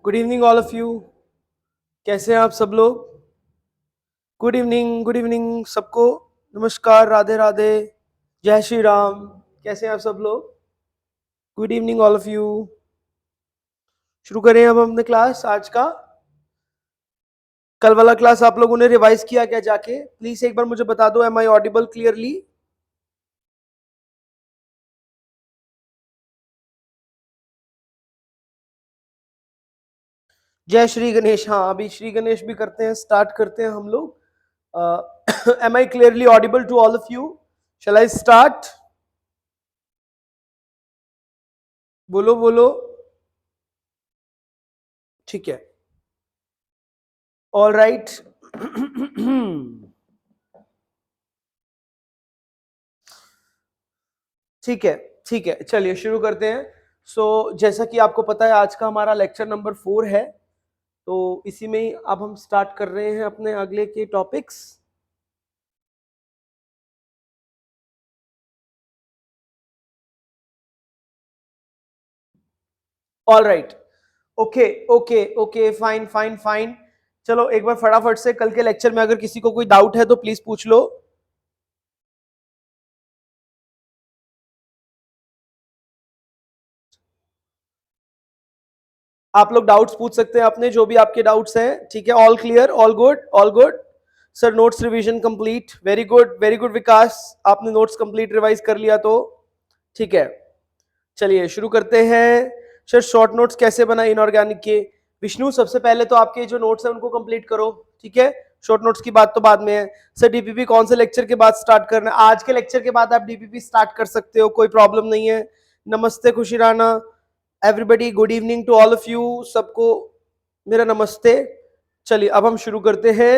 Good evening all of you. कैसे हैं आप सब लोग? गुड इवनिंग सबको। नमस्कार, राधे राधे, जय श्री राम। कैसे हैं आप सब लोग? Good evening all of you. शुरू करें अब हमने क्लास आज का। कल वाला क्लास आप लोगों ने रिवाइज किया क्या जाके? प्लीज एक बार मुझे बता दो, एम आई ऑडिबल क्लियरली? जय श्री गणेश। हाँ, अभी श्री गणेश भी करते हैं, स्टार्ट करते हैं हम लोग। Am I clearly audible to all of you? Shall I start? बोलो बोलो। ठीक है, ऑल राइट। ठीक है, ठीक है, चलिए शुरू करते हैं। जैसा कि आपको पता है, आज का हमारा लेक्चर नंबर 4 है, तो इसी में ही अब हम स्टार्ट कर रहे हैं अपने अगले के topics. All right, okay okay okay, fine fine fine. चलो एक बार फटाफट से, कल के लेक्चर में अगर किसी को कोई डाउट है तो प्लीज पूछ लो। आप लोग डाउट्स पूछ सकते हैं अपने, जो भी आपके डाउट्स हैं। ठीक है, all clear, all good, all good. Sir notes revision complete, very good very good. Vikas, आपने नोट्स कंप्लीट रिवाइज कर लिया तो ठीक है। चलिए शुरू करते हैं। सर शॉर्ट नोट्स कैसे बनाए इनऑर्गेनिक के? विष्णु, सबसे पहले तो आपके जो नोट्स हैं उनको कंप्लीट करो, ठीक है? शॉर्ट नोट्स की बात तो बाद में है। सर डीपीपी कौन से लेक्चर के बाद स्टार्ट करना है? आज के लेक्चर के बाद आप डीपीपी स्टार्ट कर सकते हो, कोई प्रॉब्लम नहीं है। नमस्ते Khushi Rana, everybody good evening to all of you, सबको मेरा नमस्ते। चलिए अब हम शुरू करते हैं।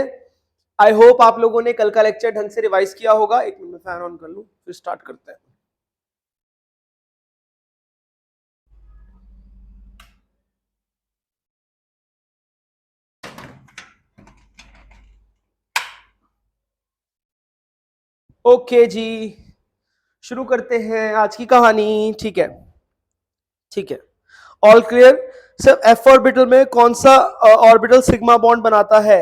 आई होप आप लोगों ने कल का लेक्चर ढंग से रिवाइज किया होगा। एक मिनट में फैन ऑन कर लूं, फिर स्टार्ट करते हैं। ओके जी, शुरू करते हैं आज की कहानी। ठीक है, ठीक है, all clear. Sir F orbital में कौन सा ऑर्बिटल सिग्मा बॉन्ड बनाता है?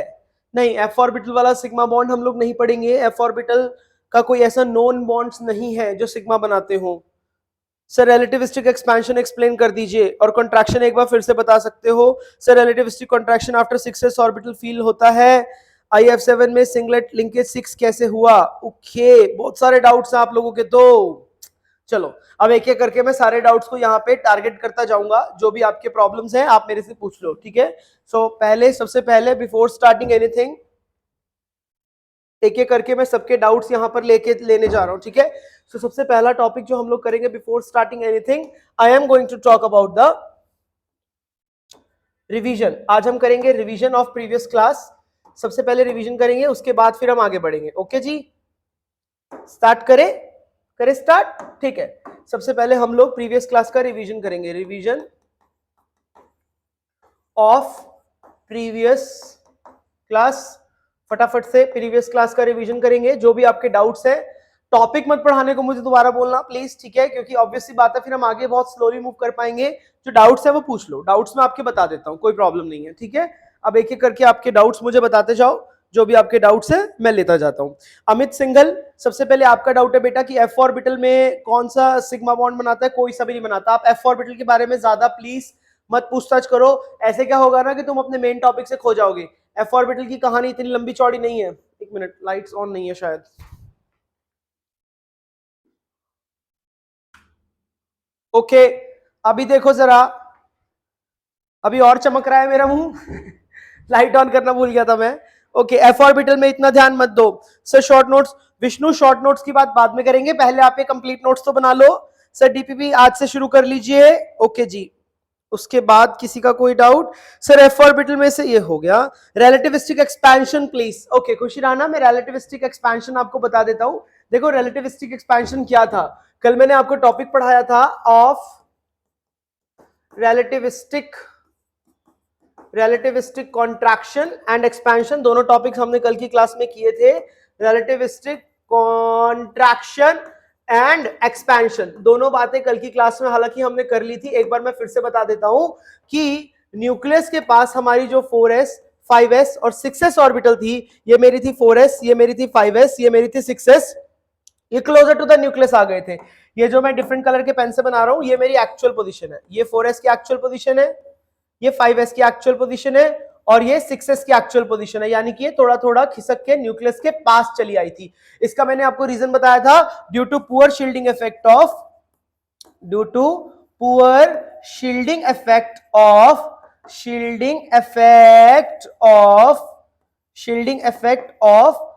नहीं, एफ ऑर्बिटल वाला सिग्मा बॉन्ड हम लोग नहीं पढ़ेंगे। एफ ऑर्बिटल का कोई ऐसा नोन बॉन्ड्स नहीं है जो सिग्मा बनाते हो। सर रिलेटिविस्टिक एक्सपेंशन एक्सप्लेन कर दीजिए, और कॉन्ट्रैक्शन एक बार फिर से बता सकते हो? Sir relativistic contraction after 6s orbital feel होता है। IF7 में सिंगलेट लिंकेज 6 कैसे हुआ? ओके, बहुत सारे डाउट्स हैं आप लोगों के तो। चलो अब एक एक करके मैं सारे डाउट्स को यहाँ पे टारगेट करता जाऊंगा। जो भी आपके प्रॉब्लम्स हैं आप मेरे से पूछ लो, ठीक है? सबसे पहले बिफोर स्टार्टिंग एनीथिंग, एक एक करके मैं सबके डाउट्स यहाँ पर लेने जा रहा हूँ, ठीक है? सबसे पहला टॉपिक जो हम लोग करेंगे before starting anything, I am going to talk about the revision. आज हम करेंगे रिवीजन ऑफ प्रीवियस क्लास। सबसे पहले रिवीजन करेंगे, उसके बाद फिर हम आगे बढ़ेंगे। ओके जी, स्टार्ट करें? करें स्टार्ट, ठीक है। सबसे पहले हम लोग प्रीवियस क्लास का रिवीजन करेंगे। रिवीजन ऑफ प्रीवियस क्लास, फटाफट से प्रीवियस क्लास का रिवीजन करेंगे। जो भी आपके डाउट्स हैं, टॉपिक मत पढ़ाने को मुझे दोबारा बोलना प्लीज, ठीक है? क्योंकि ऑब्वियस सी बात है, फिर हम आगे बहुत स्लोली मूव कर पाएंगे। जो डाउट्स है वो पूछ लो, डाउट्स मैं आपके बता देता हूँ, कोई प्रॉब्लम नहीं है, ठीक है? अब एक एक करके आपके डाउट्स मुझे बताते जाओ। जो भी आपके डाउट्स है मैं लेता जाता हूँ। अमित सिंघल, सबसे पहले आपका डाउट है बेटा कि एफ ऑर्बिटल में कौन सा सिग्मा बॉन्ड बनाता है? कोई सा भी नहीं बनाता। आप एफ ऑर्बिटल के बारे में ज्यादा प्लीज मत पूछताछ करो। ऐसे क्या होगा ना कि तुम अपने मेन टॉपिक से खो जाओगे। एफ ऑर्बिटल की कहानी इतनी लंबी चौड़ी नहीं है। एक मिनट, लाइट्स ऑन नहीं है शायद। ओके, अभी देखो जरा, अभी और चमक रहा है मेरा मुंह। लाइट ऑन करना भूल गया था मैं। ओके, एफ ऑर्बिटल में इतना ध्यान मत दो। Sir short notes, Vishnu short notes की बात बाद में करेंगे, पहले आप ये कंप्लीट नोट्स तो बना लो। सर डीपीपी आज से शुरू कर लीजिए। ओके जी, उसके बाद किसी का कोई डाउट? सर एफ ऑर्बिटल में से ये हो गया। Relativistic expansion please. ओके खुशी राणा, मैं रिलेटिविस्टिक एक्सपेंशन आपको बता देता हूं। देखो रिलेटिविस्टिक एक्सपेंशन क्या था, कल मैंने आपको टॉपिक पढ़ाया था of relativistic contraction and expansion. दोनों टॉपिक्स हमने कल की क्लास में किए थे। रिलेटिविस्टिक कॉन्ट्रैक्शन एंड एक्सपेंशन, दोनों बातें कल की क्लास में हालांकि हमने कर ली थी। एक बार मैं फिर से बता देता हूं कि न्यूक्लियस के पास हमारी जो 4s 5s और 6s ऑर्बिटल थी, ये मेरी थी 4s, ये मेरी थी 5s, ये मेरी थी 6s, ये क्लोजर टू द न्यूक्लियस आ गए थे। ये जो मैं डिफरेंट कलर के पेन से बना रहा हूं ये मेरी एक्चुअल पोजीशन है, ये 4s की एक्चुअल पोजीशन है, ये 5s की एक्चुअल पोजीशन है और ये 6s की एक्चुअल पोजीशन है, यानी कि ये थोड़ा थोड़ा खिसक के न्यूक्लियस के पास चली आई थी। इसका मैंने आपको रीजन बताया था, due to poor shielding effect of, due to poor shielding effect of, shielding effect of, shielding effect of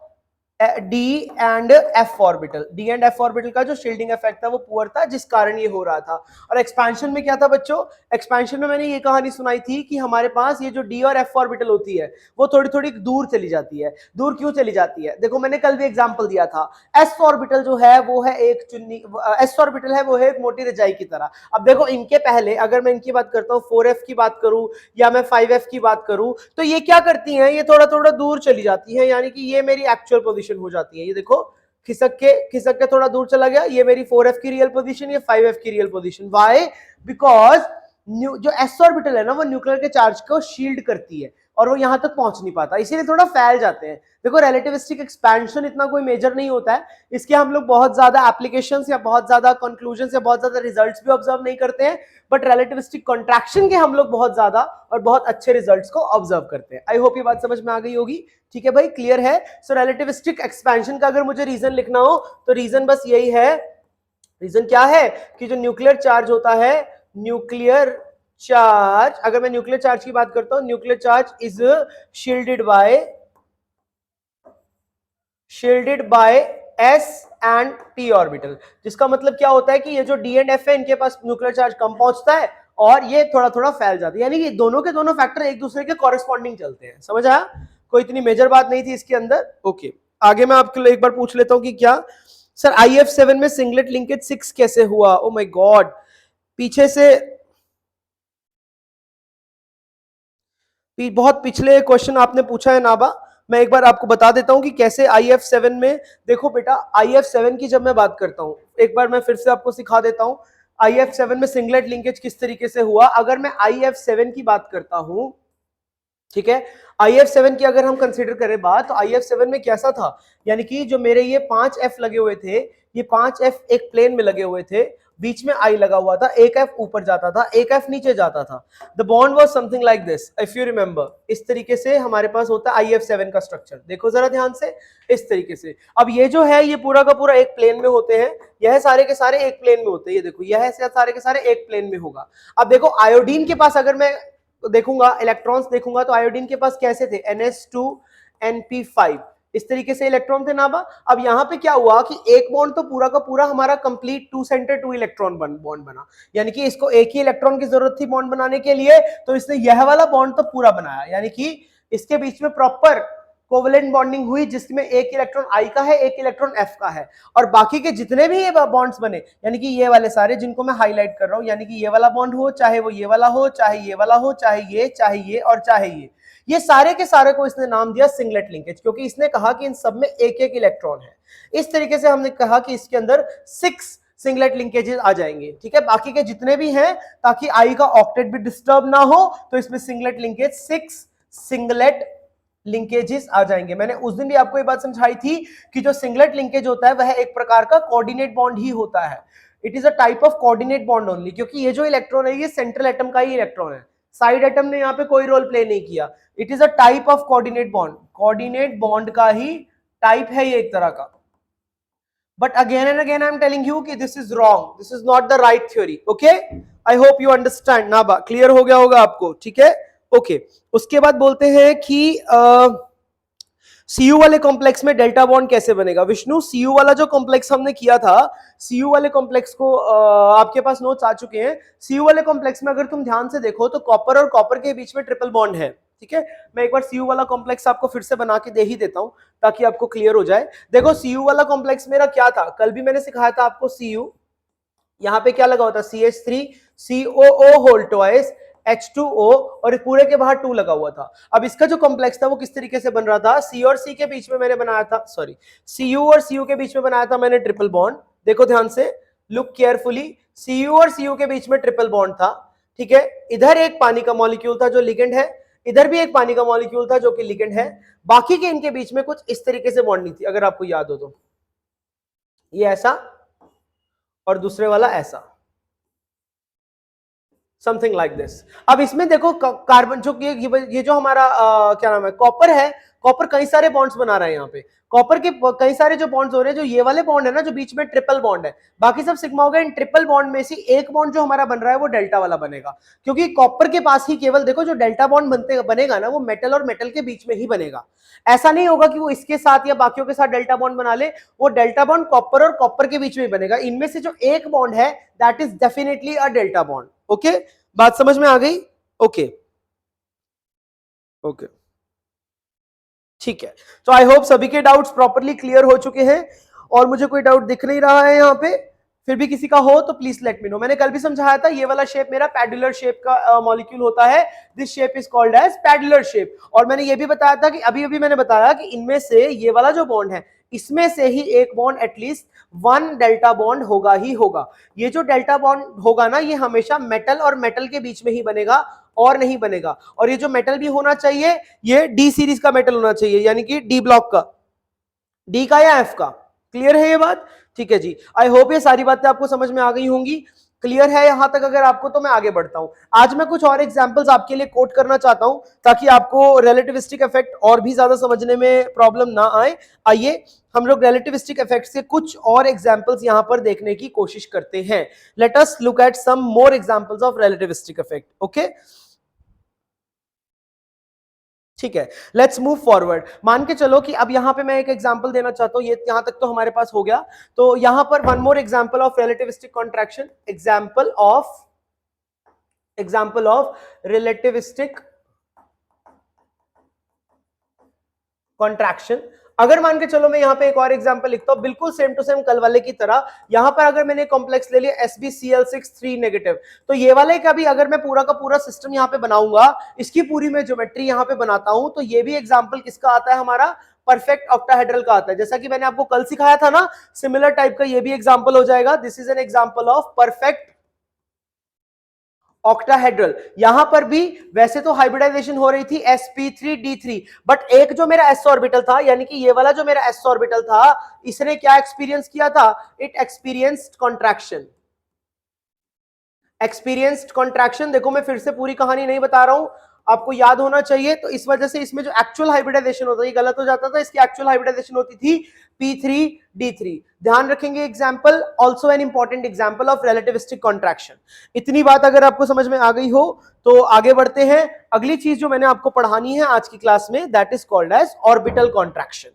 d and f orbital, d and f orbital का जो शील्डिंग इफेक्ट था वो पुअर था, जिस कारण ये हो रहा था। और एक्सपेंशन में क्या था बच्चों, एक्सपेंशन में मैंने ये कहानी सुनाई थी कि हमारे पास ये जो डी और एफ ऑर्बिटल होती है वो थोड़ी थोड़ी दूर चली जाती है। दूर क्यों चली जाती है, देखो मैंने कल भी एग्जांपल दिया था, एस ऑर्बिटल जो है वो है एक चुन्नी, एस ऑर्बिटल है वो है एक मोटी रजाई की तरह। अब देखो इनके पहले अगर मैं इनकी बात करता हूँ, 4f की बात करूं या मैं 5f की बात करूं, तो ये क्या करती हैं, ये थोड़ा थोड़ा दूर चली जाती है, यानी कि ये मेरी एक्चुअल पोजीशन हो जाती है। ये देखो खिसक के थोड़ा दूर चला गया, ये मेरी 4f की रियल पोजीशन, ये 5f की रियल पोजीशन। व्हाई, बिकॉज जो एस ऑर्बिटल है ना वो न्यूक्लियर के चार्ज को शील्ड करती है और वो यहां तक पहुंच नहीं पाता, इसीलिए थोड़ा फैल जाते हैं। देखो रिलेटिविस्टिक एक्सपेंशन इतना कोई मेजर नहीं होता है, इसके हम लोग बहुत ज्यादा एप्लीकेशंस या बहुत ज्यादा कंक्लूजन्स या बहुत ज्यादा रिजल्ट्स भी ऑब्जर्व नहीं करते हैं, बट रिलेटिविस्टिक कॉन्ट्रैक्शन के हम लोग बहुत ज्यादा और बहुत अच्छे रिजल्ट्स को ऑब्जर्व करते हैं। आई होप ये बात समझ में आ गई होगी। ठीक है भाई, क्लियर है। सो रिलेटिविस्टिक एक्सपेंशन का अगर मुझे रीजन लिखना हो तो रीजन बस यही है, रीजन क्या है कि जो न्यूक्लियर चार्ज होता है, न्यूक्लियर चार्ज, अगर मैं न्यूक्लियर चार्ज की बात करता हूं, nuclear charge is shielded by s and p orbital, जिसका मतलब क्या होता है कि ये जो d एंड f है इनके पास न्यूक्लियर चार्ज कम पहुंचता है और ये थोड़ा थोड़ा फैल जाता है, यानी कि दोनों के दोनों फैक्टर एक दूसरे के कॉरेस्पॉन्डिंग चलते हैं। समझ आया, कोई इतनी मेजर बात नहीं थी इसके अंदर। ओके, आगे मैं आपके लिए एक बार पूछ लेता हूं कि क्या सर IF7 में सिंगलेट लिंकेज 6 कैसे हुआ। ओ माय गॉड, पीछे से बहुत पिछले क्वेश्चन आपने पूछा है नाबा, मैं एक बार आपको बता देता हूं कि कैसे IF7 में, देखो बेटा IF7 की जब मैं बात करता हूं, एक बार मैं फिर से आपको सिखा देता हूं IF7 में सिंगलेट लिंकेज किस तरीके से हुआ। अगर मैं IF7 की बात करता हूं, ठीक है, IF7 की अगर हम कंसीडर करें बात, तो IF7 में कैसा था, यानी कि जो मेरे ये 5F लगे हुए थे, ये 5F एक प्लेन में लगे हुए थे, बीच में I लगा हुआ था, एक F ऊपर जाता था, एक F नीचे जाता था। The bond was something like this, if you remember. इस तरीके से हमारे पास होता है IF7 का स्ट्रक्चर, देखो जरा ध्यान से, इस तरीके से। अब ये जो है ये पूरा का पूरा एक प्लेन में होते हैं, यह सारे के सारे एक प्लेन में होते हैं, ये देखो यह सारे के सारे एक प्लेन में होगा। अब देखो आयोडीन के पास अगर मैं देखूंगा, इलेक्ट्रॉन्स देखूंगा, तो आयोडीन के पास कैसे थे, NS2NP5, इस तरीके से इलेक्ट्रॉन थे नाबा। अब यहां पे क्या हुआ कि एक बॉन्ड तो पूरा का पूरा हमारा कंप्लीट 2 सेंटर 2 इलेक्ट्रॉन बॉन्ड बना, यानी कि इसको एक ही इलेक्ट्रॉन की जरूरत थी बॉन्ड बनाने के लिए, तो इसने यह वाला बॉन्ड तो पूरा बनाया, यानी कि इसके बीच में प्रॉपर कोवेलेंट बॉन्डिंग हुई, जिसमें एक इलेक्ट्रॉन I का है, एक इलेक्ट्रॉन F का है, और बाकी के जितने भी ये बॉन्ड्स बने, यानी कि ये वाले सारे जिनको मैं हाईलाइट कर रहा हूं, यानी कि ये वाला बॉन्ड हो, चाहे वो ये वाला हो, चाहे ये वाला हो, चाहे ये और चाहे ये सारे के सारे को इसने नाम दिया सिंगलेट लिंकेज, क्योंकि इसने कहा कि इन सब में एक एक इलेक्ट्रॉन है। इस तरीके से हमने कहा कि इसके अंदर 6 सिंगलेट लिंकेजेस आ जाएंगे, ठीक है, बाकी के जितने भी हैं, ताकि I का ऑक्टेट भी डिस्टर्ब ना हो, तो इसमें सिंगलेट लिंकेज 6 सिंगलेट लिंकेजेस आ जाएंगे। मैंने उस दिन भी आपको ये बात समझाई थी कि जो सिंगलेट लिंकेज होता है वह एक प्रकार का कोऑर्डिनेट बॉन्ड ही होता है, it is a type of coordinate bond only, क्योंकि ये जो इलेक्ट्रॉन है ये सेंट्रल एटम का ही इलेक्ट्रॉन है, साइड एटम ने यहाँ पे कोई रोल प्ले नहीं किया। It is a type of coordinate bond, coordinate bond का ही टाइप है ये एक तरह का। But again and again I am telling you कि this is wrong, this is not the right theory. Okay, I hope you understand Naba, clear हो गया होगा आपको, ठीक है। ओके, उसके बाद बोलते हैं कि सीयू वाले कॉम्प्लेक्स में डेल्टा बॉन्ड कैसे बनेगा। विष्णु, सीयू वाला जो कॉम्प्लेक्स हमने किया था, सीयू वाले कॉम्प्लेक्स को आपके पास नोट्स आ चुके हैं। सीयू वाले कॉम्प्लेक्स में अगर तुम ध्यान से देखो तो कॉपर और कॉपर के बीच में ट्रिपल बॉन्ड है, ठीक है। मैं एक बार सीयू वाला कॉम्प्लेक्स आपको फिर से बना के दे ही देता हूं ताकि आपको क्लियर हो जाए। देखो सीयू वाला कॉम्प्लेक्स मेरा क्या था, कल भी मैंने सिखाया था आपको सीयू, यहां पे क्या लगा होता है CH3COO होल ट्वाइस H2O और पूरे के बाहर 2 लगा हुआ था। अब इसका जो कॉम्प्लेक्स था वो किस तरीके से बन रहा था, C और C के बीच में मैंने बनाया था, सॉरी CU और CU के बीच में बनाया था मैंने ट्रिपल बॉन्ड। देखो ध्यान से, लुक केयरफुली, CU और CU के बीच में ट्रिपल बॉन्ड था, ठीक है, इधर एक पानी का मॉलिक्यूल था जो लिगेंड है, इधर भी एक पानी का मॉलिक्यूल था जो कि लिगेंड है, बाकी के इनके बीच में कुछ इस तरीके से बॉन्ड नहीं थी, अगर आपको याद हो तो ये ऐसा और दूसरे वाला ऐसा, समथिंग लाइक दिस। अब इसमें देखो कार्बन जो ये जो हमारा क्या नाम है कॉपर है, कॉपर कई सारे बॉन्ड्स बना रहा है यहाँ पे, कॉपर के कई सारे जो बॉन्ड्स हो रहे हैं, जो ये वाले बॉन्ड है ना जो बीच में ट्रिपल बॉन्ड है, बाकी सब सिग्मा हो गए, इन ट्रिपल बॉन्ड में से एक बॉन्ड जो हमारा बन रहा है वो डेल्टा वाला बनेगा, क्योंकि कॉपर के पास ही केवल देखो जो डेल्टा बॉन्ड बनेगा ना वो मेटल और मेटल के बीच में ही बनेगा, ऐसा नहीं होगा कि वो इसके साथ या बाकियों के साथ डेल्टा बॉन्ड बना ले, वो डेल्टा बॉन्ड कॉपर और कॉपर के बीच में ही बनेगा, इनमें से जो एक बॉन्ड है that is definitely a delta bond. Okay, बात समझ में आ गई? ओके ओके ठीक है, तो आई होप सभी के डाउट्स प्रॉपर्ली क्लियर हो चुके हैं, और मुझे कोई डाउट दिख नहीं रहा है यहाँ पे, फिर भी किसी का हो तो प्लीज लेट मी नो। मैंने कल भी समझाया था ये वाला शेप मेरा पैडुलर शेप का मॉलिक्यूल होता है, this shape is called as पैडुलर शेप, और मैंने ये भी बताया था कि अभी अभी मैंने बताया कि इनमें से ये वाला जो बॉन्ड है इसमें से ही एक bond at least one delta bond होगा ही होगा, ये जो डेल्टा बॉन्ड होगा ना ये हमेशा मेटल और मेटल के बीच में ही बनेगा और नहीं बनेगा, और ये जो मेटल भी होना चाहिए ये डी सीरीज का मेटल होना चाहिए, यानी कि डी ब्लॉक का, डी का या एफ का। क्लियर है ये बात? ठीक है जी, आई होप ये सारी बातें आपको समझ में आ गई होंगी। क्लियर है यहां तक? अगर आपको तो मैं आगे बढ़ता हूं। आज मैं कुछ और एग्जांपल्स आपके लिए कोट करना चाहता हूं ताकि आपको रिलेटिविस्टिक इफेक्ट और भी ज्यादा समझने में प्रॉब्लम ना आए। आइए हम लोग रिलेटिविस्टिक इफेक्ट से कुछ और एग्जांपल्स यहां पर देखने की कोशिश करते हैं। Let us look at some more examples of relativistic effect. Okay ठीक है, लेट्स मूव फॉरवर्ड। मान के चलो कि अब यहां पे मैं एक एग्जांपल देना चाहता हूं, ये यहां तक तो हमारे पास हो गया, तो यहां पर one more example of relativistic contraction, example of relativistic contraction. अगर मान के चलो मैं यहां पे एक और एग्जांपल लिखता हूं बिल्कुल सेम टू सेम कल वाले की तरह, यहां पर अगर मैंने कॉम्प्लेक्स ले लिया SbCl6 3 नेगेटिव, तो ये वाले का भी अगर मैं पूरा का पूरा सिस्टम यहां पे बनाऊंगा, इसकी पूरी मैं ज्योमेट्री यहां पे बनाता हूं, तो ये भी एग्जांपल किसका आता है? हमारा परफेक्ट ऑक्टाहेड्रल का आता है। जैसा कि मैंने आपको कल सिखाया था ना, सिमिलर टाइप का ये भी एग्जांपल हो जाएगा। This is an example of perfect octahedral. यहां पर भी वैसे तो हाइब्रिडाइजेशन हो रही थी sp3d3, बट एक जो मेरा s ऑर्बिटल था, यानी कि ये वाला जो मेरा s ऑर्बिटल था, इसने क्या एक्सपीरियंस किया था? It experienced contraction. Experienced contraction, देखो मैं फिर से पूरी कहानी नहीं बता रहा हूं, आपको याद होना चाहिए, तो इस वजह से इसमें जो एक्चुअल हाइब्रिडाइजेशन होता है ये गलत हो जाता था, इसकी एक्चुअल हाइब्रिडाइजेशन होती थी p3d3। ध्यान रखेंगे, example also an important example of relativistic contraction. इतनी बात अगर आपको समझ में आ गई हो तो आगे बढ़ते हैं। अगली चीज जो मैंने आपको पढ़ानी है आज की क्लास में, that is called as orbital contraction.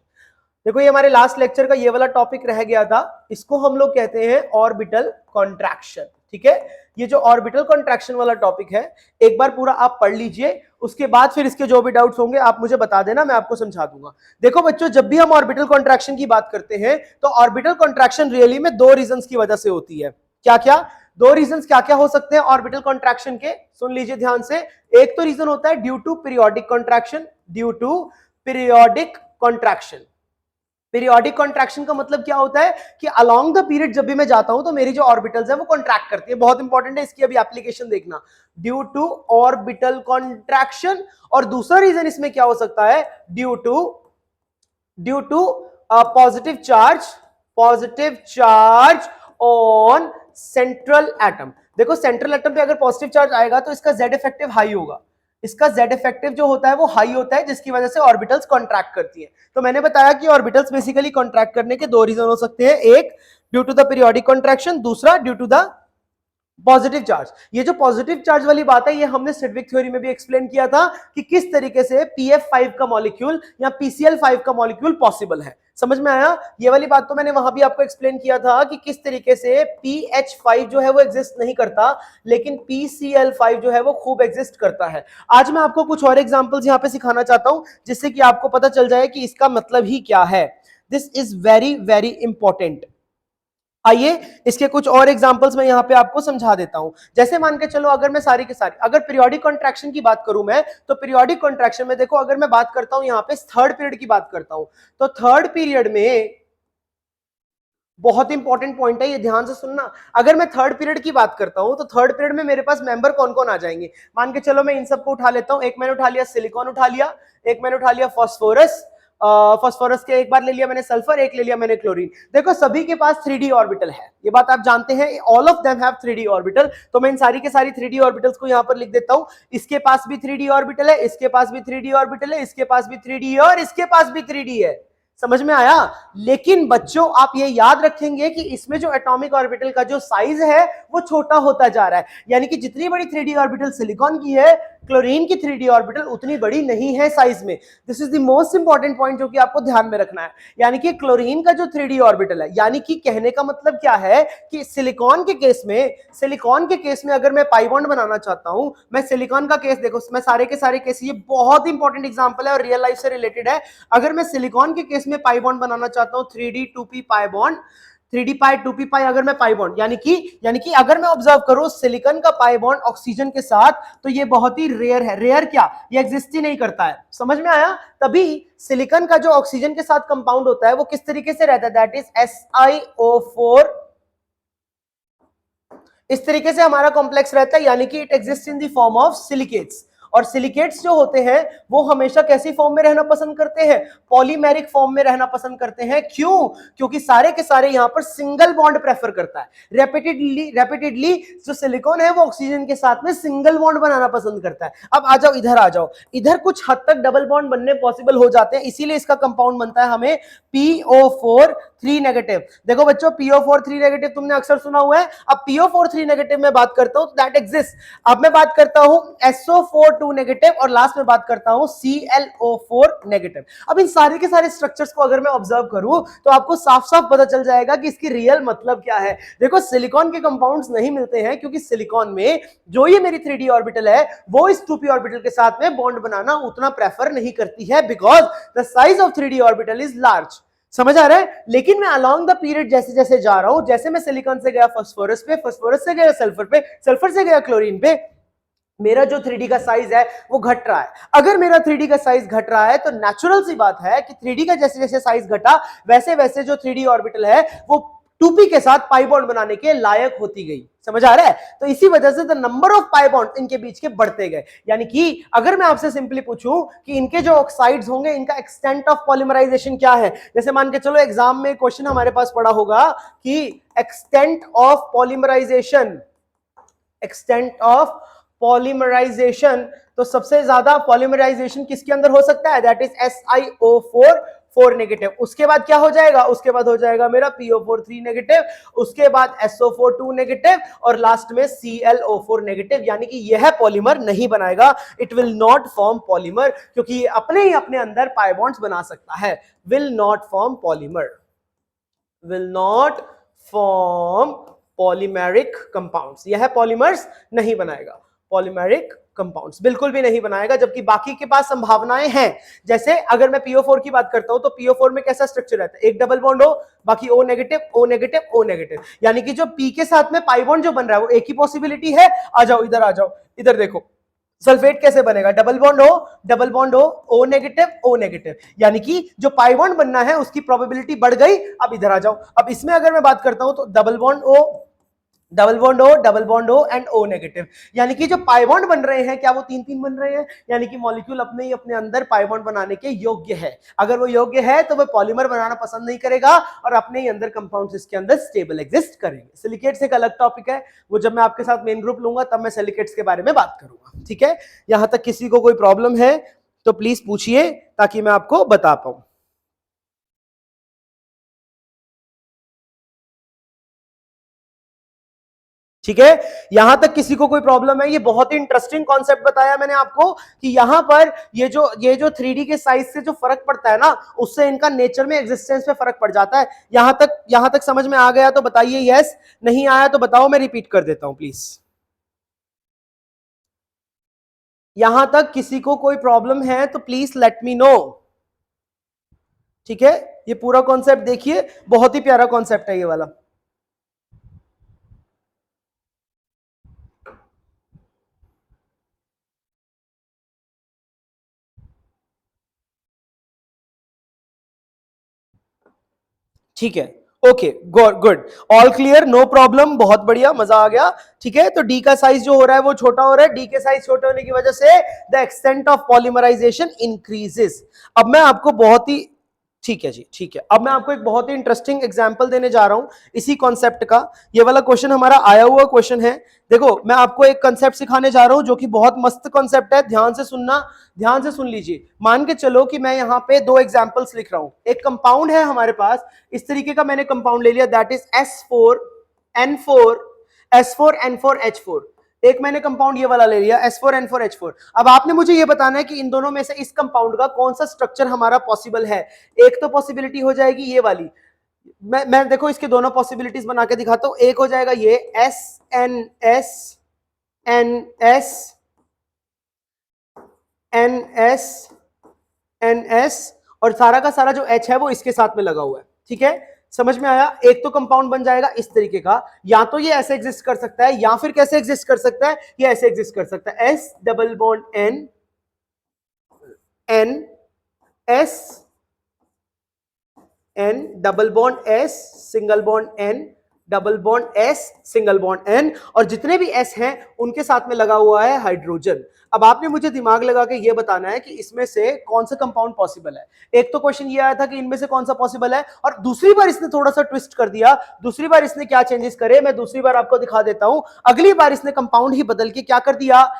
देखो ये हमारे लास्ट लेक्चर का ये वाला टॉपिक रह गया था, इसको हम लोग कहते हैं ऑर्बिटल कॉन्ट्रैक्शन। ठीक है, ये जो ऑर्बिटल कॉन्ट्रैक्शन वाला टॉपिक है एक बार पूरा आप पढ़ लीजिए, उसके बाद फिर इसके जो भी डाउट्स होंगे आप मुझे बता देना, मैं आपको समझा दूंगा। देखो बच्चों, जब भी हम ऑर्बिटल कॉन्ट्रैक्शन की बात करते हैं तो ऑर्बिटल कॉन्ट्रैक्शन रियली में दो रीजंस की वजह से होती है। क्या क्या? दो रीजंस क्या क्या हो सकते हैं ऑर्बिटल कॉन्ट्रैक्शन के? सुन लीजिए ध्यान से। एक तो रीजन होता है due to periodic contraction, due to periodic contraction. Periodic contraction का मतलब क्या होता है कि अलोंग द पीरियड जब भी मैं जाता हूं तो मेरी जो ऑर्बिटल्स है वो कॉन्ट्रैक्ट करती है। बहुत इंपॉर्टेंट है, इसकी अभी एप्लीकेशन देखना, ड्यू टू ऑर्बिटल कॉन्ट्रैक्शन। और दूसरा रीजन इसमें क्या हो सकता है? Due to positive charge on central atom. देखो सेंट्रल एटम पे अगर पॉजिटिव चार्ज आएगा तो इसका जेड इफेक्टिव हाई होगा, इसका जेड इफेक्टिव जो होता है वो हाई होता है, जिसकी वजह से ऑर्बिटल्स कॉन्ट्रैक्ट करती है। तो मैंने बताया कि ऑर्बिटल्स बेसिकली कॉन्ट्रैक्ट करने के दो रीजन हो सकते हैं, एक due to the periodic contraction, दूसरा due to the positive charge. ये जो पॉजिटिव चार्ज वाली बात है ये हमने सिडविक थ्योरी में भी एक्सप्लेन किया था कि किस तरीके से pf5 का मॉलिक्यूल या pCl5 का मॉलिक्यूल पॉसिबल है। समझ में आया? ये वाली बात तो मैंने वहां भी आपको एक्सप्लेन किया था कि किस तरीके से pH5 जो है वो एग्जिस्ट नहीं करता, लेकिन pCl5 जो है वो खूब एग्जिस्ट करता है। आज मैं आपको कुछ और एग्जांपल्स यहां पे सिखाना चाहता हूं जिससे कि आपको पता चल जाए कि इसका मतलब ही क्या है। This is very very important. आइए इसके कुछ और एग्जांपल्स मैं यहां पे आपको समझा देता हूं। जैसे मान के चलो अगर मैं सारी के सारी अगर पीरियोडिक कॉन्ट्रैक्शन की बात करूं मैं, तो पीरियोडिक कॉन्ट्रैक्शन में देखो अगर मैं बात करता हूं यहां पे थर्ड पीरियड की बात करता हूं, तो थर्ड पीरियड में बहुत इंपॉर्टेंट पॉइंट है ये, ध्यान से सुनना। अगर मैं थर्ड पीरियड की बात करता हूं तो थर्ड पीरियड में मेरे पास मेंबर कौन कौन आ जाएंगे, मान के चलो मैं इन सबको उठा लेता हूं। एक मैंने उठा लिया सिलिकॉन, उठा लिया। एक मैंने उठा लिया फास्फोरस, फास्फोरस के एक बार ले लिया मैंने सल्फर, एक ले लिया मैंने क्लोरीन। देखो सभी के पास 3D ऑर्बिटल है, ये बात आप जानते हैं, all of them have 3D orbital. तो मैं इन सारी के सारी 3D ऑर्बिटल्स को यहां पर लिख देता हूं। इसके पास भी 3D ऑर्बिटल है, इसके पास भी 3D ऑर्बिटल है, इसके पास भी 3D है और इसके पास भी 3D है। समझ में आया? लेकिन बच्चों आप ये याद रखेंगे कि इसमें जो एटॉमिक ऑर्बिटल का जो साइज है वो छोटा होता जा रहा है, यानी कि जितनी बड़ी 3D ऑर्बिटल सिलिकॉन की है, क्लोरीन की 3D ऑर्बिटल उतनी बड़ी नहीं है साइज में। This is the most important point जो कि आपको ध्यान में रखना है। यानी कि क्लोरीन का जो 3D ऑर्बिटल है, यानी कि कहने का मतलब क्या है कि सिलिकॉन के केस में अगर मैं पाई बॉन्ड बनाना चाहता हूं, मैं सिलिकॉन का केस देखो, मैं सारे के सारे केस, ये बहुत इंपॉर्टेंट एग्जांपल है और रियल लाइफ से रिलेटेड है। अगर मैं सिलिकॉन के केस में पाई बॉन्ड बनाना चाहता हूं, 3D 2p pi bond, 3D पाई 2p पाई, अगर मैं पाई बॉन्ड यानी कि अगर मैं ऑब्जर्व करूं सिलिकॉन का पाई बॉन्ड ऑक्सीजन के साथ, तो ये बहुत ही रेयर है। रेयर क्या, ये एग्जिस्ट ही नहीं करता है। समझ में आया? तभी सिलिकॉन का जो ऑक्सीजन के साथ कंपाउंड होता है वो किस तरीके से रहता है, दैट इज SiO4। इस तरीके से हमारा कॉम्प्लेक्स रहता है, यानी कि it exist in the form of silicates. और सिलिकेट्स जो होते हैं वो हमेशा कैसी फॉर्म में रहना पसंद करते हैं, पॉलीमेरिक फॉर्म में रहना पसंद करते हैं। क्यों? क्योंकि सारे के सारे यहां पर सिंगल बॉन्ड प्रेफर करता है। रेपिटेडली जो सिलिकॉन है वो ऑक्सीजन के साथ में सिंगल बॉन्ड बनाना पसंद करता है। अब आ जाओ इधर, आ जाओ इधर, कुछ हद तक डबल बॉन्ड बनने पॉसिबल हो जाते हैं, इसीलिए इसका कंपाउंड बनता है हमें PO4 3 नेगेटिव। देखो बच्चों PO4 3 नेगेटिव तुमने अक्सर सुना हुआ है। अब PO4 3 नेगेटिव में बात करता हूं दैट एग्जिस्ट। अब मैं बात करता हूं SO4 2 नेगेटिव और लास्ट में बात करता हूं ClO4 नेगेटिव। अब इन सारे के सारे स्ट्रक्चर्स को अगर मैं ऑब्जर्व करूं तो आपको साफ साफ पता चल जाएगा कि इसकी रियल मतलब क्या है। देखो सिलिकॉन के कंपाउंड्स नहीं मिलते हैं क्योंकि सिलिकॉन में जो ये मेरी 3D ऑर्बिटल है वो इस 2p ऑर्बिटल के साथ में बॉन्ड बनाना उतना प्रेफर नहीं करती है, because the size of 3D orbital is large. समझ आ रहा है? लेकिन मैं अलोंग द पीरियड जैसे जैसे जा रहा हूं, जैसे मैं सिलिकॉन से गया फास्फोरस पे, फास्फोरस से गया सल्फर पे, सल्फर से गया क्लोरीन पे, मेरा जो 3D का साइज है वो घट रहा है। अगर मेरा 3D का साइज घट रहा है तो नेचुरल सी बात है कि 3D का जैसे जैसे साइज घटा वैसे वैसे जो 3D ऑर्बिटल है वो 2p के साथ पाई बॉन्ड बनाने के लायक होती गई। समझ आ रहा है? तो इसी वजह से the number of pi bond इनके बीच के बढ़ते गए। यानी कि अगर मैं आपसे सिंपली पूछूं कि इनके जो ऑक्साइड्स होंगे इनका एक्सटेंट ऑफ पॉलीमराइजेशन क्या है, जैसे मान के चलो एग्जाम में क्वेश्चन हमारे पास पड़ा होगा कि extent of polymerisation, extent of polymerisation, तो सबसे ज्यादा पॉलीमराइजेशन किसके अंदर हो सकता है, दैट इज SiO4 4 नेगेटिव। उसके बाद क्या हो जाएगा, उसके बाद हो जाएगा मेरा PO4 3 नेगेटिव, उसके बाद SO4 2 नेगेटिव और लास्ट में ClO4 नेगेटिव। यानी कि यह पॉलीमर नहीं बनाएगा, it will not form polymer, क्योंकि ये अपने ही अपने अंदर पाई बॉन्ड्स बना सकता है। Will not form polymer, will not form polymeric compounds, यह पॉलीमर्स नहीं बनाएगा, पॉलीमेरिक कंपाउंड्स बिल्कुल भी नहीं बनाएगा। जबकि बाकी के पास संभावनाएं हैं। जैसे अगर मैं PO4 की बात करता हूं तो PO4 में कैसा स्ट्रक्चर रहता है, एक डबल बॉन्ड हो, बाकी O negative O negative O negative, यानी कि जो P के साथ में पाई बॉन्ड जो बन रहा है वो एक ही पॉसिबिलिटी है। आ जाओ इधर, आ जाओ इधर, देखो सल्फेट कैसे बनेगा, डबल बॉन्ड हो, डबल बॉन्ड हो, O नेगेटिव O नेगेटिव, यानी कि जो पाई बॉन्ड बनना है उसकी प्रोबेबिलिटी बढ़ गई। अब इधर आ जाओ, अब इसमें अगर मैं बात करता हूं तो double bond O, double bond O, double bond O and O negative, यानी कि जो पाई बॉन्ड बन रहे हैं क्या वो तीन तीन बन रहे हैं, यानी कि मॉलिक्यूल अपने ही अपने अंदर पाई बॉन्ड बनाने के योग्य है। अगर वो योग्य है तो वो पॉलीमर बनाना पसंद नहीं करेगा और अपने ही अंदर कंपाउंड्स इसके अंदर स्टेबल एग्जिस्ट करेंगे। सिलिकेट्स एक अलग टॉपिक है, वो जब मैं आपके साथ मेन ग्रुप लूंगा तब मैं सिलिकेट्स के बारे में बात करूंगा। ठीक है, यहां तक किसी को कोई प्रॉब्लम है तो प्लीज पूछिए ताकि मैं आपको बता पाऊं। ठीक है, यहां तक किसी को कोई प्रॉब्लम है? ये बहुत ही इंटरेस्टिंग कॉन्सेप्ट बताया मैंने आपको कि यहां पर ये जो 3D के साइज से जो फर्क पड़ता है ना, उससे इनका नेचर में एग्जिस्टेंस पे फर्क पड़ जाता है। यहां तक समझ में आ गया तो बताइए यस, नहीं आया तो बताओ, मैं रिपीट कर देता हूं प्लीज। यहां तक किसी को कोई प्रॉब्लम है तो प्लीज लेट मी नो। ठीक है, ये पूरा कॉन्सेप्ट देखिए, बहुत ही प्यारा कॉन्सेप्ट है ये वाला। ठीक है, okay, good, all clear, no problem, बहुत बढ़िया, मजा आ गया। ठीक है, तो डी का साइज जो हो रहा है वो छोटा हो रहा है, डी के साइज छोटे होने की वजह से the extent of polymerization increases. अब मैं आपको बहुत ही, ठीक है जी, ठीक है, अब मैं आपको एक बहुत ही इंटरेस्टिंग एग्जांपल देने जा रहा हूं इसी कॉन्सेप्ट का। ये वाला क्वेश्चन हमारा आया हुआ क्वेश्चन है। देखो, मैं आपको एक कॉन्सेप्ट सिखाने जा रहा हूं जो कि बहुत मस्त कॉन्सेप्ट है, ध्यान से सुनना, ध्यान से सुन लीजिए। मान के चलो कि मैं यहां पे दो एग्जांपल्स लिख रहा हूं। एक कंपाउंड है हमारे पास, इस तरीके का मैंने कंपाउंड ले लिया, दैट इज S4N4 S4N4H4। एक मैंने कंपाउंड ये वाला ले लिया S4N4H4। अब आपने मुझे ये बताना है कि इन दोनों में से इस कंपाउंड का कौन सा स्ट्रक्चर हमारा पॉसिबल है। एक तो पॉसिबिलिटी हो जाएगी ये वाली, मैं देखो इसके दोनों पॉसिबिलिटीज बना के दिखाता हूं। एक हो जाएगा ये NS और सारा का सारा जो H है वो इसके साथ में लगा हुआ है। ठीक है, समझ में आया। एक तो कंपाउंड बन जाएगा इस तरीके का, या तो ये ऐसे एग्जिस्ट कर सकता है, या फिर कैसे एग्जिस्ट कर सकता है, ये ऐसे एग्जिस्ट कर सकता है, S double bond N double bond S single bond N double bond S single bond N, और जितने भी S हैं उनके साथ में लगा हुआ है हाइड्रोजन। अब आपने मुझे दिमाग लगा के ये बताना है कि इसमें से कौन सा कंपाउंड पॉसिबल है। एक तो क्वेश्चन ये आया था कि इनमें से कौन सा पॉसिबल है, और दूसरी बार इसने थोड़ा सा ट्विस्ट कर दिया। दूसरी बार इसने क्या चेंजेस करे, मैं दूसरी बार आपको दिखा देता हूं। अगली बार इसने कंपाउंड ही बदल के क्या कर दिया,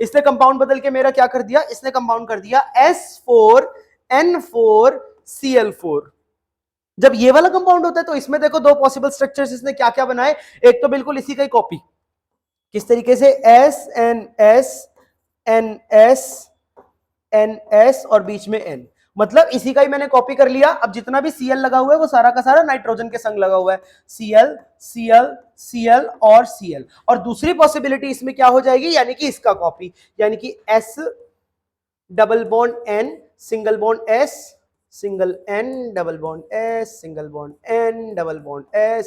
इसने कंपाउंड बदल के मेरा क्या कर दिया, इसने कंपाउंड कर दिया S4N4Cl4। जब ये वाला कंपाउंड होता है तो इसमें देखो दो पॉसिबल स्ट्रक्चर्स इसने क्या क्या बनाए। एक तो बिल्कुल इसी का ही कॉपी, किस तरीके से SNS और बीच में N, मतलब इसी का ही मैंने कॉपी कर लिया। अब जितना भी Cl लगा हुआ है वो सारा का सारा नाइट्रोजन के संग लगा हुआ है, Cl और Cl। और दूसरी पॉसिबिलिटी इसमें क्या हो जाएगी, यानी कि इसका कॉपी, यानी कि S double bond N single bond S single N double bond S single bond N double bond S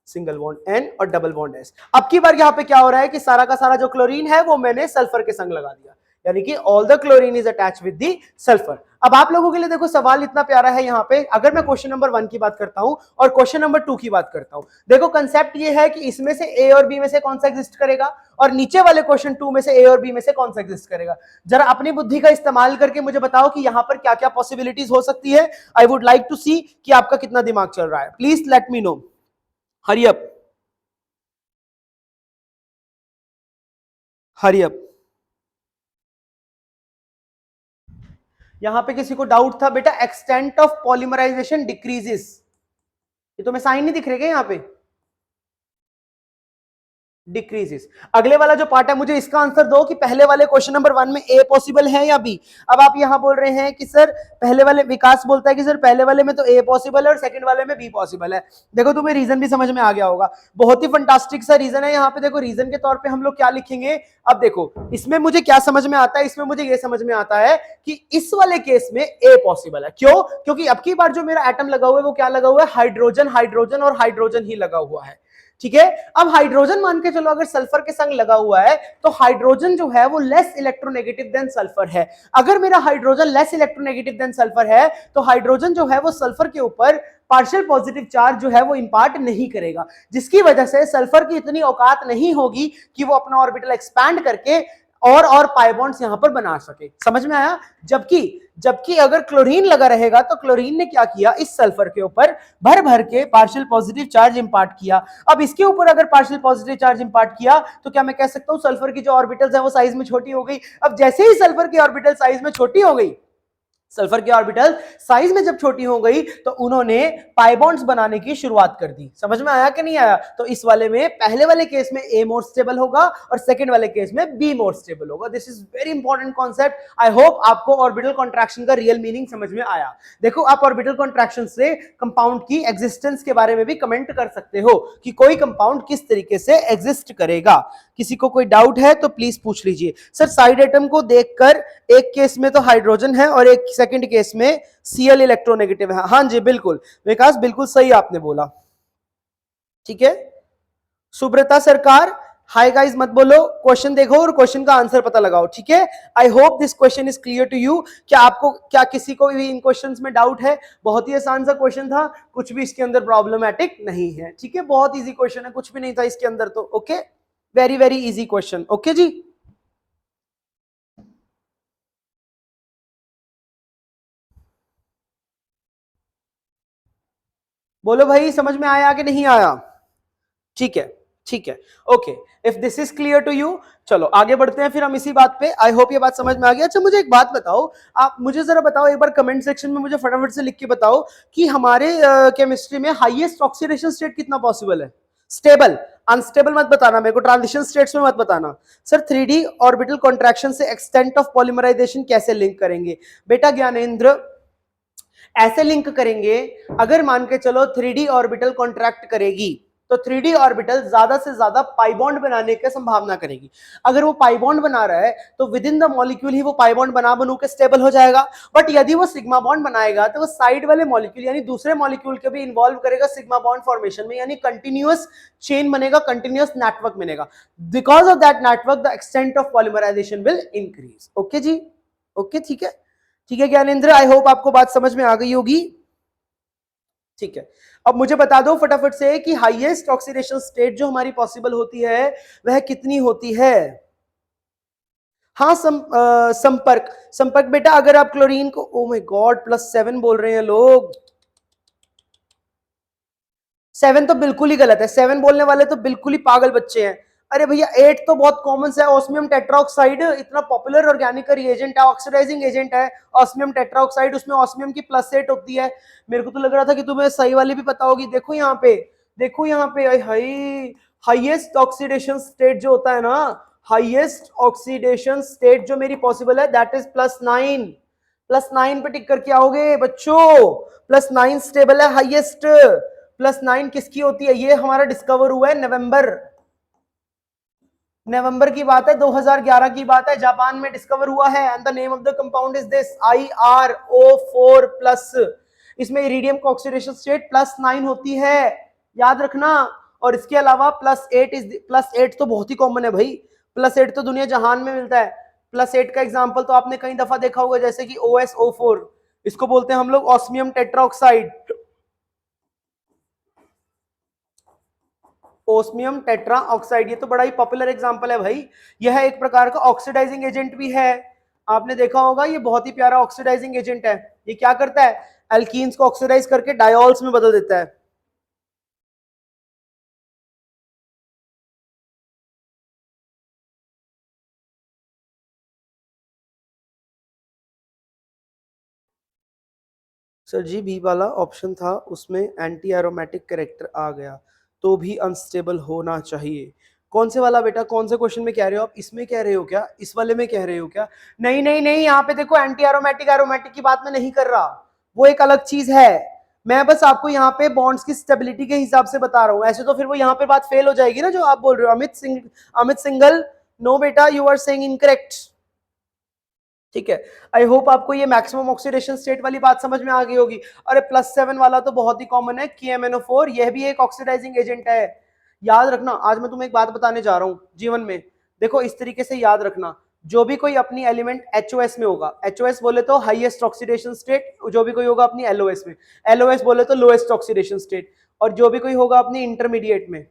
single bond N और डबल बॉन्ड S। अब की बार यहां पे क्या हो रहा है कि सारा का सारा जो क्लोरीन है वो मैंने सल्फर के संग लगा दिया, यानी कि all the chlorine is attached with the sulphur. अब आप लोगों के लिए देखो सवाल इतना प्यारा है यहाँ पे, अगर मैं क्वेश्चन नंबर 1 की बात करता हूं और क्वेश्चन नंबर 2 की बात करता हूं, देखो कंसेप्ट ये है कि इसमें से ए और बी में से कौन सा एग्जिस्ट करेगा, और नीचे वाले क्वेश्चन 2 में से ए और बी में से कौन सा एग्जिस्ट करेगा। जरा अपनी बुद्धि का इस्तेमाल करके मुझे बताओ कि यहां पर क्या क्या पॉसिबिलिटीज हो सकती है। आई वुड लाइक टू सी कि आपका कितना दिमाग चल रहा है, please let me no, hurry up hurry up. यहां पे किसी को डाउट था बेटा, एक्सटेंट ऑफ पॉलीमराइजेशन डिक्रीजेस, ये तो मैं साइन नहीं दिख रहे क्या यहां पे, डिक्रीजेस। अगले वाला जो पार्ट है मुझे इसका आंसर दो कि पहले वाले क्वेश्चन नंबर 1 में ए पॉसिबल है या बी। अब आप यहां बोल रहे हैं कि सर पहले वाले, विकास बोलता है कि सर पहले वाले में तो ए पॉसिबल है और सेकंड वाले में बी पॉसिबल है। देखो तुम्हें रीजन भी समझ में आ गया होगा, बहुत ही फंटास्टिक सा रीजन है। यहाँ पे देखो रीजन के तौर पे हम लोग क्या लिखेंगे। अब देखो इसमें मुझे क्या समझ में आता है, इसमें मुझे ये समझ में आता है कि इस वाले केस में ए पॉसिबल है। क्यों? क्योंकि अब की बार जो मेरा एटम लगा हुआ है वो क्या लगा हुआ है, हाइड्रोजन, हाइड्रोजन और हाइड्रोजन ही लगा हुआ है। ठीक है, अब हाइड्रोजन मान के चलो अगर सल्फर के संग लगा हुआ है तो हाइड्रोजन जो है वो लेस इलेक्ट्रोनेगेटिव देन सल्फर है। अगर मेरा hydrogen less electronegative than sulphur है तो हाइड्रोजन जो है वो सल्फर के ऊपर पार्शियल पॉजिटिव चार्ज जो है वो इंपार्ट नहीं करेगा, जिसकी वजह से सल्फर की इतनी औकात नहीं होगी कि वो अपना ऑर्बिटल एक्सपैंड करके और पाई बॉन्ड्स यहां पर बना सके। समझ में आया? जबकि अगर क्लोरीन लगा रहेगा तो क्लोरीन ने क्या किया, इस सल्फर के ऊपर भर भर के पार्शियल पॉजिटिव चार्ज इंपार्ट किया। अब इसके ऊपर अगर पार्शियल पॉजिटिव चार्ज इंपार्ट किया तो क्या मैं कह सकता हूं सल्फर की जो ऑर्बिटल्स है वो साइज में छोटी हो गई। अब जैसे ही सल्फर की ऑर्बिटल साइज में छोटी हो गई, सल्फर की ऑर्बिटल साइज में जब छोटी हो गई तो उन्होंने पाई बॉन्ड्स बनाने की शुरुआत कर दी। समझ में आया कि नहीं आया? तो इस वाले में, पहले वाले केस में ए मोर स्टेबल होगा और सेकंड वाले केस में बी मोर स्टेबल होगा। This is very important concept. I hope आपको ऑर्बिटल कॉन्ट्रैक्शन का रियल मीनिंग समझ में आया। देखो आप ऑर्बिटल कॉन्ट्रैक्शन से कंपाउंड की एग्जिस्टेंस के बारे में भी कमेंट कर सकते हो कि कोई कंपाउंड किस तरीके से एग्जिस्ट करेगा। किसी को कोई डाउट है तो प्लीज पूछ लीजिए। सर साइड एटम को देखकर एक केस में तो हाइड्रोजन है और एक सेकंड केस में Cl इलेक्ट्रोनेगेटिव है। हाँ जी बिल्कुल विकास, बिल्कुल सही आपने बोला। ठीक है सुब्रता सरकार, हाय गाइस मत बोलो, क्वेश्चन देखो और क्वेश्चन का आंसर पता लगाओ, ठीक है। I hope this question is clear to you. क्या आपको, क्या किसी को भी इन क्वेश्चंस में डाउट है? बहुत ही आसान सा क्वेश्चन था, कुछ भी इसके अंदर प्रॉब्लमैटिक नहीं है, ठीक है। बहुत इजी क्वेश्चन है, कुछ भी नहीं था इसके अंदर तो, okay. Very very easy question, okay जी। बोलो भाई, समझ में आया कि नहीं आया? ठीक है, ठीक है, okay. If this is clear to you, चलो आगे बढ़ते हैं फिर हम इसी बात पे। आई होप ये बात समझ में आ गई। अच्छा मुझे एक बात बताओ, आप मुझे जरा बताओ एक बार कमेंट सेक्शन में, मुझे फटाफट से लिख के बताओ कि हमारे केमिस्ट्री में हाईएस्ट ऑक्सीडेशन स्टेट कितना पॉसिबल है? स्टेबल, अनस्टेबल मत बताना मेरे को, ट्रांजिशन स्टेट्स में मत बताना। सर 3D ऑर्बिटल कॉन्ट्रैक्शन से एक्सटेंट ऑफ पॉलीमराइजेशन कैसे लिंक करेंगे? बेटा ज्ञानेंद्र, ऐसे लिंक करेंगे, अगर मान के चलो 3D ऑर्बिटल कॉन्ट्रैक्ट करेगी तो 3D ऑर्बिटल ज्यादा से ज्यादा पाई बॉन्ड बनाने की संभावना करेगी। अगर वो पाई बॉन्ड बना रहा है तो विद इन द मॉलिक्यूल ही वो पाई बॉन्ड बना बनू के स्टेबल हो जाएगा। बट यदि वो सिग्मा बॉन्ड बनाएगा तो वो साइड वाले मॉलिक्यूल यानी दूसरे मॉलिक्यूल के भी इन्वॉल्व करेगा सिग्मा बॉन्ड फॉर्मेशन में, यानी कंटिन्यूअस चेन बनेगा, कंटिन्यूअस नेटवर्क बनेगा। Because of that network the extent of polymerization will increase. Okay जी, ओके, ठीक है, ठीक है ज्ञानेंद्र, आई होप आपको बात समझ में आ गई होगी। ठीक है, अब मुझे बता दो फटाफट से कि हाईएस्ट ऑक्सीडेशन स्टेट जो हमारी पॉसिबल होती है वह कितनी होती है? हाँ संपर्क, संपर्क बेटा, अगर आप क्लोरीन को, ओ माय गॉड +7 बोल रहे हैं लोग। 7 तो बिल्कुल ही गलत है, 7 बोलने वाले तो बिल्कुल ही पागल बच्चे हैं। अरे भैया 8 तो बहुत कॉमन सा है, ऑस्मियम टेट्राऑक्साइड इतना पॉपुलर ऑर्गेनिक रिएजेंट है, ऑक्सीडाइजिंग एजेंट है ऑस्मियम टेट्राऑक्साइड, उसमें ऑस्मियम की +8 होती है। मेरे को तो लग रहा था कि तुम्हें सही वाली भी पता होगी। देखो यहाँ पे, देखो यहाँ पे, हाई हाईएस्ट ऑक्सीडेशन स्टेट जो होता है ना, हाईएस्ट ऑक्सीडेशन स्टेट जो मेरी पॉसिबल है दैट इज +9। +9 पे टिक करके आओगे बच्चों, +9 स्टेबल है हाईएस्ट। +9 किसकी होती है? ये हमारा डिस्कवर हुआ है नवंबर, नवंबर की बात है, 2011 की बात है, जापान में डिस्कवर हुआ है। And the name of the compound is this IRO4+। इसमें इरिडियम का ऑक्सीडेशन स्टेट +9 होती है, याद रखना। और इसके अलावा +8 तो बहुत ही कॉमन है भाई, +8 तो दुनिया जहान में मिलता है। +8 का एग्जाम्पल तो आपने कई दफा देखा होगा, जैसे कि OSO4, इसको बोलते हैं हम लोग osmium tetroxide, osmium tetra oxide. ये तो बड़ा ही पॉपुलर एग्जांपल है भाई, यह एक प्रकार का ऑक्सीडाइजिंग एजेंट भी है। आपने देखा होगा, ये बहुत ही प्यारा ऑक्सीडाइजिंग एजेंट है। ये क्या करता है? एल्कीन्स को ऑक्सीडाइज करके डायोल्स में बदल देता है। सर जी बी वाला ऑप्शन था, उसमें एंटी एरोमेटिक कैरेक्टर आ गया तो भी अनस्टेबल होना चाहिए। कौन से वाला बेटा, कौन से क्वेश्चन में कह रहे हो आप? इसमें कह रहे हो क्या? इस वाले में कह रहे हो क्या? नहीं नहीं नहीं, यहाँ पे देखो एंटी एरोमेटिक एरोमेटिक की बात मैं नहीं कर रहा, वो एक अलग चीज है। मैं बस आपको यहाँ पे बॉन्ड्स की स्टेबिलिटी के हिसाब से बता रहा हूँ। ऐसे तो फिर वो यहाँ पे बात फेल हो जाएगी ना जो आप बोल रहे हो। अमित सिंगल, नो बेटा, यू आर सेइंग इनकरेक्ट। ठीक है, आई होप आपको ये मैक्सिमम ऑक्सीडेशन स्टेट वाली बात समझ में आ गई होगी। अरे +7 वाला तो बहुत ही कॉमन है, KMNO4, यह भी एक ऑक्सीडाइजिंग एजेंट है। याद रखना, आज मैं तुम्हें एक बात बताने जा रहा हूं जीवन में, देखो इस तरीके से याद रखना। जो भी कोई अपनी एलिमेंट HOS में होगा, HOS बोले तो हाईएस्ट ऑक्सीडेशन स्टेट, जो भी कोई होगा अपनी LOS में, LOS बोले तो लोएस्ट ऑक्सीडेशन स्टेट, और जो भी कोई होगा अपनी इंटरमीडिएट में,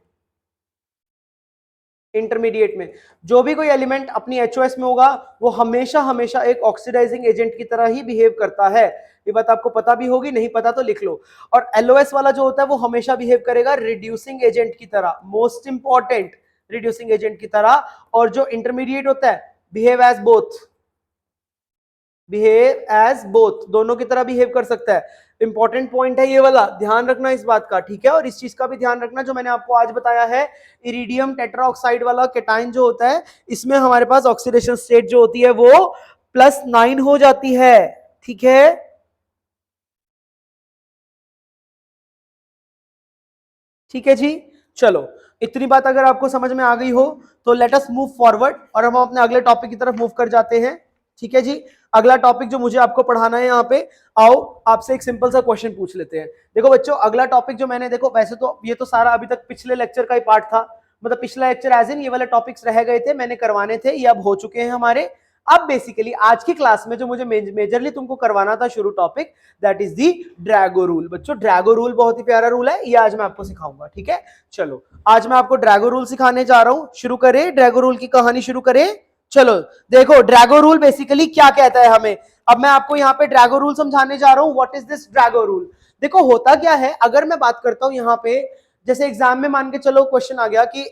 इंटरमीडिएट में जो भी कोई एलिमेंट अपनी HOS में होगा वो हमेशा हमेशा एक ऑक्सीडाइजिंग एजेंट की तरह ही बिहेव करता है। ये बात आपको पता भी होगी, नहीं पता तो लिख लो। और LOS वाला जो होता है वो हमेशा बिहेव करेगा रिड्यूसिंग एजेंट की तरह, मोस्ट इंपॉर्टेंट रिड्यूसिंग एजेंट की तरह। और जो इंटरमीडिएट होता है behave as both, behave as both, दोनों की तरह बिहेव कर सकता है। इंपॉर्टेंट पॉइंट है ये वाला, ध्यान रखना इस बात का, ठीक है। और इस चीज का भी ध्यान रखना जो मैंने आपको आज बताया है, इरिडियम टेट्राऑक्साइड वाला केटाइन जो होता है, इसमें हमारे पास ऑक्सीडेशन स्टेट जो होती है वो +9 हो जाती है, ठीक है। ठीक है जी, चलो इतनी बात अगर आपको समझ में आ गई हो तो लेट अस मूव फॉरवर्ड और हम अपने अगले टॉपिक की तरफ मूव कर जाते हैं। ठीक है जी, अगला टॉपिक जो मुझे आपको पढ़ाना है यहाँ पे, आओ आपसे एक सिंपल सा क्वेश्चन पूछ लेते हैं। देखो बच्चों, अगला टॉपिक जो मैंने, देखो वैसे तो ये तो सारा अभी तक पिछले लेक्चर का ही पार्ट था, मतलब पिछला लेक्चर एज इन ये वाले टॉपिक्स रह गए थे, मैंने करवाने थे, ये अब हो चुके हैं हमारे। अब बेसिकली आज की क्लास में जो मुझे मेजरली तुमको करवाना था शुरू topic, that is the Drago rule. बच्चों ड्रैगो रूल बहुत ही प्यारा रूल है, ये आज मैं आपको सिखाऊंगा, ठीक है। चलो आज मैं आपको ड्रैगो रूल सिखाने जा रहा हूं, शुरू करें ड्रैगो रूल की कहानी शुरू करें। चलो देखो ड्रैगो रूल बेसिकली क्या कहता है हमें। अब मैं आपको यहाँ पे ड्रैगो रूल समझाने जा रहा हूं। What is this Drago rule? देखो होता क्या है, अगर मैं बात करता हूं यहाँ पे, जैसे एग्जाम में मान के चलो क्वेश्चन आ गया कि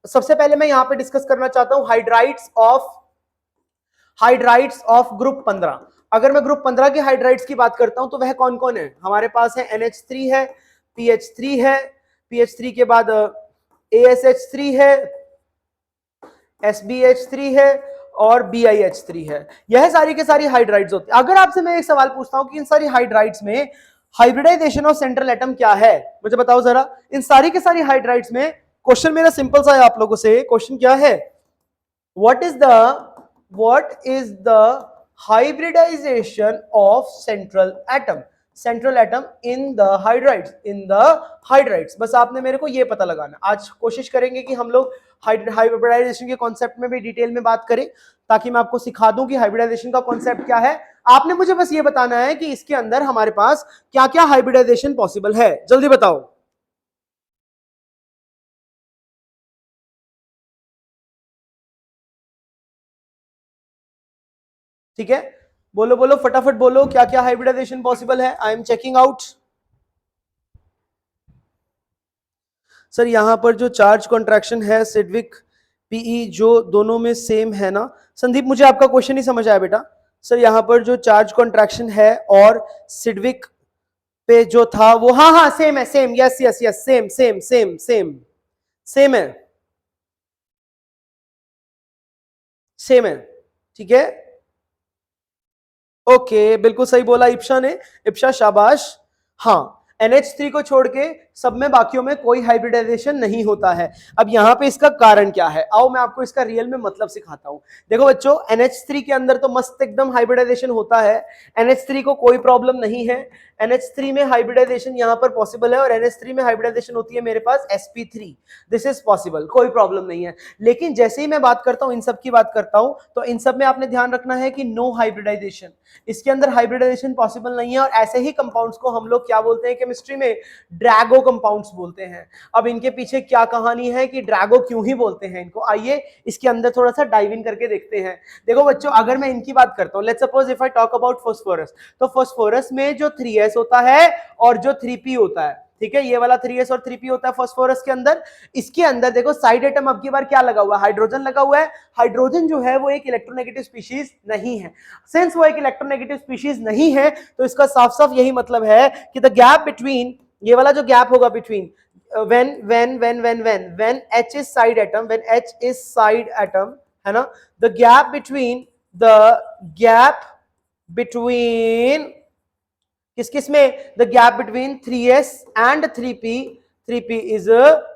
सबसे पहले मैं यहाँ पे डिस्कस करना चाहता हूं हाइड्राइड्स ऑफ ग्रुप 15। अगर मैं ग्रुप 15 के हाइड्राइड्स की बात करता हूं तो वह कौन कौन है हमारे पास? है NH3 है, PH3 है, PH3 के बाद ASH3 है, SBH3 है और BiH3 है। यह सारी के सारी हाइड्राइड्स होती है। अगर आपसे मैं एक सवाल पूछता हूं कि इन सारी हाइड्राइड्स में हाइब्रिडाइजेशन ऑफ सेंट्रल एटम क्या है, मुझे बताओ जरा। इन सारी के सारी हाइड्राइड्स में क्वेश्चन मेरा सिंपल सा है आप लोगों से, क्वेश्चन क्या है? what is the hybridization of central atom in the hydrides। बस आपने मेरे को ये पता लगाना। आज कोशिश करेंगे कि हम लोग हाइब्रिडाइजेशन के कॉन्सेप्ट में भी डिटेल में बात करें, ताकि मैं आपको सिखा दूं कि हाइब्रिडाइजेशन का कॉन्सेप्ट क्या है। आपने मुझे बस ये बताना है कि इसके अंदर हमारे पास क्या क्या हाइब्रिडाइजेशन पॉसिबल है, जल्दी बताओ। ठीक है, बोलो बोलो फटाफट बोलो, क्या क्या हाइब्रिडाइजेशन पॉसिबल है। I am checking out. Sir यहां पर जो चार्ज कॉन्ट्रैक्शन है सिडविक पीई, जो दोनों में सेम है ना? संदीप मुझे आपका क्वेश्चन नहीं समझ आया बेटा। सर यहां पर जो चार्ज कॉन्ट्रैक्शन है और सिडविक पे जो था वो, हाँ हाँ सेम है, same, yes yes yes, same same same same same है, सेम है, ठीक है। ओके बिल्कुल सही बोला इप्शा ने, इप्शा शाबाश। हाँ NH3 को छोड़ के सब में बाकियों में कोई हाइब्रिडाइजेशन नहीं होता है। अब यहाँ पे इसका कारण क्या है, आओ मैं आपको इसका रियल में मतलब सिखाता हूँ। देखो बच्चों NH3 के अंदर तो मस्त एकदम हाइब्रिडाइजेशन होता है, NH3 को कोई प्रॉब्लम नहीं है। NH3 में हाइब्रिडाइजेशन यहाँ पर पॉसिबल है और NH3 में हाइब्रिडाइजेशन होती है मेरे पास sp3, दिस इज पॉसिबल, कोई प्रॉब्लम नहीं है। लेकिन जैसे ही मैं बात करता हूँ इन सब की बात करता हूँ, तो इन सब में आपने ध्यान रखना है कि नो हाइब्रिडाइजेशन, इसके अंदर हाइब्रिडाइजेशन पॉसिबल नहीं है। और ऐसे ही कंपाउंड्स को हम लोग क्या बोलते हैं केमिस्ट्री में? ड्रैगो कंपाउंड्स बोलते हैं। अब इनके पीछे क्या कहानी है कि ड्रैगो क्यों ही बोलते हैं इनको, आइए इसके अंदर थोड़ा सा डाइव इन करके देखते हैं। देखो बच्चों अगर मैं इनकी बात करता हूं, let's suppose if I talk about phosphorus, तो फास्फोरस में जो 3s होता है और जो 3p होता है, ठीक है, ये वाला 3s और 3p होता है फास्फोरस के अंदर। इसके अंदर देखो साइड एटम अब की बार क्या लगा हुआ है? हाइड्रोजन लगा हुआ है। हाइड्रोजन जो है वो एक इलेक्ट्रोनेगेटिव स्पीशीज नहीं है। सिंस वो एक इलेक्ट्रोनेगेटिव स्पीशीज नहीं है, तो इसका साफ साफ यही मतलब है कि द गैप बिटवीन, ये वाला जो गैप होगा between when H is side atom, है ना, the gap between किस किस में? The gap between 3s and 3p is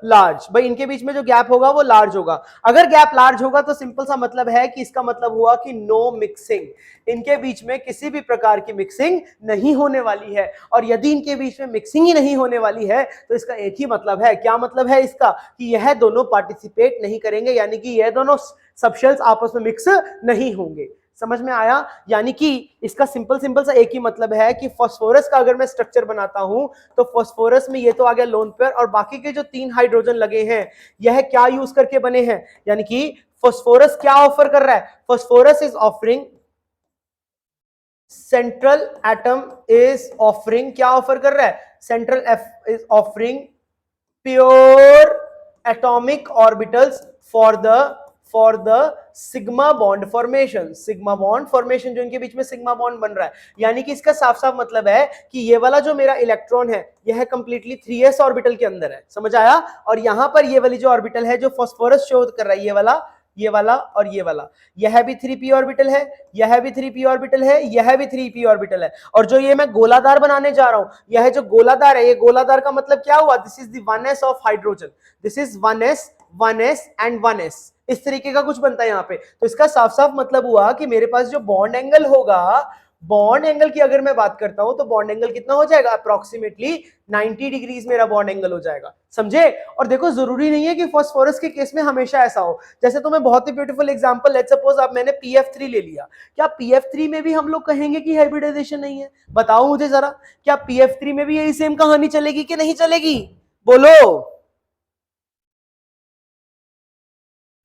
large. भाई इनके बीच में जो गैप होगा वो लार्ज होगा। अगर गैप लार्ज होगा तो सिंपल सा मतलब है कि इसका मतलब हुआ कि नो मिक्सिंग, इनके बीच में किसी भी प्रकार की मिक्सिंग नहीं होने वाली है। और यदि इनके बीच में मिक्सिंग ही नहीं होने वाली है तो इसका एक ही मतलब है, क्या मतलब है इसका? कि यह दोनों पार्टिसिपेट नहीं करेंगे, यानी कि यह दोनों सबशेल्स आपस में मिक्स नहीं होंगे। समझ में आया? यानी कि इसका सिंपल सा एक ही मतलब है कि फास्फोरस का अगर मैं स्ट्रक्चर बनाता हूं तो फास्फोरस में ये तो आ गया लोन पेयर, और बाकी के जो 3 हाइड्रोजन लगे हैं यह क्या यूज करके बने हैं? यानी कि फास्फोरस क्या ऑफर कर रहा है? Phosphorus is offering, central atom is offering, क्या ऑफर कर रहा है? Central F is offering pure atomic orbitals for the sigma bond formation. Sigma bond formation जो इनके बीच में सिग्मा बॉन्ड बन रहा है, यानी कि इसका साफ साफ मतलब है कि ये वाला जो मेरा इलेक्ट्रॉन है यह कंप्लीटली 3s ऑर्बिटल के अंदर है। समझ आया? और यहां पर ये वाली जो ऑर्बिटल है जो फास्फोरस शो कर रहा है, ये वाला और ये वाला, यह भी 3p ऑर्बिटल है, यह भी 3p ऑर्बिटल है, यह भी 3p ऑर्बिटल है। और जो ये मैं गोलादार बनाने जा रहा हूं, यह जो गोलादार है, ये गोलादार का मतलब क्या हुआ? This is the 1s of hydrogen, this is 1s and 1s, इस तरीके का कुछ बनता है यहाँ पे। तो इसका साफ साफ मतलब हुआ कि मेरे पास जो बॉन्ड एंगल होगा बॉन्ड एंगल की अगर मैं बात करता हूं तो बॉन्ड एंगल कितना हो जाएगा, अप्रोक्सीमेटली 90 डिग्रीज मेरा बॉन्ड एंगल हो जाएगा, समझे। और देखो जरूरी नहीं है कि फास्फोरस के केस में हमेशा ऐसा हो। जैसे तुम्हें बहुत ही ब्यूटीफुल एग्जांपल, लेट्स सपोज अब मैंने PF3 ले लिया, क्या PF3 में भी हम लोग कहेंगे कि हाइब्रिडाइजेशन नहीं है? बताओ मुझे जरा, क्या PF3 में भी यही सेम कहानी चलेगी कि नहीं चलेगी? बोलो।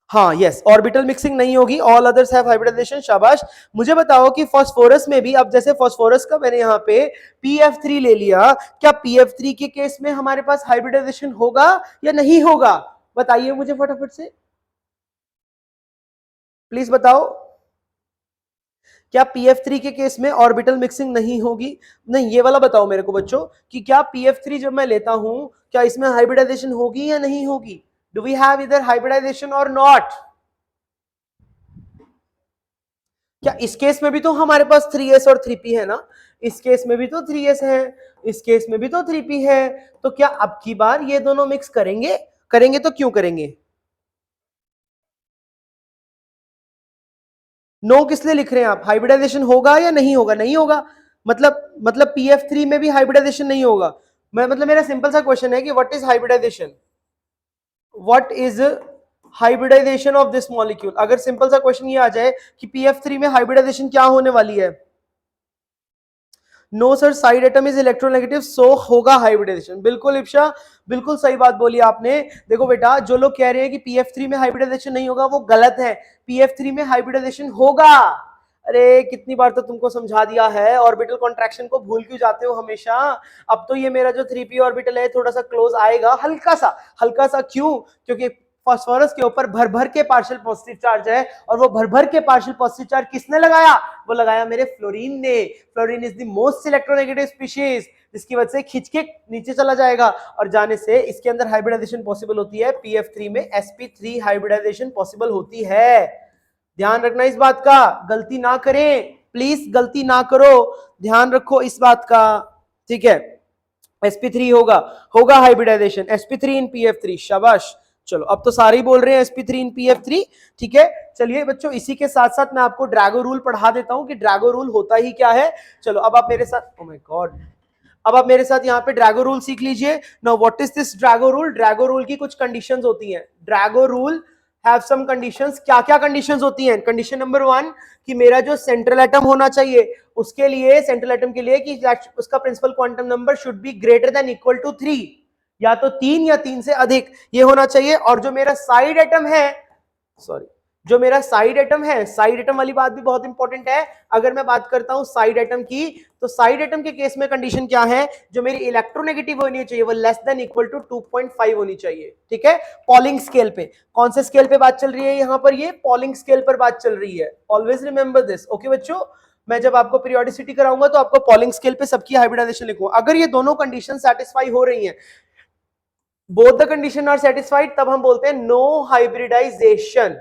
हाँ यस, ऑर्बिटल मिक्सिंग नहीं होगी, ऑल अदर्स हैव हाइब्रिडाइजेशन। शाबाश। मुझे बताओ कि फास्फोरस में भी, अब जैसे फास्फोरस का मैंने यहाँ पे PF3 ले लिया, क्या PF3 के केस में हमारे पास हाइब्रिडाइजेशन होगा या नहीं होगा? बताइए मुझे फटाफट से, प्लीज बताओ। क्या PF3 के केस में ऑर्बिटल मिक्सिंग नहीं होगी? नहीं, ये वाला बताओ मेरे को बच्चों कि क्या PF3 जब मैं लेता हूं क्या इसमें हाइब्रिडाइजेशन होगी या नहीं होगी? डू वी हैव इधर हाइब्रिडाइजेशन और नॉट? क्या इस केस में भी तो हमारे पास 3s और 3p है ना? इस केस में भी तो 3s है, इस केस में भी तो 3p है। तो क्या अब की बार ये दोनों मिक्स करेंगे? करेंगे तो क्यों करेंगे? नो किस लिए लिख रहे हैं आप? हाइब्रिडाइजेशन होगा या नहीं होगा? नहीं होगा, मतलब PF3 में भी हाइब्रिडाइजेशन नहीं होगा। मैं मतलब मेरा सिंपल सा क्वेश्चन है कि what is hybridization, what is hybridization of this molecule. अगर सिंपल सा क्वेश्चन ये आ जाए कि PF3 में हाइब्रिडाइजेशन क्या होने वाली है? No sir, side atom is electronegative, so होगा हाइब्रिडाइजेशन। बिल्कुल इप्शा, बिल्कुल सही बात बोली आपने। देखो बेटा, जो लोग कह रहे हैं कि PF3 में हाइब्रिडाइजेशन नहीं होगा वो गलत है, PF3 में हाइब्रिडाइजेशन होगा। अरे कितनी बार तो तुमको समझा दिया है, ऑर्बिटल कॉन्ट्रैक्शन को भूल क्यों जाते हो हमेशा। अब तो ये मेरा जो 3p ऑर्बिटल है थोड़ा सा क्लोज आएगा, हल्का सा क्यों? क्योंकि फास्फोरस के ऊपर भर भर के पार्शियल पॉजिटिव चार्ज है, और वो भर भर के पार्शियल पॉजिटिव चार्ज किसने लगाया? वो लगाया मेरे फ्लोरीन ने। Fluorine is the most electronegative species, जिसकी वजह से खिंच के नीचे चला जाएगा, और जाने से इसके अंदर हाइब्रिडाइजेशन पॉसिबल होती है। PF3 में sp3 हाइब्रिडाइजेशन पॉसिबल होती है। ध्यान रखना इस बात का, गलती ना करें, प्लीज गलती ना करो, ध्यान रखो इस बात का, ठीक है। sp3 होगा हाइब्रिडाइजेशन, sp3 इन PF3। शाबाश। चलो अब तो सारे ही बोल रहे हैं sp3 इन PF3, ठीक है। चलिए बच्चों, इसी के साथ साथ मैं आपको ड्रैगो रूल पढ़ा देता हूं कि ड्रैगो रूल होता ही क्या है। चलो अब आप मेरे साथ, ओह माय गॉड, अब आप मेरे साथ यहाँ पे ड्रैगो रूल सीख लीजिए। Now what is this Drago rule? Drago rule की कुछ कंडीशंस होती हैं। Drago rule have some conditions. क्या क्या कंडीशंस होती हैं? कंडीशन नंबर 1 कि मेरा जो सेंट्रल एटम होना चाहिए, उसके लिए, सेंट्रल एटम के लिए, कि उसका principal quantum number should be greater than equal to 3, या तो 3 या 3 से अधिक, ये होना चाहिए। और जो मेरा साइड एटम है, सॉरी, जो मेरा साइड एटम है, साइड एटम वाली बात भी बहुत इंपॉर्टेंट है। अगर मैं बात करता हूं साइड एटम की, तो साइड एटम के केस में कंडीशन क्या है? जो मेरी इलेक्ट्रोनेगेटिव होनी चाहिए वो लेस देन इक्वल टू 2.5 होनी चाहिए, ठीक है। पॉलिंग स्केल पे, कौन से स्केल पे बात चल रही है यहां पर? ये पॉलिंग स्केल पर बात चल रही है। ऑलवेज रिमेंबर दिस, ओके बच्चों। मैं जब आपको पीरियोडिसिटी कराऊंगा तो आपको पॉलिंग स्केल पे सबकी हाइब्रिडाइजेशन लिखूंगा। अगर ये दोनों कंडीशन सेटिस्फाई हो रही हैं, both the condition are satisfied, तब हम बोलते हैं नो हाइब्रिडाइजेशन।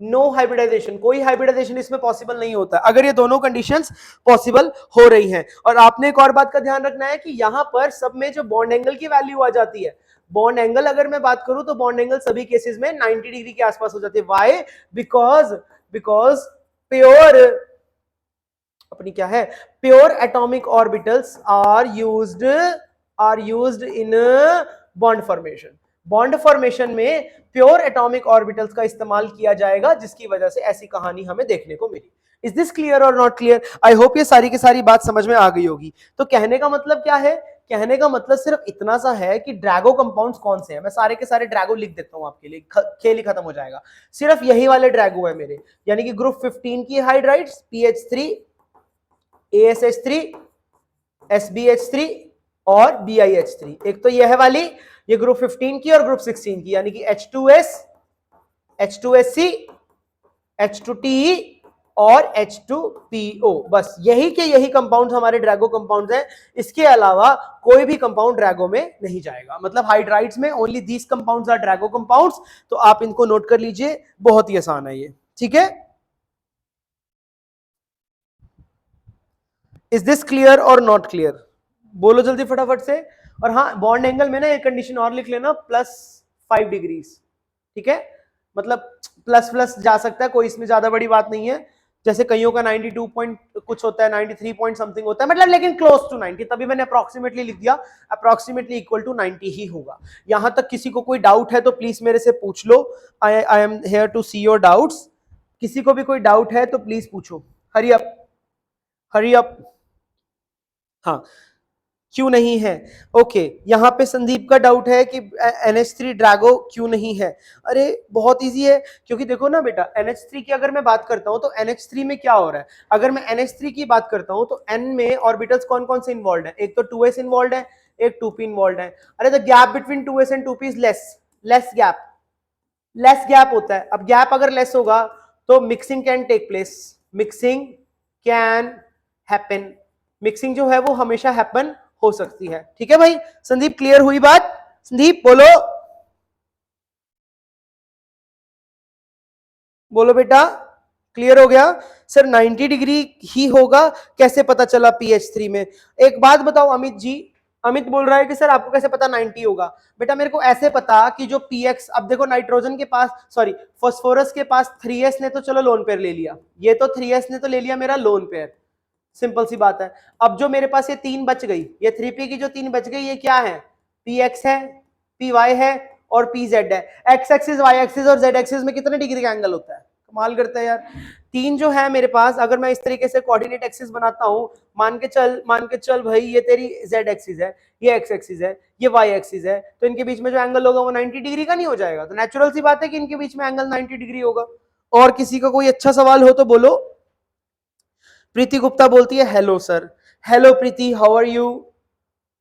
नो हाइब्रिडाइजेशन, कोई हाइब्रिडाइजेशन इसमें पॉसिबल नहीं होता अगर ये दोनों कंडीशंस पॉसिबल हो रही हैं। और आपने एक और बात का ध्यान रखना है कि यहां पर सब में जो बॉन्ड एंगल की वैल्यू आ जाती है, बॉन्ड एंगल अगर मैं बात करूं तो बॉन्ड एंगल सभी केसेस में 90 डिग्री के आसपास हो जाती है। व्हाई? बिकॉज प्योर, अपनी क्या है, pure atomic orbitals are used in bond formation. Bond formation में प्योर एटॉमिक ऑर्बिटल्स का इस्तेमाल किया जाएगा, जिसकी वजह से ऐसी कहानी हमें देखने को मिली। इज दिस क्लियर और नॉट क्लियर? आई होप ये सारी की सारी बात समझ में आ गई होगी। तो कहने का मतलब क्या है? कहने का मतलब सिर्फ इतना सा है कि ड्रैगो कंपाउंड्स कौन से हैं। मैं सारे के सारे ड्रैगो लिख देता हूं आपके लिए, खेल ही खत्म हो जाएगा। सिर्फ यही वाले ड्रैगो है मेरे, यानी कि ग्रुप 15 की हाइड्राइड्स PH3, ASH3, SBH3 और BiH3। एक तो यह है वाली, ये ग्रुप 15 की, और ग्रुप 16 की, यानी कि H2S, H2SC, H2TE और H2PO। बस यही के यही कंपाउंड्स हमारे ड्रैगो कंपाउंड्स हैं। इसके अलावा कोई भी कंपाउंड ड्रैगो में नहीं जाएगा। मतलब हाइड्राइड्स में only these compounds are Drago compounds. तो आप इनको नोट कर लीजिए, बहुत ही आसान है ये, ठीक है। इज दिस क्लियर और नॉट क्लियर? बोलो जल्दी फटाफट से। और हाँ, बॉन्ड एंगल में ना एक कंडीशन और लिख लेना, +5 डिग्रीज, ठीक है। मतलब प्लस प्लस जा सकता है, कोई इसमें ज्यादा बड़ी बात नहीं है। जैसे कईयों का 92 पॉइंट कुछ होता है, 93 पॉइंट समथिंग होता है, मतलब लेकिन क्लोज टू 90, तभी मैंने अप्रोक्सीमेटली लिख दिया, अप्रोक्सीमेटली इक्वल टू 90 ही होगा। यहां तक किसी को कोई डाउट है तो प्लीज मेरे से पूछ लो, I am here to see your doubts. किसी को भी कोई डाउट है तो प्लीज पूछो, हरी अप, हरी अप। हाँ, क्यों नहीं है? ओके, यहाँ पे संदीप का डाउट है कि NH3 ड्रैगो क्यों नहीं है। अरे बहुत इजी है, क्योंकि देखो ना बेटा, NH3 की अगर मैं बात करता हूं तो NH3 में क्या हो रहा है, अगर मैं NH3 की बात करता हूं तो N में ऑर्बिटल्स कौन कौन से इन्वॉल्व है, एक तो 2s इन्वॉल्व है, एक 2p इन्वॉल्व है। अरे the gap between 2s and 2p is less gap, less gap होता है। अब गैप अगर लेस होगा तो mixing can take place, mixing can happen, mixing जो है वो हमेशा हैपन हो सकती है। ठीक है भाई, संदीप क्लियर हुई बात? संदीप बोलो, बोलो बेटा, क्लियर हो गया? सर 90 डिग्री ही होगा, कैसे पता चला pH3 में? एक बात बताओ अमित जी, अमित बोल रहा है कि सर आपको कैसे पता 90 होगा? बेटा मेरे को ऐसे पता कि जो px, अब देखो नाइट्रोजन के पास, सॉरी फास्फोरस के पास 3s ने तो चलो लोन पेयर ले लिया, ये तो 3s ने तो ले लिया मेरा लोन पेयर, सिंपल सी बात है। अब जो मेरे पास ये 3 बच गई, ये 3p की जो 3 बच गई, ये क्या है? px है, py है और pz है। x एक्सिस, y एक्सिस और z एक्सिस में कितने डिग्री का एंगल होता है? कमाल करता है यार। 3 जो है मेरे पास, अगर मैं इस तरीके से कोऑर्डिनेट एक्सिस बनाता हूं, मान के चल भाई, ये तेरी z एक्सिस है, ये x एक्सिस है, ये y एक्सिस है, तो इनके बीच में जो एंगल होगा वो 90 डिग्री का नहीं हो जाएगा? तो नेचुरल सी बात है कि इनके बीच में एंगल 90 डिग्री होगा। और किसी का कोई अच्छा सवाल हो तो बोलो। प्रीति गुप्ता बोलती है hello sir. Hello Preeti, how are you?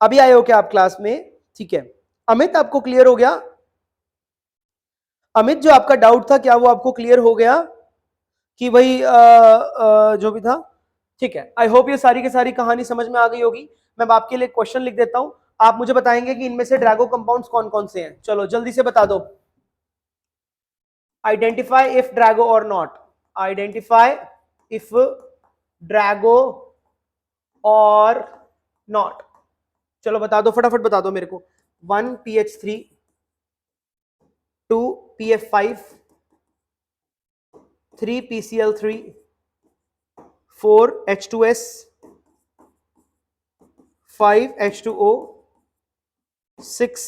अभी आए हो क्या आप क्लास में? ठीक है। अमित आपको क्लियर हो गया? अमित जो आपका डाउट था, क्या वो आपको क्लियर हो गया कि भाई जो भी था? ठीक है, आई होप ये सारी की सारी कहानी समझ में आ गई होगी। मैं आपके लिए क्वेश्चन लिख देता हूं, आप मुझे बताएंगे कि इनमें से ड्रैगो कंपाउंड्स कौन कौन से हैं। चलो जल्दी से बता दो। आइडेंटिफाई इफ ड्रैगो और नॉट, आइडेंटिफाई इफ ड्रैगो और नॉट। चलो बता दो, फटाफट बता दो मेरे को। 1 pH3, 2 pF5, 3 PCl3, 4 H2S, 5 H2O, 6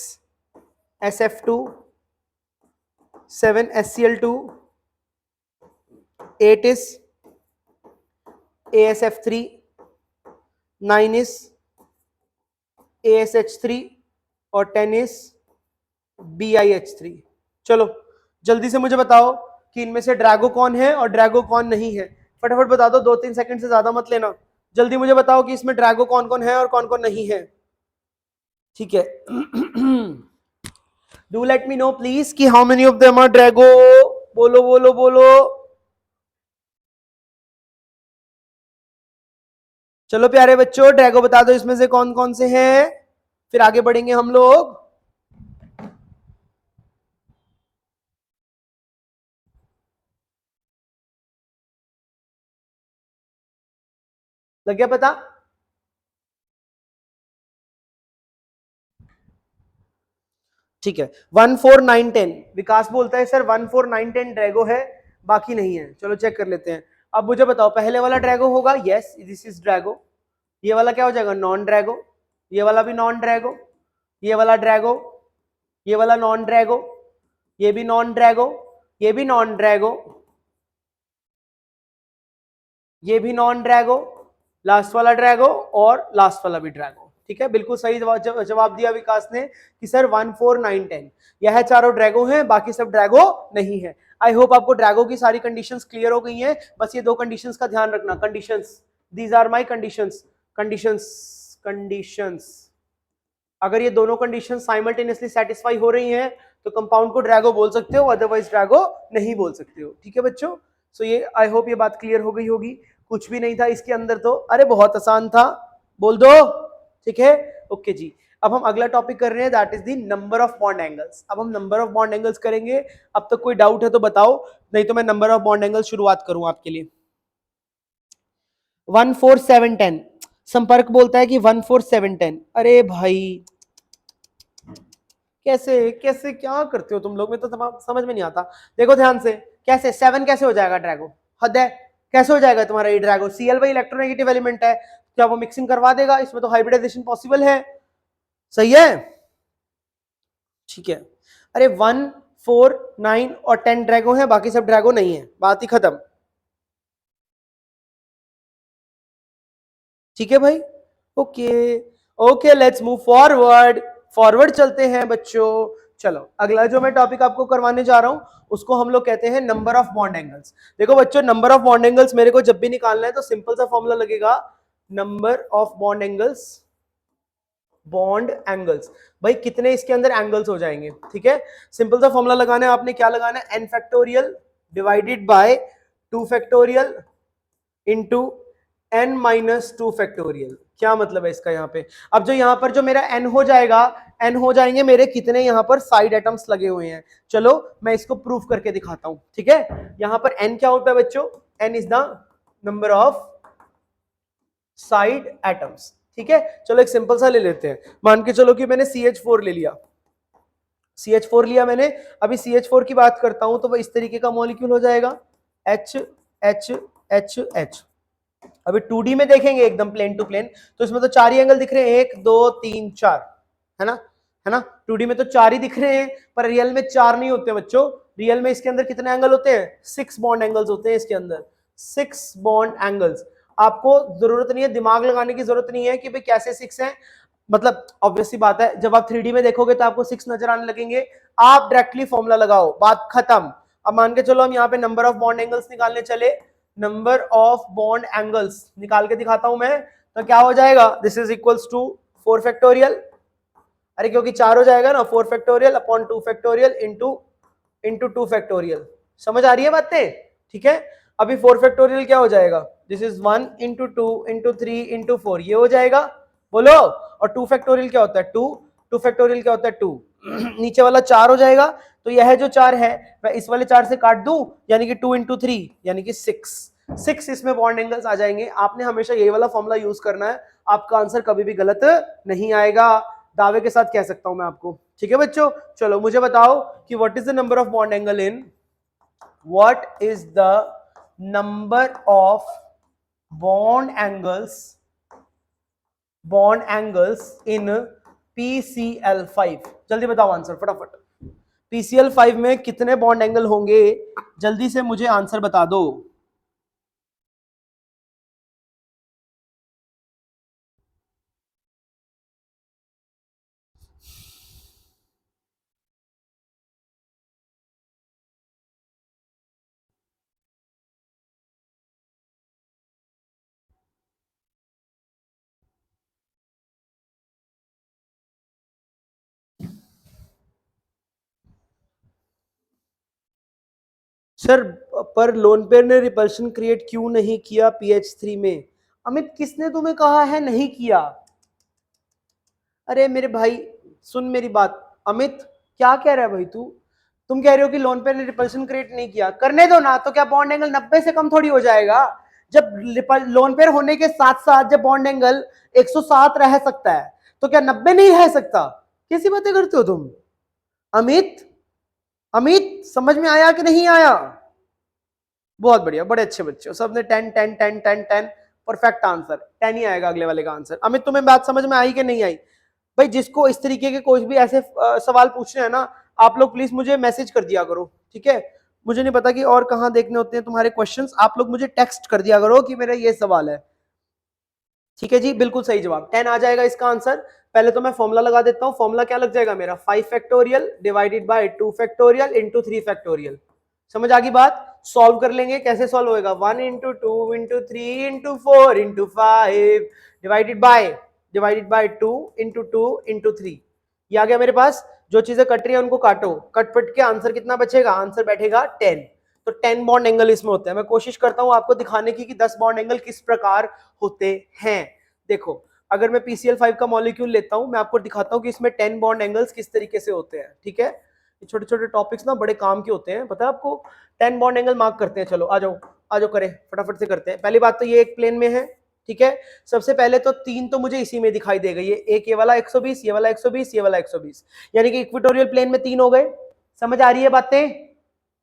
SF2, 7 SCl2, 8 is ASF3, 9 is ASH3 और 10 is BiH3। चलो जल्दी से मुझे बताओ कि इनमें से ड्रैगो कौन है और ड्रैगो कौन नहीं है। फटाफट बता दो, 2-3 सेकंड से ज्यादा मत लेना। जल्दी मुझे बताओ कि इसमें ड्रैगो कौन कौन है और कौन कौन नहीं है। ठीक है, do let me know please कि how many of them are Drago. बोलो बोलो बोलो। चलो प्यारे बच्चों, ड्रैगो बता दो इसमें से कौन कौन से हैं, फिर आगे बढ़ेंगे हम लोग। लग गया पता? ठीक है, 1 4 9 10। विकास बोलता है सर 1 4 9 10 ड्रैगो है, बाकी नहीं है। चलो चेक कर लेते हैं। अब मुझे बताओ, पहले वाला ड्रैगो होगा, यस दिस इज ड्रैगो। ये वाला क्या हो जाएगा? Non Drago. ये वाला भी नॉन ड्रैगो। ये वाला ड्रैगो। ये वाला नॉन ड्रैगो। ये भी नॉन ड्रैगो। ये भी नॉन ड्रैगो। ये भी नॉन ड्रैगो। लास्ट वाला ड्रैगो और लास्ट वाला भी ड्रैगो। ठीक है, बिल्कुल सही जवाब दिया विकास ने कि सर 1 4 9 10 यह चारों ड्रैगो हैं, बाकी सब ड्रैगो नहीं है। आई होप आपको ड्रैगो की सारी कंडीशंस क्लियर हो गई हैं। बस ये 2 कंडीशंस का ध्यान रखना। Conditions, these are my conditions. Conditions, conditions, अगर ये दोनों कंडीशन साइमल्टेनियसली सेटिस्फाई हो रही हैं तो कंपाउंड को ड्रैगो बोल सकते हो, अदरवाइज ड्रैगो नहीं बोल सकते हो। ठीक है बच्चों, सो ये आई होप ये बात क्लियर हो गई होगी। कुछ भी नहीं था इसके अंदर तो, अरे बहुत आसान था, बोल दो। ठीक है, ओके जी। अब हम अगला टॉपिक कर रहे हैं, that is the number of bond angles. अब हम नंबर ऑफ बॉन्ड एंगल्स करेंगे। अब तक कोई डाउट है तो बताओ, नहीं तो मैं नंबर ऑफ बॉन्ड एंगल्स शुरुआत करूं आपके लिए। 1 4 7 10, संपर्क बोलता है कि 1 4 7 10। अरे भाई कैसे कैसे क्या करते हो तुम लोग, में तो समझ में नहीं आता। देखो ध्यान से, कैसे 7 कैसे हो जाएगा ड्रैगो? हद है, कैसे हो जाएगा तुम्हारा ये ड्रैगो? Cl भाई इलेक्ट्रोनेगेटिव एलिमेंट है, क्या वो मिक्सिंग करवा देगा? इसमें तो हाइब्रिडाइजेशन पॉसिबल है, सही है, ठीक है। अरे 1, 4, 9 और 10 ड्रैगो है, बाकी सब ड्रैगो नहीं है, बात ही खत्म, ठीक है भाई। Okay okay, let's move forward, forward चलते हैं बच्चों। चलो अगला जो मैं टॉपिक आपको करवाने जा रहा हूं उसको हम लोग कहते हैं नंबर ऑफ बॉन्ड एंगल्स। देखो बच्चों, नंबर ऑफ बॉन्ड एंगल्स मेरे को जब भी निकालना है तो सिंपल सा फॉर्मूला लगेगा, number of bond angles, bond angles, भाई कितने इसके अंदर एंगल्स हो जाएंगे, ठीक है। सिंपल सा फॉर्मूला लगाना है आपने, क्या लगाना है, n factorial divided by 2 factorial into n minus 2 factorial. क्या मतलब है इसका यहाँ पे? अब जो यहाँ पर जो मेरा n हो जाएगा, n हो जाएंगे मेरे कितने यहाँ पर साइड एटम्स लगे हुए हैं। चलो मैं इसको प्रूफ करके दिखाता हूं, ठीक है। यहाँ पर n क्या होता है बच्चों, n is the number of side atoms, ठीक है। चलो एक सिंपल सा ले लेते हैं, मान के चलो कि मैंने CH4 ले लिया, CH4 लिया मैंने, अभी CH4 की बात करता हूं तो वो इस तरीके का मॉलिक्यूल हो जाएगा, H H H H। अभी 2D में देखेंगे एकदम प्लेन टू प्लेन तो इसमें तो 4 ही एंगल दिख रहे हैं, 1 2 3 4, है ना, है ना। 2D में तो 4 ही दिख रहे हैं, पर रियल में 4 नहीं होते बच्चों, रियल में इसके अंदर कितने एंगल होते हैं, 6 बॉन्ड एंगल्स होते हैं इसके अंदर, 6 बॉन्ड एंगल्स। आपको जरूरत नहीं है, दिमाग लगाने की जरूरत नहीं है कि भाई कैसे 6 हैं, मतलब ऑब्वियसली बात है, जब आप 3D में देखोगे तो आपको 6 नजर आने लगेंगे, आप डायरेक्टली फॉर्मूला लगाओ, बात खत्म। अब मान के चलो हम यहाँ पे नंबर ऑफ बॉन्ड एंगल्स निकालने चले, नंबर ऑफ बॉन्ड एंगल्स निकाल के दिखाता हूं मैं, तो क्या हो जाएगा, this is equals to 4 factorial, अरे क्योंकि 4 हो जाएगा ना, 4 factorial upon 2 factorial into 2 factorial. समझ आ रही है बातें, ठीक है। अभी 4 फैक्टोरियल क्या हो जाएगा, this is 1 into 2 into 3 into 4, ये हो जाएगा, बोलो। और 2 फैक्टोरियल क्या होता है, 2 फैक्टोरियल क्या होता है, 2 नीचे वाला 4 हो जाएगा, तो यह जो 4 है मैं इस वाले 4 से काट दूं, यानी कि 2 इंटू 3 यानी कि 6 इसमें बॉन्ड एंगल्स आ जाएंगे। आपने हमेशा ये वाला फॉर्मूला यूज करना है, आपका आंसर कभी भी गलत नहीं आएगा, दावे के साथ कह सकता हूं मैं आपको, ठीक है बच्चों। चलो मुझे बताओ कि what is the number of bond angle in, what is the number of bond angles in PCl5, जल्दी बताओ आंसर फटाफट। PCl5 में कितने बॉन्ड एंगल होंगे, जल्दी से मुझे आंसर बता दो। सर पर लोन पेयर ने रिपल्शन क्रिएट क्यों नहीं किया PH3 में? अमित किसने तुम्हें कहा है नहीं किया? अरे मेरे भाई सुन मेरी बात, अमित क्या कह रहा है भाई तू? तुम कह रहे हो कि लोन पेयर ने रिपल्शन क्रिएट नहीं किया, करने दो ना, तो क्या बॉन्ड एंगल 90 से कम थोड़ी हो जाएगा? जब लोन पेयर होने के साथ साथ जब बॉन्ड एंगल 107 रह सकता है तो क्या 90 नहीं रह सकता? कैसी बातें करते हो तुम अमित? अमित समझ में आया कि नहीं आया? बहुत बढ़िया, बड़े अच्छे बच्चे हो, सबने 10 10 10 10 10, परफेक्ट आंसर 10 ही आएगा अगले वाले का आंसर। अमित तुम्हें बात समझ में आई कि नहीं आई? भाई जिसको इस तरीके के कोई भी ऐसे सवाल पूछने हैं ना, आप लोग प्लीज मुझे मैसेज कर दिया करो, ठीक है। मुझे नहीं पता कि और कहाँ देखने होते हैं तुम्हारे क्वेश्चंस, आप लोग मुझे टेक्स्ट कर दिया करो कि मेरा ये सवाल है, ठीक है जी। बिल्कुल सही जवाब 10 आ जाएगा इसका आंसर। पहले तो मैं फॉर्मूला लगा देता हूं, फॉर्मूला क्या लग जाएगा मेरा, 5 factorial divided by 2 factorial into 3 factorial. समझ आ गई बात? सॉल्व कर लेंगे, कैसे सॉल्व होएगा, 1 into 2 into 3 into 4 into 5 divided by 2 into 3, ये आ गया मेरे पास। जो चीजें कट रही है उनको काटो, कट पट के आंसर कितना बचेगा, आंसर बैठेगा 10। तो 10 बॉन्ड एंगल इसमें होते हैं। मैं कोशिश करता हूं आपको दिखाने की कि 10 बॉन्ड एंगल किस प्रकार होते हैं। देखो अगर मैं PCl5 का मॉलिक्यूल लेता हूं, मैं आपको दिखाता हूं कि इसमें 10 बॉन्ड एंगल्स किस तरीके से होते हैं, ठीक है। ये छोटे छोटे टॉपिक्स ना बड़े काम के होते हैं, पता है आपको। 10 बॉन्ड एंगल मार्क करते हैं, चलो आ जाओ आ जाओ, करें फटाफट से करते हैं। पहली बात तो ये एक प्लेन में है, ठीक है। सबसे पहले तो 3 तो मुझे इसी में दिखाई देगा, ये एक, ये वाला 120, ये वाला 120, ये वाला 120, यानी कि इक्वेटोरियल प्लेन में 3 हो गए। समझ आ रही है बातें?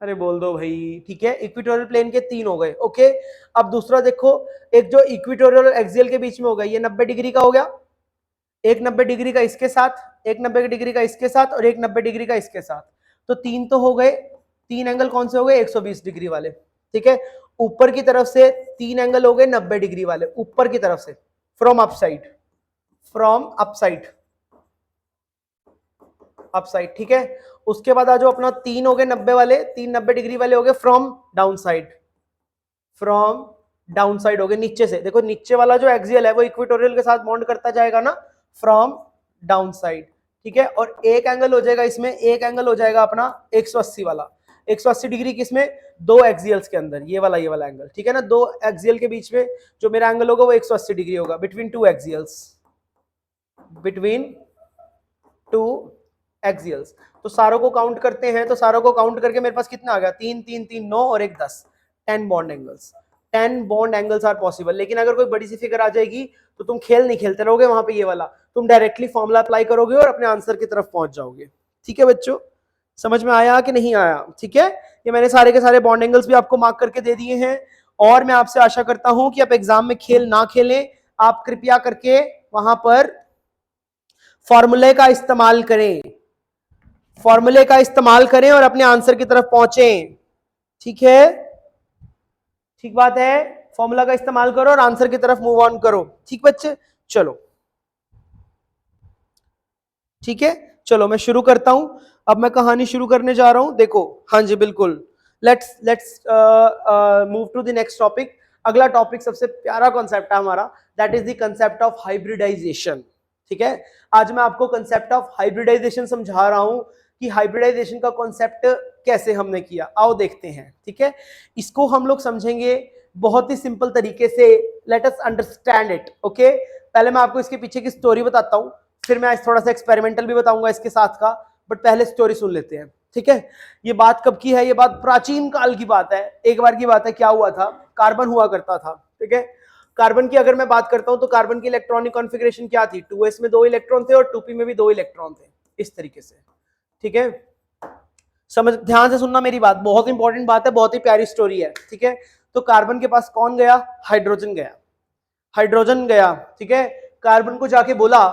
अरे बोल दो भाई, ठीक है। इक्वेटोरियल प्लेन के 3 हो गए, ओके। अब दूसरा देखो, एक जो इक्वेटोरियल और एक्सियल के बीच में हो गया, ये 90 डिग्री का हो गया, एक 90 डिग्री का इसके साथ, एक 90 डिग्री का इसके साथ, और एक 90 डिग्री का इसके साथ। तो 3 तो हो गए। 3 एंगल कौन से हो गए? 120 डिग्री वाले, ठीक है। ऊपर की तरफ से 3 एंगल हो गए 90 डिग्री वाले, ऊपर की तरफ से, from upside, from upside, upside, ठीक है। उसके बाद आ जाओ अपना 3 हो गए 90 वाले, 3 90 डिग्री वाले हो गए from down side, from down side हो गए नीचे से। देखो नीचे वाला जो एक्सियल है वो इक्वेटोरियल के साथ बॉन्ड करता जाएगा ना, फ्रॉम डाउन साइड, ठीक है। और एक एंगल हो जाएगा इसमें, एक एंगल हो जाएगा अपना 180 वाला, 180 डिग्री किसमें? दो एक्सियल्स के अंदर, ये वाला एंगल, ठीक है ना। दो एक्सियल के बीच में जो मेरा एंगल होगा वो 180 डिग्री होगा, बिटवीन टू एक्सियल्स, बिटवीन टू एक्सियल्स। तो सारों को काउंट करते हैं, तो सारों को काउंट करके मेरे पास कितना आ गया? 3 3 3 9 और एक 10, 10 bond angles, 10 bond angles are possible. लेकिन अगर कोई बड़ी सी फिगर आ जाएगी तो तुम खेल नहीं खेलते रहोगे वहां पे, ये वाला तुम डायरेक्टली फॉर्मूला अप्लाई करोगे और अपने आंसर की तरफ पहुंच जाओगे, ठीक है बच्चों। समझ में आया कि नहीं आया? ठीक है। ये मैंने सारे के सारे बॉन्ड एंगल्स भी आपको मार्क करके दे दिए हैं, और मैं आपसे आशा करता हूं कि आप एग्जाम में खेल ना खेलें, आप कृपया करके वहां पर फॉर्मूले का इस्तेमाल करें, फॉर्मूले का इस्तेमाल करें और अपने आंसर की तरफ पहुंचें, ठीक है। ठीक बात है, फॉर्मूला का इस्तेमाल करो और आंसर की तरफ मूव ऑन करो, ठीक बच्चे। चलो ठीक है, चलो मैं शुरू करता हूं। अब मैं कहानी शुरू करने जा रहा हूं, देखो। हाँ जी बिल्कुल, let's move to the next topic. अगला टॉपिक सबसे प्यारा कॉन्सेप्ट है हमारा, that is the concept of hybridization, ठीक है। आज मैं आपको कंसेप्ट ऑफ हाइब्रिडाइजेशन समझा रहा हूं कि हाइब्रिडाइजेशन का कॉन्सेप्ट कैसे हमने किया, आओ देखते हैं, ठीक है। इसको हम लोग समझेंगे बहुत ही सिंपल तरीके से, late us understand it, okay. पहले मैं आपको इसके पीछे की स्टोरी बताता हूं, फिर मैं थोड़ा सा एक्सपेरिमेंटल भी बताऊंगा इसके साथ का, बट पहले स्टोरी सुन लेते हैं, ठीक है। ये बात कब की है? ये बात प्राचीन काल की बात है, एक बार की बात है। क्या हुआ था? कार्बन हुआ करता था, ठीक है। कार्बन की अगर मैं बात करता हूं तो कार्बन की इलेक्ट्रॉनिक कॉन्फ़िगरेशन क्या थी? 2s में 2 इलेक्ट्रॉन थे और 2p में भी 2 इलेक्ट्रॉन थे, इस तरीके से, ठीक है। समझ, ध्यान से सुनना मेरी बात, बहुत इंपॉर्टेंट बात है, बहुत ही प्यारी स्टोरी है, ठीक है। तो कार्बन के पास कौन गया? हाइड्रोजन गया, हाइड्रोजन गया, ठीक है। कार्बन को जाके बोला,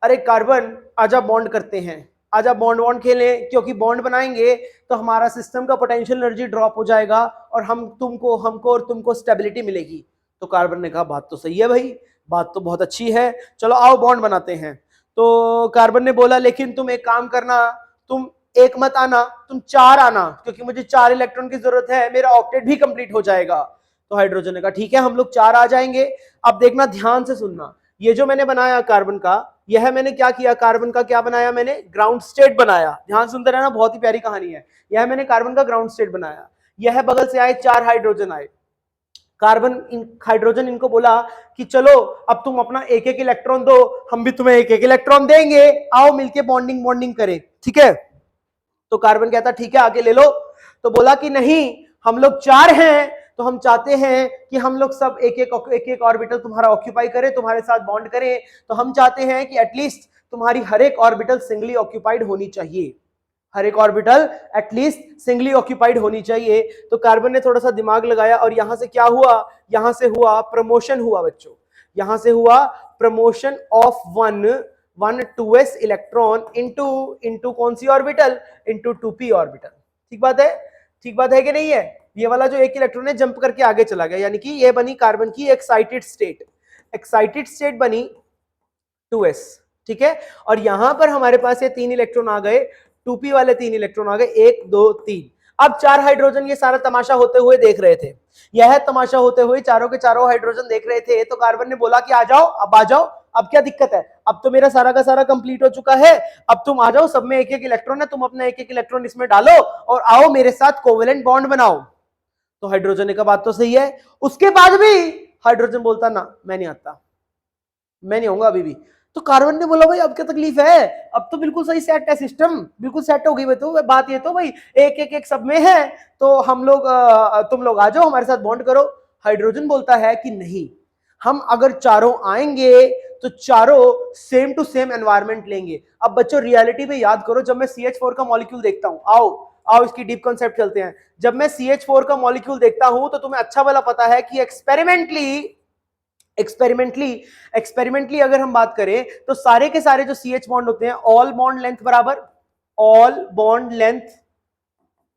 अरे कार्बन आजा बॉन्ड करते हैं, आजा बॉन्ड बॉन्ड खेलें, क्योंकि बॉन्ड बनाएंगे तो हमारा सिस्टम का पोटेंशियल एनर्जी ड्रॉप हो जाएगा और हमको और तुमको स्टेबिलिटी मिलेगी। तो कार्बन ने कहा बात तो सही है भाई, बात तो बहुत अच्छी है, चलो आओ बॉन्ड बनाते हैं। तो कार्बन ने बोला लेकिन तुम एक काम करना, तुम एक मत आना, तुम 4 आना, क्योंकि मुझे 4 इलेक्ट्रॉन की जरूरत है, मेरा ऑक्टेट भी कंप्लीट हो जाएगा। तो हाइड्रोजन ने कहा ठीक है, हम लोग 4 आ जाएंगे। अब देखना, ध्यान से सुनना, ये जो मैंने बनाया कार्बन का, यह मैंने क्या किया? कार्बन का क्या बनाया मैंने? ग्राउंड स्टेट बनाया। ध्यान सुनते रहना, बहुत ही प्यारी कहानी है। यह मैंने कार्बन का ग्राउंड स्टेट बनाया। यह बगल से आए 4 हाइड्रोजन आए, कार्बन हाइड्रोजन इनको बोला कि चलो अब तुम अपना एक एक इलेक्ट्रॉन दो, हम भी तुम्हें एक एक इलेक्ट्रॉन देंगे, आओ मिलके बॉन्डिंग बॉन्डिंग करें, ठीक है। तो कार्बन कहता ठीक है आगे ले लो। तो बोला कि नहीं, हम लोग 4 हैं तो हम चाहते हैं कि हम लोग सब एक एक ऑर्बिटल तुम्हारा ऑक्यूपाई करें, तुम्हारे साथ बॉन्ड करें। तो हम चाहते हैं कि एटलीस्ट तुम्हारी हर एक ऑर्बिटल सिंगली ऑक्यूपाइड होनी चाहिए, हर एक ऑर्बिटल एटलीस्ट सिंगली ऑक्यूपाइड होनी चाहिए। तो कार्बन ने थोड़ा सा दिमाग लगाया और यहां से क्या हुआ? यहां से हुआ प्रमोशन हुआ बच्चों, यहां से हुआ promotion of one 2s electron into कौन सी ऑर्बिटल? Into 2p orbital. ठीक बात है, ठीक बात है कि नहीं है? ये वाला जो एक इलेक्ट्रॉन है जंप करके आगे चला गया, यानी कि ये बनी कार्बन की एक्साइटेड स्टेट, एक्साइटेड स्टेट बनी 2s, ठीक है। और यहां पर हमारे पास ये 3 इलेक्ट्रॉन आ गए, 2p वाले 3 इलेक्ट्रॉन आ गए, 1 2 3। अब 4 हाइड्रोजन ये सारा तमाशा होते हुए देख रहे थे, यह तमाशा होते हुए चारों के चारों हाइड्रोजन देख रहे थे। तो कार्बन ने बोला कि आ जाओ, अब आ जाओ, अब क्या दिक्कत है? अब तो मेरा सारा का सारा कंप्लीट हो चुका है, अब तुम आ जाओ, सब में एक एक इलेक्ट्रॉन है, तुम अपना एक एक इलेक्ट्रॉन इसमें डालो और आओ मेरे साथ कोवेलेंट बॉन्ड बनाओ। तो हाइड्रोजन ने कहा बात तो सही है। उसके बाद भी हाइड्रोजन बोलता ना, मैं नहीं आता, मैं नहीं आऊंगा अभी भी। तो कार्बन ने बोला भाई अब क्या तकलीफ है, अब तो बिल्कुल सही सेट है, सिस्टम बिल्कुल सेट हो गई। तो बात ये तो भाई एक सब में है, तो हम लोग तुम लोग आ जाओ हमारे साथ बॉन्ड करो। हाइड्रोजन बोलता है कि नहीं, हम अगर चारों आएंगे तो चारों सेम टू सेम एनवायरमेंट लेंगे। अब बच्चों रियलिटी में याद करो, जब मैं CH4 का मॉलिक्यूल देखता हूं, आओ आओ इसकी डीप कॉन्सेप्ट चलते हैं। जब मैं CH4 का मॉलिक्यूल देखता हूं तो तुम्हें अच्छा वाला पता है कि एक्सपेरिमेंटली अगर हम बात करें तो सारे के सारे जो CH बॉन्ड होते हैं, ऑल बॉन्ड लेंथ बराबर, ऑल बॉन्ड लेंथ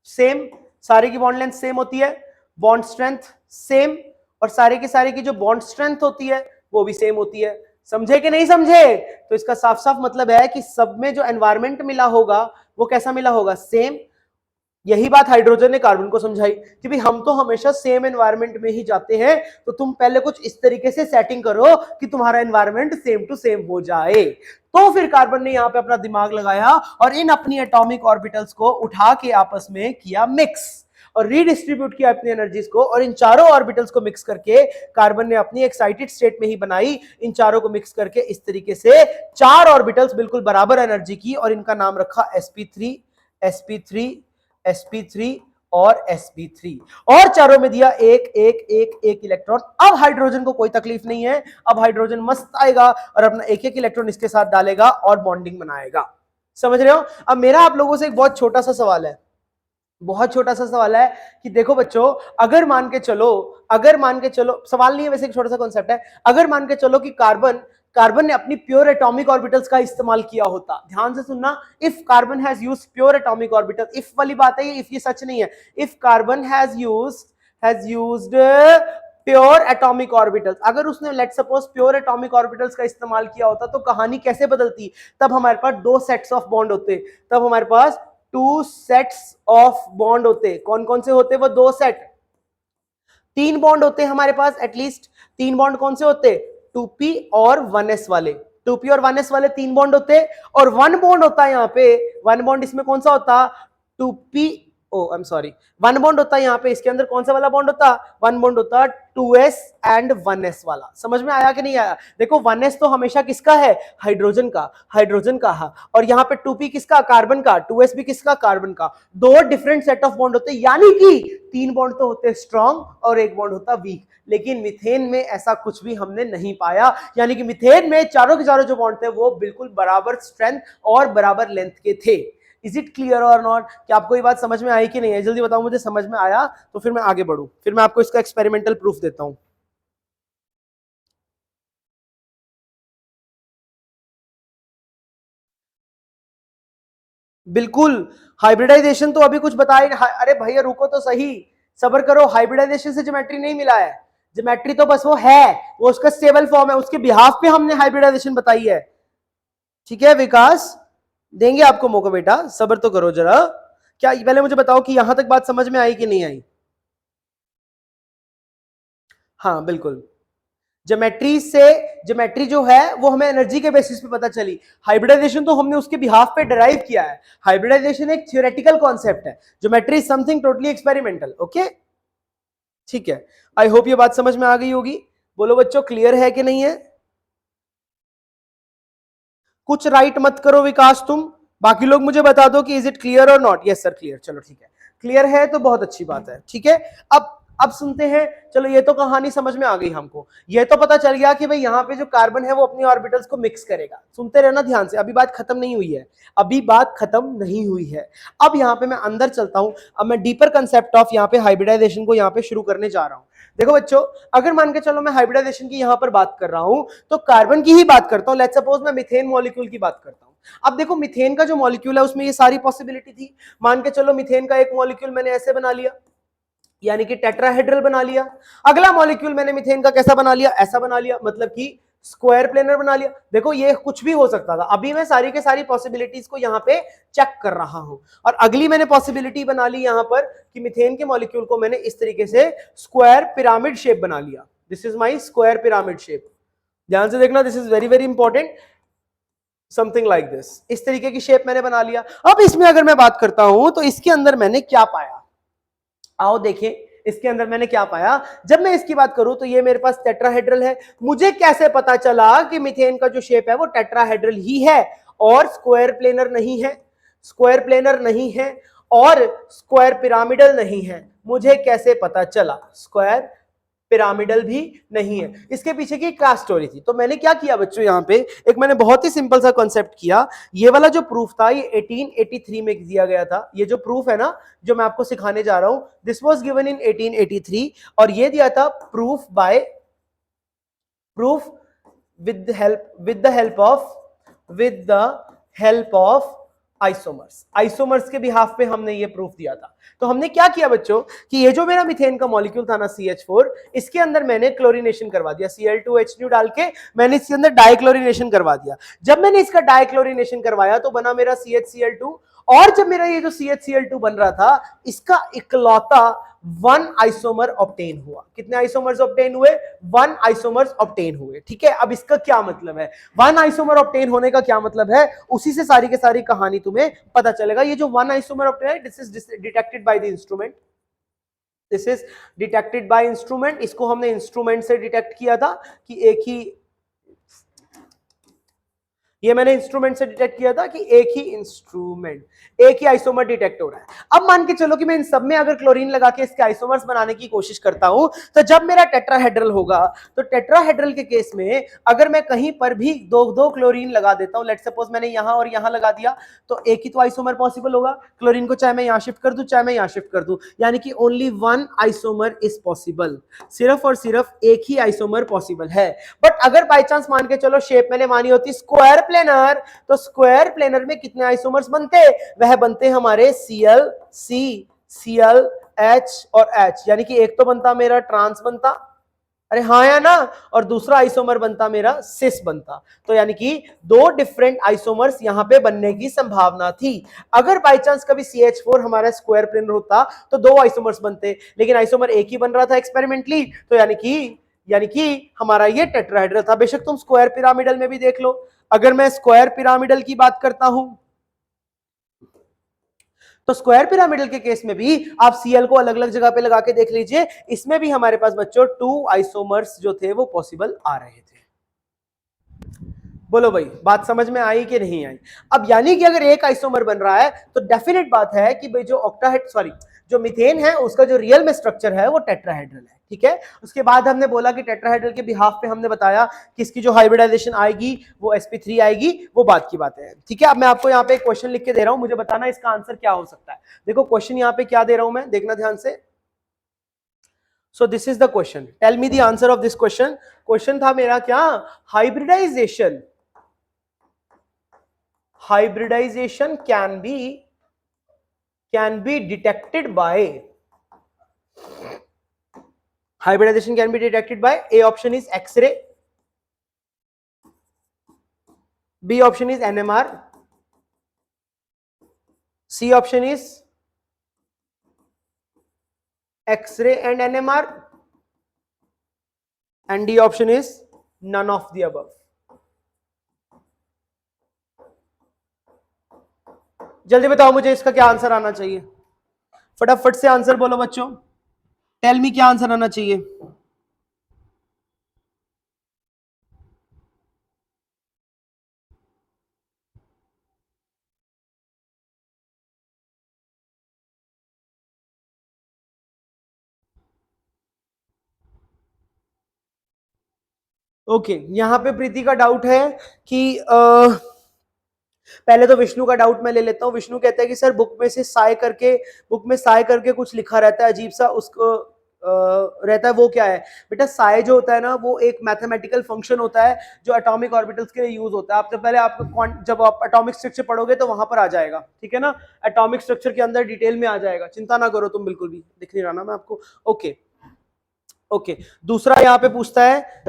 सेम, सारे की बॉन्ड लेंथ सेम होती है, बॉन्ड स्ट्रेंथ सेम, और सारे के सारे की जो बॉन्ड स्ट्रेंथ होती है वो भी सेम होती है। समझे कि नहीं समझे? तो इसका साफ साफ मतलब है कि सब में जो एनवायरमेंट मिला होगा वो कैसा मिला होगा? सेम। यही बात हाइड्रोजन ने कार्बन को समझाई कि भाई हम तो हमेशा सेम एनवायरमेंट में ही जाते हैं, तो तुम पहले कुछ इस तरीके से सेटिंग करो कि तुम्हारा एनवायरमेंट सेम टू सेम हो जाए। तो फिर कार्बन ने यहां पे अपना दिमाग लगाया और इन अपनी एटॉमिक ऑर्बिटल्स को उठा के आपस में किया मिक्स और रीडिस्ट्रीब्यूट किया अपनी एनर्जीज को, और इन चारों ऑर्बिटल्स को मिक्स करके कार्बन ने अपनी एक्साइटेड स्टेट में ही बनाई। इन चारों को मिक्स करके इस तरीके से 4 ऑर्बिटल्स बिल्कुल बराबर एनर्जी की, और इनका नाम रखा sp3 sp3 sp3 और sp3, और चारों में दिया एक एक एक एक इलेक्ट्रॉन। अब हाइड्रोजन को कोई तकलीफ नहीं है, अब हाइड्रोजन मस्त आएगा और अपना एक एक इलेक्ट्रॉन इसके साथ डालेगा और बॉन्डिंग बनाएगा। समझ रहे हो? अब मेरा आप लोगों से एक बहुत छोटा सा सवाल है, बहुत छोटा सा सवाल है कि देखो बच्चों, अगर मान के चलो, सवाल नहीं है वैसे, एक छोटा सा कॉन्सेप्ट है, अगर मान के चलो कि कार्बन ने अपनी प्योर एटॉमिक ऑर्बिटल्स का इस्तेमाल किया होता, ध्यान से सुनना, if carbon has used pure atomic orbital, if वाली बात है ये, इफ ये सच नहीं है, if carbon has used pure atomic orbitals, अगर उसने let suppose pure atomic orbitals का इस्तेमाल किया होता तो कहानी कैसे बदलती? तब हमारे पास 2 सेट्स ऑफ बॉन्ड होते, तब हमारे पास 2 सेट्स ऑफ बॉन्ड होते। कौन कौन से होते? वो 2 सेट। 3 बॉन्ड होते हमारे पास एटलीस्ट। 3 बॉन्ड कौन से होते? 2p और 1s वाले, 2p और 1s वाले 3 बॉन्ड होते, और 1 बॉन्ड होता है यहाँ पे, 1 बॉन्ड इसमें कौन सा होता? 2p, oh I am sorry, 1 bond होता है यहाँ पे, इसके अंदर कौन सा वाला बॉन्ड होता? 1 बॉन्ड होता 2s एंड 1s वाला। समझ में आया कि नहीं आया? देखो 1s तो हमेशा किसका है? हाइड्रोजन का है, और यहाँ पे 2p किसका? कार्बन का, 2s भी किसका? कार्बन का। 2 डिफरेंट सेट ऑफ बॉन्ड होते, यानी कि 3 बॉन्ड तो होते स्ट्रॉन्ग और 1 बॉन्ड होता वीक। लेकिन मीथेन में ऐसा कुछ भी हमने नहीं पाया, यानी कि मीथेन में चारों के चारों जो बॉन्ड थे वो बिल्कुल बराबर स्ट्रेंथ और बराबर लेंथ के थे। इज इट क्लियर और नॉट? क्या आपको ये बात समझ में आई कि नहीं है? जल्दी बताओ मुझे, समझ में आया तो फिर मैं आगे बढ़ूं, फिर मैं आपको इसका एक्सपेरिमेंटल प्रूफ देता हूं। बिल्कुल, हाइब्रिडाइजेशन तो अभी कुछ बताए, अरे भैया रुको तो सही, सब्र करो। हाइब्रिडाइजेशन से ज्योमेट्री नहीं मिला है, ज्योमेट्री तो बस वो है, वो उसका स्टेबल फॉर्म है, उसके बिहाफ पे हमने हाइब्रिडाइजेशन बताई है। ठीक है विकास, देंगे आपको मौका बेटा, सब्र तो करो जरा। क्या पहले मुझे बताओ कि यहां तक बात समझ में आई कि नहीं आई? हाँ बिल्कुल, ज्योमेट्री जो है वो हमें एनर्जी के बेसिस पे पता चली, हाइब्रिडाइजेशन तो हमने उसके बिहाफ पे डिराइव किया है। हाइब्रिडाइजेशन एक थ्योरेटिकल कॉन्सेप्ट है, geometry is something totally experimental. Okay ठीक है, आई होप ये बात समझ में आ गई होगी। बोलो बच्चों, क्लियर है कि नहीं है? कुछ राइट मत करो विकास तुम, बाकी लोग मुझे बता दो कि इज इट क्लियर और नॉट। यस सर क्लियर, चलो ठीक है, क्लियर है तो बहुत अच्छी बात है। ठीक है, अब सुनते हैं। चलो ये तो कहानी समझ में आ गई हमको, ये तो पता चल गया कि भाई यहाँ पे जो कार्बन है वो अपनी ऑर्बिटल्स को मिक्स करेगा। सुनते रहना ध्यान से, अभी बात खत्म नहीं हुई है, अभी बात खत्म नहीं हुई है। अब यहाँ पे मैं अंदर चलता हूं, अब मैं डीपर कंसेप्ट ऑफ यहाँ पे हाइब्रिडाइजेशन को यहाँ पे शुरू करने जा रहा हूं। देखो बच्चों, अगर मान के चलो मैं हाइब्रिडाइजेशन की यहां पर बात कर रहा हूं तो कार्बन की ही बात करता हूं। लेट्स सपोज मैं मीथेन मॉलिक्यूल की बात करता हूं। अब देखो मीथेन का जो मॉलिक्यूल है उसमें ये सारी पॉसिबिलिटी थी। मान के चलो मीथेन का एक मॉलिक्यूल मैंने ऐसे बना लिया, यानी कि टेट्राहेड्रल बना लिया। अगला मॉलिक्यूल मैंने मीथेन का कैसा बना लिया? ऐसा बना लिया, मतलब कि स्क्वायर प्लेनर बना लिया। देखो ये कुछ भी हो सकता था, अभी मैं सारी के सारी पॉसिबिलिटीज को यहाँ पे चेक कर रहा हूं। और अगली मैंने पॉसिबिलिटी बना ली यहाँ पर कि मीथेन के मॉलिक्यूल को मैंने इस तरीके से स्क्वायर पिरामिड शेप बना लिया। This is my square pyramid shape, ध्यान से देखना, this is very very important. Something like this, इस तरीके की शेप मैंने बना लिया। अब इसमें अगर मैं बात करता हूं तो इसके अंदर मैंने क्या पाया, आओ देखें इसके अंदर मैंने क्या पाया। जब मैं इसकी बात करूं तो ये मेरे पास टेट्राहेड्रल है। मुझे कैसे पता चला कि मीथेन का जो शेप है वो टेट्राहेड्रल ही है और स्क्वायर प्लेनर नहीं है? स्क्वायर प्लेनर नहीं है और स्क्वायर पिरामिडल नहीं है, मुझे कैसे पता चला? स्क्वायर पिरामिडल भी नहीं है। इसके पीछे की क्या स्टोरी थी? तो मैंने क्या किया बच्चों, यहाँ पे एक मैंने बहुत ही सिंपल सा कॉन्सेप्ट किया। ये वाला जो प्रूफ था ये 1883 में दिया गया था। ये जो प्रूफ है ना जो मैं आपको सिखाने जा रहा हूं, दिस वाज गिवन इन 1883 और ये दिया था proof with the help of isomers के बिहाफ पे हमने ये प्रूफ दिया था। तो हमने क्या किया बच्चों कि ये जो मेरा मीथेन का मॉलिक्यूल था ना CH4, इसके अंदर मैंने क्लोरीनेशन करवा दिया, Cl2H डाल के मैंने इसके अंदर डाइक्लोरीनेशन करवा दिया। जब मैंने इसका डाइक्लोरीनेशन करवाया तो बना मेरा CHCl2, और जब मेरा ये जो CHCl2 बन रहा था इसका इकलौता 1 आइसोमर ऑब्टेन हुआ। कितने आइसोमर्स ऑब्टेन हुए? 1 आइसोमर्स ऑब्टेन हुए। ठीक है, अब इसका क्या मतलब है? 1 आइसोमर ऑब्टेन होने का क्या मतलब है, उसी से सारी की सारी कहानी तुम्हें पता चलेगा। ये जो 1 आइसोमर ऑब्टेन है, this is detected by the instrument, this is detected by instrument. इसको हमने इंस्ट्रूमेंट से डिटेक्ट किया था कि एक ही, ये मैंने इंस्ट्रूमेंट से डिटेक्ट किया था कि एक ही आइसोमर डिटेक्ट हो रहा है। अब मान के चलो कि मैं इन सब में अगर क्लोरीन लगा के इसके आइसोमर्स बनाने की कोशिश करता हूं, तो जब मेरा टेट्राहेड्रल होगा, तो टेट्राहेड्रल के केस में अगर मैं कहीं पर भी दो दो क्लोरीन लगा देता हूं, लेट्स सपोज मैंने यहां और यहां लगा दिया, तो एक ही तो आइसोमर पॉसिबल होगा। क्लोरीन को चाहे मैं यहां शिफ्ट कर दूं चाहे मैं यहां शिफ्ट कर दूं, यानी कि ओनली 1 आइसोमर इज पॉसिबल, सिर्फ और सिर्फ एक ही आइसोमर पॉसिबल है। बट अगर बाई चांस मान के चलो शेप मैंने मानी होती स्क्वायर प्लेनर, तो स्क्वायर प्लेनर में कितने आइसोमर्स बनते? वह बनते हमारे Cl, C, Cl, H और H, यानी कि एक तो बनता मेरा ट्रांस बनता, अरे हाँ या ना, और दूसरा आइसोमर बनता मेरा सिस बनता। तो यानी कि 2 डिफरेंट आइसोमर्स यहां पे बनने की संभावना थी। अगर बाय चांस कभी CH4 हमारा स्क्वायर प्लेनर होता तो 2 आइसोमर्स बनते, लेकिन आइसोमर एक ही बन रहा था एक्सपेरिमेंटली, तो यानी कि हमारा ये टेट्राहेड्रल था। बेशक तुम स्क्वायर पिरामिडल में भी देख लो, अगर मैं स्क्वायर पिरामिडल की बात करता हूं, तो स्क्वायर पिरामिडल के केस में भी आप Cl को अलग अलग जगह पे लगा के देख लीजिए, इसमें भी हमारे पास बच्चों 2 आइसोमर्स जो थे वो पॉसिबल आ रहे थे। बोलो भाई, बात समझ में आई कि नहीं आई? अब यानी कि अगर एक आइसोमर बन रहा है तो डेफिनेट बात है कि भाई जो मीथेन है उसका जो रियल में स्ट्रक्चर है वो टेट्राहेड्रल है। ठीक है, उसके बाद हमने बोला कि टेट्राहेड्रल के बिहाफ पे हमने बताया कि इसकी जो हाइब्रिडाइजेशन आएगी वो sp3 आएगी, वो बात की बात है। ठीक है, अब मैं आपको यहाँ पे एक क्वेश्चन लिख के दे रहा हूं, मुझे बताना इसका आंसर क्या हो सकता है। देखो क्वेश्चन यहाँ पे क्या दे रहा हूं मैं, देखना ध्यान से। So this is the question. Tell me the answer of this question. Question था मेरा क्या? Hybridization can be detected by, hybridization can be detected by, A option is X-ray, B option is NMR, C option is X-ray and NMR, and D option is none of the above. जल्दी बताओ मुझे इसका क्या answer आना चाहिए, फटाफट से answer बोलो बच्चों, टेल मी क्या आंसर आना चाहिए। ओके, यहां पे प्रीति का डाउट है कि पहले तो विष्णु का डाउट मैं ले लेता हूं। विष्णु कहता है कि सर बुक में साय करके कुछ लिखा रहता है अजीब सा, उसको रहता है, वो क्या है? बेटा साय जो होता है ना वो एक मैथमेटिकल फंक्शन होता है जो एटॉमिक ऑर्बिटल्स के लिए यूज होता है। आपसे पहले आपको जब आप एटॉमिक स्ट्रक्चर पढ़ोगे तो वहां पर आ जाएगा, ठीक है ना, एटॉमिक स्ट्रक्चर के अंदर डिटेल में आ जाएगा, चिंता ना करो तुम बिल्कुल भी, दिख नहीं रहा ना मैं आपको। ओके ओके, दूसरा यहाँ पे पूछता है,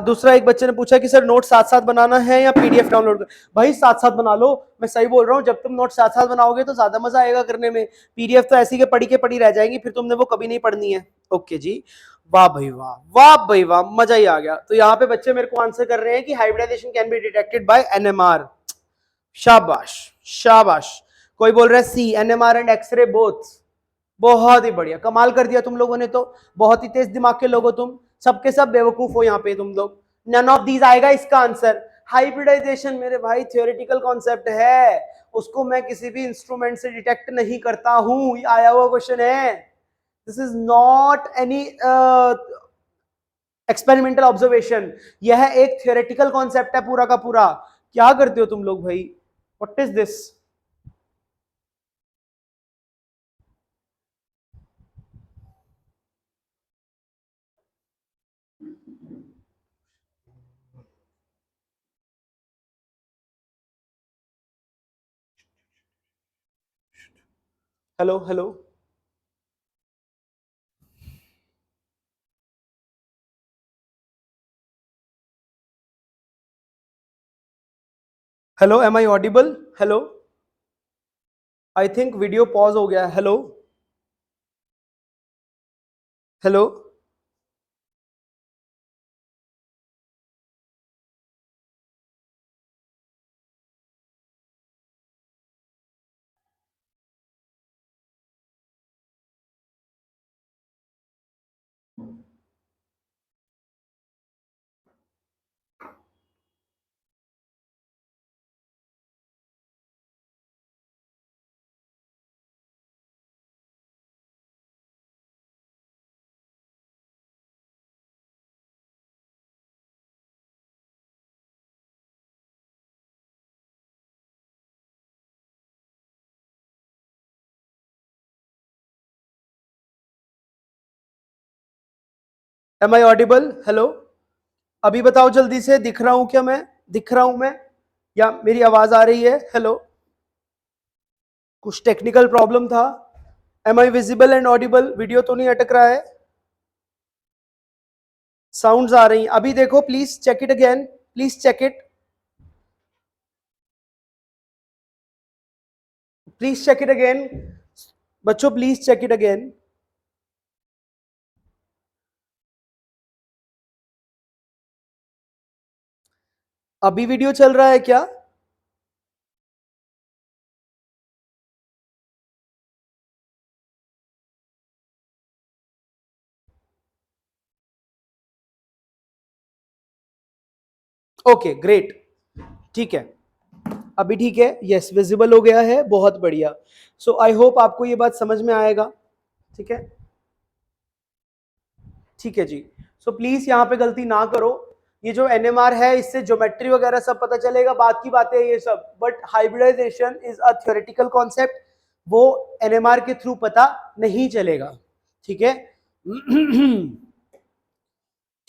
दूसरा एक बच्चे ने पूछा कि सर नोट साथ साथ बनाना है या पीडीएफ डाउनलोड कर? भाई साथ साथ बना लो, मैं सही बोल रहा हूँ, जब तुम नोट साथ साथ बनाओगे तो ज्यादा मजा आएगा करने में। पीडीएफ तो ऐसी के पड़ी रह जाएंगी, फिर तुमने वो कभी नहीं पढ़नी है। ओके जी, वाह भाई वाह, वाह भाई वाह, मजा ही आ गया। तो यहाँ पे बच्चे मेरे को आंसर कर रहे हैं कि hybridization can be detected by NMR. शाबाश शाबाश। कोई बोल रहा है C, NMR and X-ray both. बहुत ही बढ़िया, कमाल कर दिया तुम लोगों ने तो, बहुत ही तेज दिमाग के लोग हो तुम, सबके सब बेवकूफ हो यहाँ पे तुम लोग। नन ऑफ दीज आएगा इसका आंसर। हाइब्रिडाइजेशन मेरे भाई थियोरेटिकल कॉन्सेप्ट है, उसको मैं किसी भी इंस्ट्रूमेंट से डिटेक्ट नहीं करता हूं, ये आया हुआ क्वेश्चन है। This is not any experimental observation, यह एक थियोरेटिकल कॉन्सेप्ट है पूरा का पूरा। क्या करते हो तुम लोग भाई, what is this? Hello hello hello, am I audible? Hello, I think video pause हो गया। Hello hello am I audible? Hello, अभी बताओ जल्दी से, दिख रहा हूं क्या मैं? दिख रहा हूं मैं, या मेरी आवाज आ रही है? हेलो, कुछ टेक्निकल प्रॉब्लम था। Am I visible and audible? Video तो नहीं अटक रहा है? साउंड्स आ रही हैं अभी, देखो please check it again, please check it, please check it again. बच्चों प्लीज चेक इट अगेन। अभी वीडियो चल रहा है क्या? ओके ग्रेट, ठीक है, अभी ठीक है, यस विजिबल हो गया है, बहुत बढ़िया। सो आई होप आपको ये बात समझ में आएगा, ठीक है? ठीक है जी। सो प्लीज यहाँ पे गलती ना करो, ये जो एनएमआर है इससे ज्योमेट्री वगैरह सब पता चलेगा, बात की बातें ये सब, but hybridization is a theoretical concept, वो एनएमआर के थ्रू पता नहीं चलेगा, ठीक है?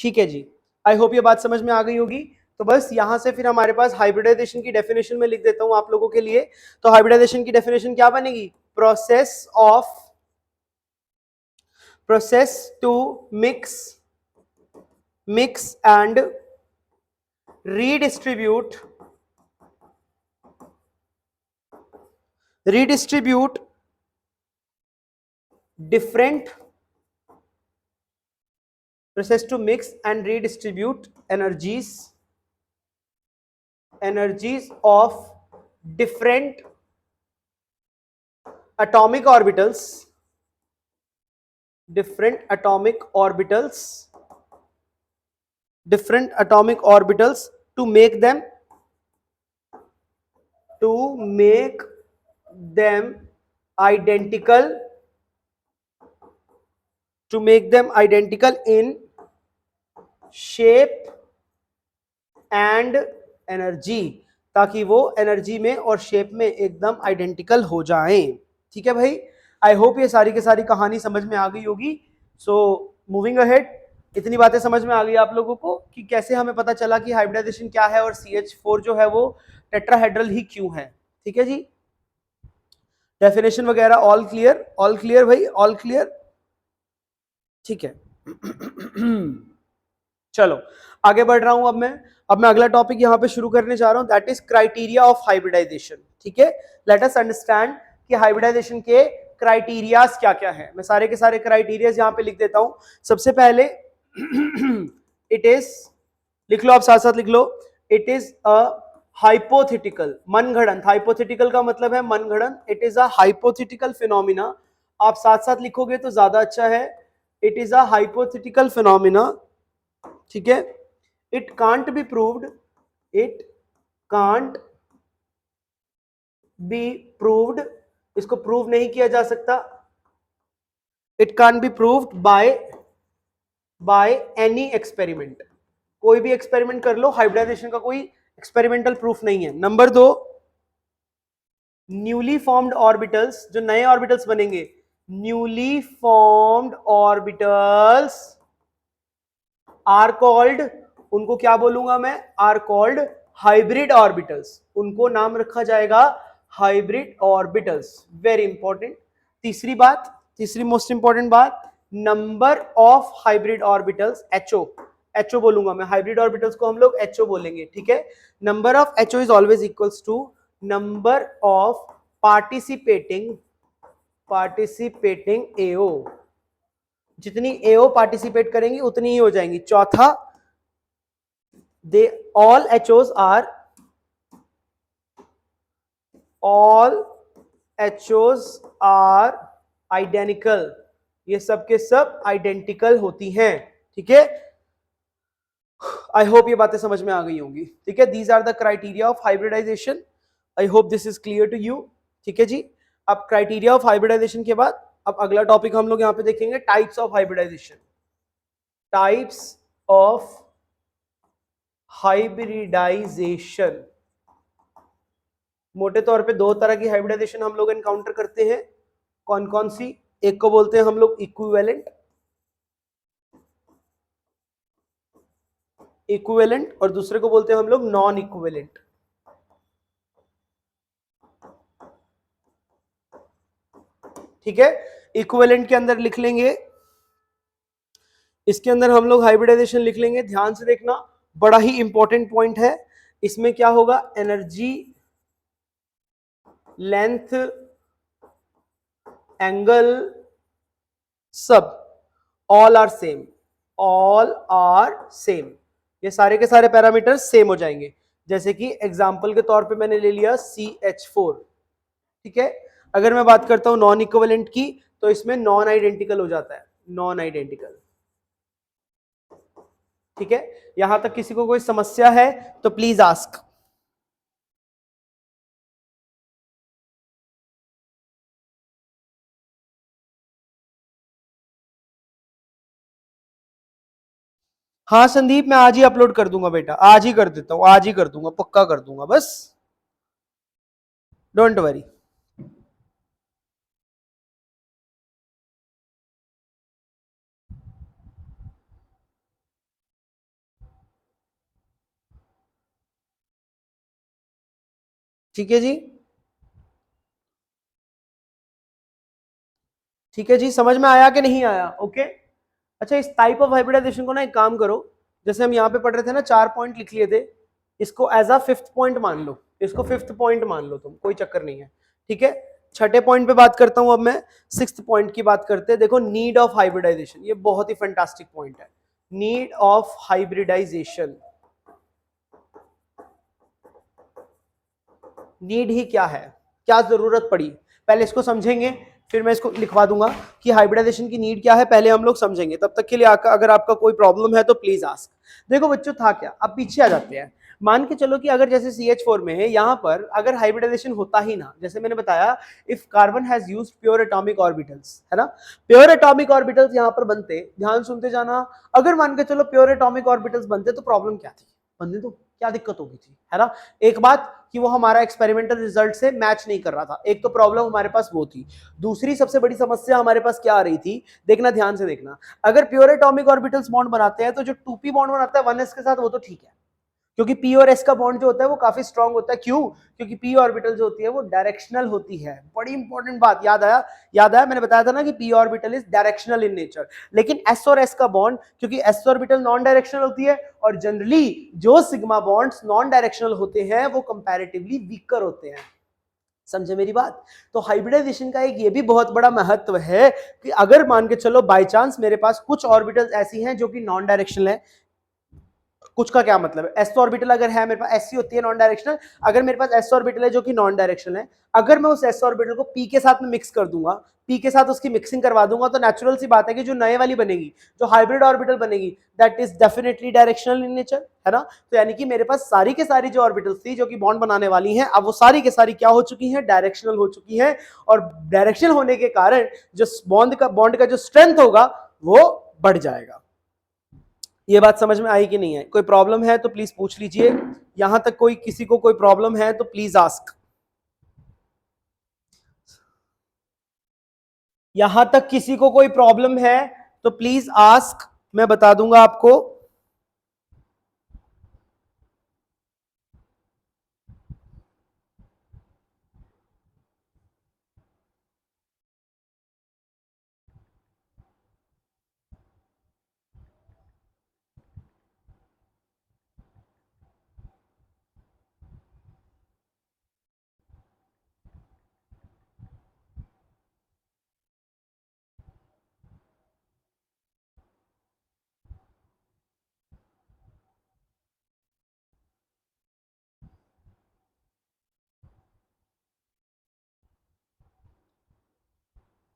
ठीक है जी, आई होप ये बात समझ में आ गई होगी। तो बस यहां से फिर हमारे पास हाइब्रिडाइजेशन की डेफिनेशन में लिख देता हूं आप लोगों के लिए। तो हाइब्रिडाइजेशन की डेफिनेशन क्या बनेगी? Process to mix and redistribute different process to mix and redistribute energies of different atomic orbitals different atomic orbitals different atomic orbitals to make them identical to make them identical in shape and energy, ताकि वो energy में और shape में एकदम identical हो जाएं। ठीक है भाई, आई होप ये सारी की सारी कहानी समझ में आ गई होगी। सो मूविंग अहेड, इतनी बातें समझ में आ गई आप लोगों को कि कैसे हमें पता चला कि हाइब्रिडाइजेशन क्या है और CH4 जो है वो टेट्राहेड्रल ही क्यों है। ठीक है जी, डेफिनेशन वगैरह ऑल क्लियर? ऑल क्लियर भाई, ऑल क्लियर? ठीक है। चलो आगे बढ़ रहा हूं अब मैं अगला टॉपिक यहां पे शुरू करने जा रहा हूं, that is criteria of hybridization. ठीक है, लेट अस अंडरस्टैंड कि हाइब्रिडाइजेशन के क्राइटेरियाज क्या क्या है। मैं सारे के सारे क्राइटेरियाज यहां पे लिख देता हूं। सबसे पहले इट इज, लिख लो आप साथ साथ लिख लो, इट इज अ हाइपोथेटिकल, मनगढ़ंत। हाइपोथेटिकल का मतलब है मनगढ़ंत, it is a hypothetical phenomena. आप साथ साथ लिखोगे तो ज्यादा अच्छा है, it is a hypothetical phenomena. ठीक है, it can't be proved, it can't be proved, इसको प्रूव नहीं किया जा सकता, it can't be proved by by any experiment, कोई भी एक्सपेरिमेंट कर लो, हाइब्रिडाइजेशन का कोई एक्सपेरिमेंटल प्रूफ नहीं है। नंबर 2, न्यूली फॉर्म्ड ऑर्बिटल्स, जो नए ऑर्बिटल्स बनेंगे, newly formed orbitals are called, उनको क्या बोलूंगा मैं, आर कॉल्ड हाइब्रिड ऑर्बिटल्स, उनको नाम रखा जाएगा हाइब्रिड ऑर्बिटल्स। Very important. तीसरी बात, तीसरी मोस्ट इंपॉर्टेंट बात, number of hybrid orbitals, HO, HO बोलूंगा मैं, हाइब्रिड ऑर्बिटल्स को हम लोग एचओ बोलेंगे, ठीक है। Number of HO is always equals to number of participating AO, जितनी एओ पार्टिसिपेट करेंगी उतनी ही हो जाएंगी। चौथा, they all HOs are, all HOs are identical, ये सब के सब आइडेंटिकल होती हैं, ठीक है। आई होप ये बातें समझ में आ गई होंगी, ठीक है। These are the criteria of hybridization, I hope this is clear to you, ठीक है जी। अब क्राइटेरिया ऑफ हाइब्रिडाइजेशन के बाद अब अगला टॉपिक हम लोग यहां पे देखेंगे, types of hybridization. Types of hybridization, मोटे तौर पे दो तरह की हाइब्रिडाइजेशन हम लोग एनकाउंटर करते हैं। कौन कौन सी? एक को बोलते हैं हम लोग इक्विवेलेंट, इक्विवेलेंट, और दूसरे को बोलते हैं हम लोग नॉन इक्विवेलेंट। ठीक है, इक्विवेलेंट के अंदर लिख लेंगे, इसके अंदर हम लोग हाइब्रिडाइजेशन लिख लेंगे। ध्यान से देखना, बड़ा ही इंपॉर्टेंट पॉइंट है। इसमें क्या होगा, एनर्जी, लेंथ, एंगल, सब all are same, all are same, ये सारे के सारे पैरामीटर सेम हो जाएंगे। जैसे कि एग्जांपल के तौर पे मैंने ले लिया CH4, ठीक है। अगर मैं बात करता हूं नॉन इक्विवेलेंट की, तो इसमें नॉन आइडेंटिकल हो जाता है, नॉन आइडेंटिकल, ठीक है। यहां तक किसी को कोई समस्या है तो प्लीज आस्क। हाँ संदीप, मैं आज ही अपलोड कर दूंगा बेटा, आज ही कर देता हूं, आज ही कर दूंगा, पक्का कर दूंगा, बस डोंट वरी। ठीक है जी, ठीक है जी, समझ में आया कि नहीं आया? ओके। अच्छा, इस टाइप ऑफ हाइब्रिडाइजेशन को ना एक काम करो, जैसे हम यहाँ पे पढ़ रहे थे ना, 4 पॉइंट लिख लिए थे, इसको एज अ 5th पॉइंट मान लो, इसको 5th पॉइंट मान लो तुम, कोई चक्कर नहीं है, ठीक है। छठे पॉइंट पे बात करता हूं अब मैं, 6th पॉइंट की बात करते हैं। देखो, नीड ऑफ हाइब्रिडाइजेशन, ये बहुत ही फैंटास्टिक पॉइंट है। नीड ऑफ हाइब्रिडाइजेशन, नीड ही क्या है, क्या जरूरत पड़ी, पहले इसको समझेंगे, फिर मैं इसको लिखवा दूंगा कि हाइब्रिडाइजेशन की नीड क्या है, पहले हम लोग समझेंगे। तब तक के लिए अगर आपका कोई प्रॉब्लम है तो प्लीज आस्क। देखो बच्चों, था क्या, अब पीछे आ जाते हैं। मान के चलो कि अगर जैसे CH4 में है, यहां पर अगर हाइब्रिडाइजेशन होता ही ना, जैसे मैंने बताया, if carbon has used pure atomic orbitals, है ना, प्योर एटॉमिक ऑर्बिटल्स यहां पर बनते, ध्यान सुनते जाना, अगर मान के चलो प्योर एटॉमिक ऑर्बिटल्स बनते तो प्रॉब्लम क्या थी, बनने तो क्या दिक्कत होगी थी, है ना। एक बात कि वो हमारा एक्सपेरिमेंटल रिजल्ट से मैच नहीं कर रहा था, एक तो प्रॉब्लम हमारे पास वो थी। दूसरी सबसे बड़ी समस्या हमारे पास क्या आ रही थी, देखना ध्यान से देखना, अगर प्योर एटॉमिक ऑर्बिटल्स बॉन्ड बनाते हैं तो जो 2p बॉन्ड बनाता है 1s के साथ, वो तो ठीक है, क्योंकि p और s का बॉन्ड जो होता है वो काफी स्ट्रांग होता है। क्यों? क्योंकि p ऑर्बिटल जो होती है वो डायरेक्शनल होती है। बड़ी इंपॉर्टेंट बात, याद आया, याद आया, मैंने बताया था ना कि p orbital is directional in nature. लेकिन s और s का बॉन्ड, क्योंकि s ऑर्बिटल नॉन डायरेक्शनल होती है, और जनरली जो सिग्मा बॉन्ड्स नॉन डायरेक्शनल होते हैं वो कंपैरेटिवली वीकर होते हैं। समझे मेरी बात? तो हाइब्रिडाइजेशन का एक ये भी बहुत बड़ा महत्व है कि अगर मान के चलो बाय चांस मेरे पास कुछ ऑर्बिटल्स ऐसी हैं जो कि नॉन डायरेक्शनल है, कुछ का क्या मतलब है, एस ऑर्बिटल अगर है मेरे पास, एससी होती है नॉन डायरेक्शनल, अगर मेरे पास एस ऑर्बिटल है जो कि नॉन डायरेक्शनल है, अगर मैं उस एस ऑर्बिटल को पी के साथ में मिक्स कर दूंगा, पी के साथ उसकी मिक्सिंग करवा दूंगा, तो नेचुरल सी बात है कि जो नए वाली बनेगी, जो हाइब्रिड ऑर्बिटल बनेगी, that is definitely directional in nature, है ना। तो यानी कि मेरे पास सारी के सारी जो ऑर्बिटल्स थी जो कि बॉन्ड बनाने वाली हैं, अब वो सारी के सारी क्या हो चुकी हैं, डायरेक्शनल हो चुकी हैं, और डायरेक्शनल होने के कारण जो बॉन्ड का जो स्ट्रेंथ होगा वो बढ़ जाएगा। ये बात समझ में आई कि नहीं है? कोई प्रॉब्लम है तो प्लीज पूछ लीजिए। यहां तक कोई किसी को कोई प्रॉब्लम है तो प्लीज आस्क। यहां तक किसी को कोई प्रॉब्लम है तो प्लीज आस्क, मैं बता दूंगा आपको।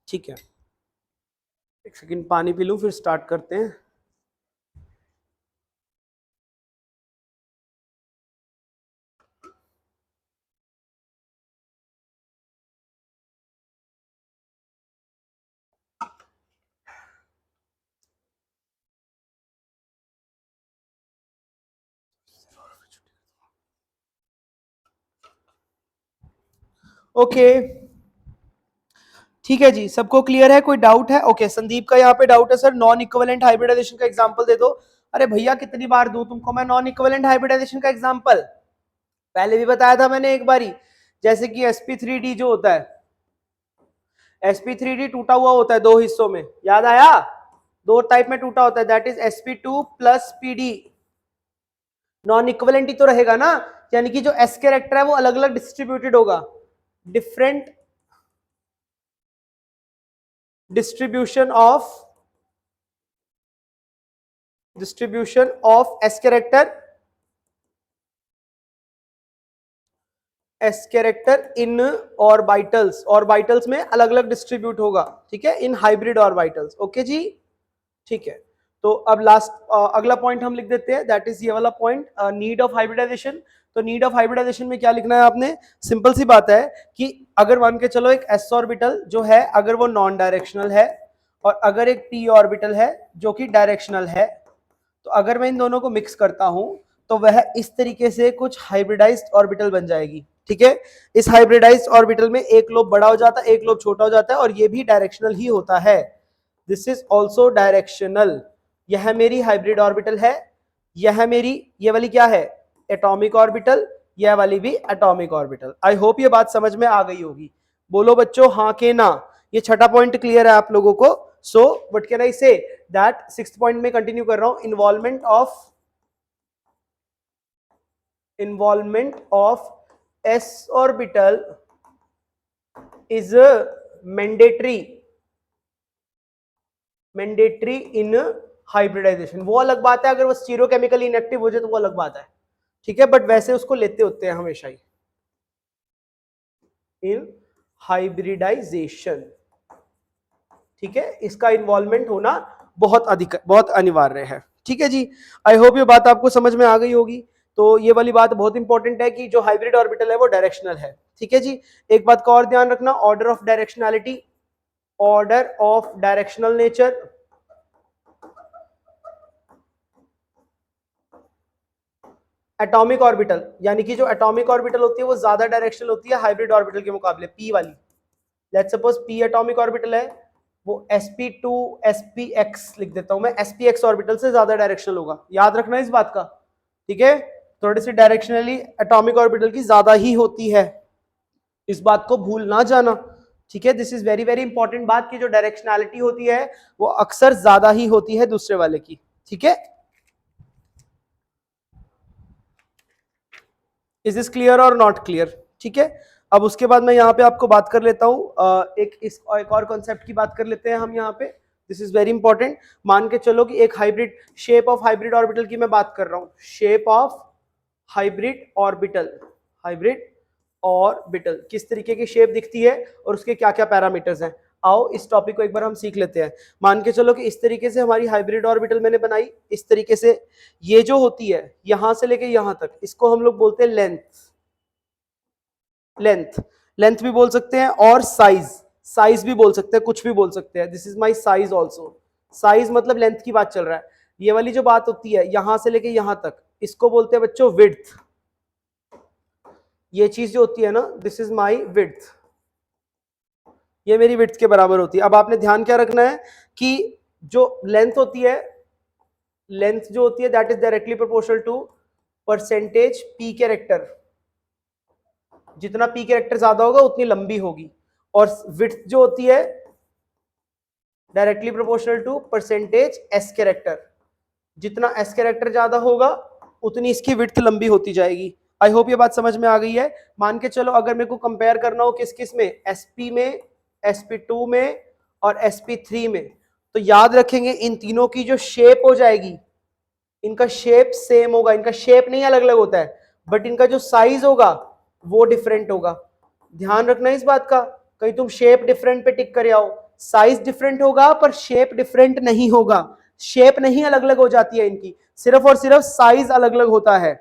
ठीक है, एक सेकंड पानी पी लूं फिर स्टार्ट करते हैं। ओके ठीक है जी, सबको क्लियर है? कोई डाउट है? ओके संदीप का यहाँ पे डाउट है सर, नॉन इक्विवेलेंट हाइब्रिडाइजेशन का एग्जांपल दे दो। अरे भैया कितनी बार दूं तुमको मैं नॉन इक्विवेलेंट हाइब्रिडाइजेशन का एग्जांपल? पहले भी बताया था मैंने एक बारी। जैसे कि sp3d जो होता है, sp3d टूटा हुआ होता है दो हिस्सों में, याद आया? दो टाइप में टूटा होता है, that is sp2 plus pd। Non equivalent ही तो रहेगा ना, यानी कि जो s कैरेक्टर है वो अलग अलग डिस्ट्रीब्यूटेड होगा, different distribution of s character in orbitals में अलग अलग डिस्ट्रीब्यूट होगा, ठीक है, इन हाइब्रिड ऑर्बिटल्स। ओके जी, ठीक है। तो अब लास्ट अगला पॉइंट हम लिख देते हैं, दैट इज ये वाला पॉइंट, नीड ऑफ हाइब्रिडाइजेशन। तो नीड ऑफ हाइब्रिडाइजेशन में क्या लिखना है आपने? सिंपल सी बात है कि अगर मान के चलो एक s ऑर्बिटल जो है अगर वो नॉन डायरेक्शनल है और अगर एक p ऑर्बिटल है जो कि डायरेक्शनल है, तो अगर मैं इन दोनों को मिक्स करता हूं तो वह इस तरीके से कुछ हाइब्रिडाइज्ड ऑर्बिटल बन जाएगी, ठीक है। इस हाइब्रिडाइज्ड ऑर्बिटल में एक लोब बड़ा हो जाता है, एक लोब छोटा हो जाता है, और ये भी डायरेक्शनल ही होता है। This is also directional. यह मेरी हाइब्रिड ऑर्बिटल है, यह मेरी ये वाली क्या है? एटॉमिक ऑर्बिटल, यह वाली भी एटॉमिक ऑर्बिटल। आई होप ये बात समझ में आ गई होगी। बोलो बच्चों हाँ के ना? ये छठा पॉइंट क्लियर है आप लोगों को? So what can I say, that sixth point में कंटिन्यू कर रहा हूं, involvement of s orbital is mandatory in hybridization. वो अलग बात है, अगर वो स्टीरियोकेमिकली इनएक्टिव हो जाए तो वो अलग बात है, ठीक है, बट वैसे उसको लेते होते हैं हमेशा ही इन हाइब्रिडाइजेशन, ठीक है। इसका इन्वॉल्वमेंट होना बहुत अनिवार्य है, ठीक है जी। आई होप ये बात आपको समझ में आ गई होगी। तो ये वाली बात बहुत इंपॉर्टेंट है कि जो हाइब्रिड ऑर्बिटल है वो डायरेक्शनल है, ठीक है जी। एक बात का और ध्यान रखना, order of directionality, order of directional nature, atomic orbital, यानी कि जो एटॉमिक ऑर्बिटल होती है वो ज्यादा डायरेक्शनल होती है हाइब्रिड ऑर्बिटल के मुकाबले, पी वाली। Let's suppose P atomic orbital है, वो sp2 spx लिख देता हूं मैं, spx ऑर्बिटल से ज्यादा डायरेक्शनल होगा, याद रखना इस बात का, ठीक है। थोड़ी सी डायरेक्शनली एटॉमिक ऑर्बिटल की ज्यादा ही होती है, इस बात को भूल ना जाना, ठीक है। This is very very important बात की जो डायरेक्शनैलिटी होती है वो अक्सर ज्यादा ही होती है दूसरे वाले की, ठीक है। इज दिस क्लियर और नॉट क्लियर? ठीक है। अब उसके बाद मैं यहाँ पे आपको बात कर लेता हूँ, एक और कॉन्सेप्ट की बात कर लेते हैं हम यहाँ पे। This is very important. मान के चलो कि एक hybrid shape of hybrid orbital की मैं बात कर रहा हूँ, shape of hybrid orbital, hybrid orbital किस तरीके की शेप दिखती है और उसके क्या क्या पैरामीटर्स हैं। आओ इस टॉपिक को एक बार हम सीख लेते हैं। मान के चलो कि इस तरीके से हमारी हाइब्रिड ऑर्बिटल मैंने बनाई, इस तरीके से ये जो होती है यहां से लेके यहां तक, इसको हम लोग बोलते हैं लेंथ। लेंथ लेंथ भी बोल सकते हैं और साइज, साइज भी बोल सकते हैं, कुछ भी बोल सकते हैं। This is my size also. Size मतलब लेंथ की बात चल रहा है। ये वाली जो बात होती है यहां से लेके यहां तक, इसको बोलते हैं बच्चों विड्थ। ये चीज जो होती है ना, दिस इज माई विड्थ, ये मेरी विड्थ के बराबर होती है। अब आपने ध्यान क्या रखना है कि जो लेंथ होती है, लेंथ जो होती है that is directly proportional to percentage P character. जितना पी कैरेक्टर ज्यादा होगा उतनी लंबी होगी। और विड्थ जो होती है directly proportional to percentage S character. जितना एस कैरेक्टर ज्यादा होगा उतनी इसकी विड्थ लंबी होती जाएगी। आई होप ये बात समझ में आ गई है। मान के चलो अगर मेरे को कंपेयर करना हो किस किस में, एसपी में, sp2 में और sp3 में, तो याद रखेंगे इन तीनों की जो शेप हो जाएगी, इनका शेप सेम होगा। इनका शेप नहीं अलग अलग होता है, बट इनका जो साइज होगा वो डिफरेंट होगा। ध्यान रखना इस बात का, कहीं तुम शेप डिफरेंट पे टिक कर आओ। साइज डिफरेंट होगा पर शेप डिफरेंट नहीं होगा। शेप नहीं अलग अलग हो जाती है इनकी, सिर्फ और सिर्फ साइज अलग अलग होता है।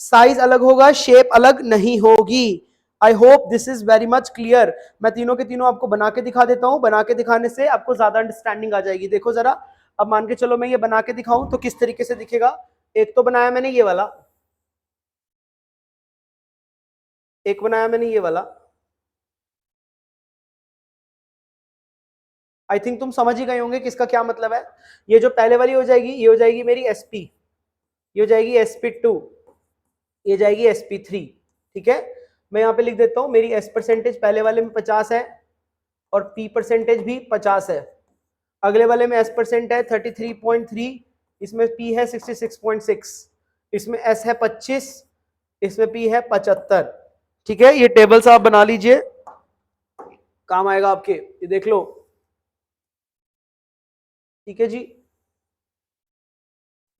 साइज अलग होगा, शेप अलग नहीं होगी। आई hope this is very much clear. मैं तीनों के तीनों आपको बना के दिखा देता हूं, बना के दिखाने से आपको ज्यादा अंडरस्टैंडिंग आ जाएगी। देखो जरा, अब मान के चलो मैं ये बना के दिखाऊं तो किस तरीके से दिखेगा। एक तो बनाया मैंने ये वाला, एक बनाया मैंने ये वाला। आई थिंक तुम समझ ही गए होंगे किसका क्या मतलब है। ये जो पहले वाली हो जाएगी, ये हो जाएगी मेरी एसपी, ये हो जाएगी sp2, ये जाएगी sp3। ठीक है, मैं यहाँ पे लिख देता हूं मेरी s परसेंटेज पहले वाले में 50 है और p परसेंटेज भी 50 है। अगले वाले में s परसेंट है 33.3, इसमें p है 66.6, इसमें s है 25, इसमें p है 75। ठीक है, ये टेबल्स आप बना लीजिए, काम आएगा आपके, ये देख लो। ठीक है जी,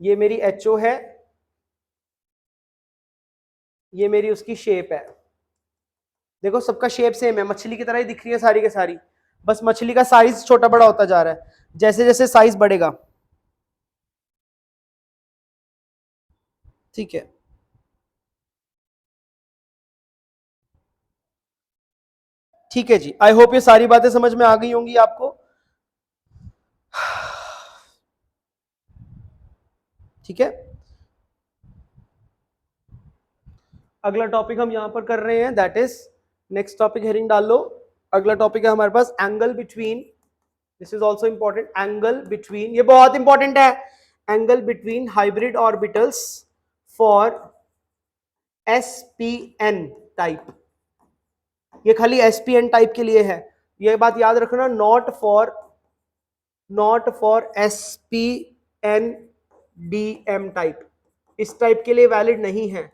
ये मेरी HO है, ये मेरी उसकी शेप है। देखो सबका शेप सेम है, मछली की तरह ही दिख रही है सारी के सारी, बस मछली का साइज छोटा बड़ा होता जा रहा है जैसे जैसे साइज बढ़ेगा। ठीक है, ठीक है जी, आई होप ये सारी बातें समझ में आ गई होंगी आपको। ठीक है, अगला टॉपिक हम यहां पर कर रहे हैं, that is next topic heading डाल लो। अगला टॉपिक है हमारे पास angle between, this is also important, angle between, ये बहुत इंपॉर्टेंट है, angle between hybrid orbitals for SPN type. ये खाली एसपीएन टाइप के लिए है, ये बात याद रखना, not for ESPN DM type, इस टाइप के लिए वैलिड नहीं है।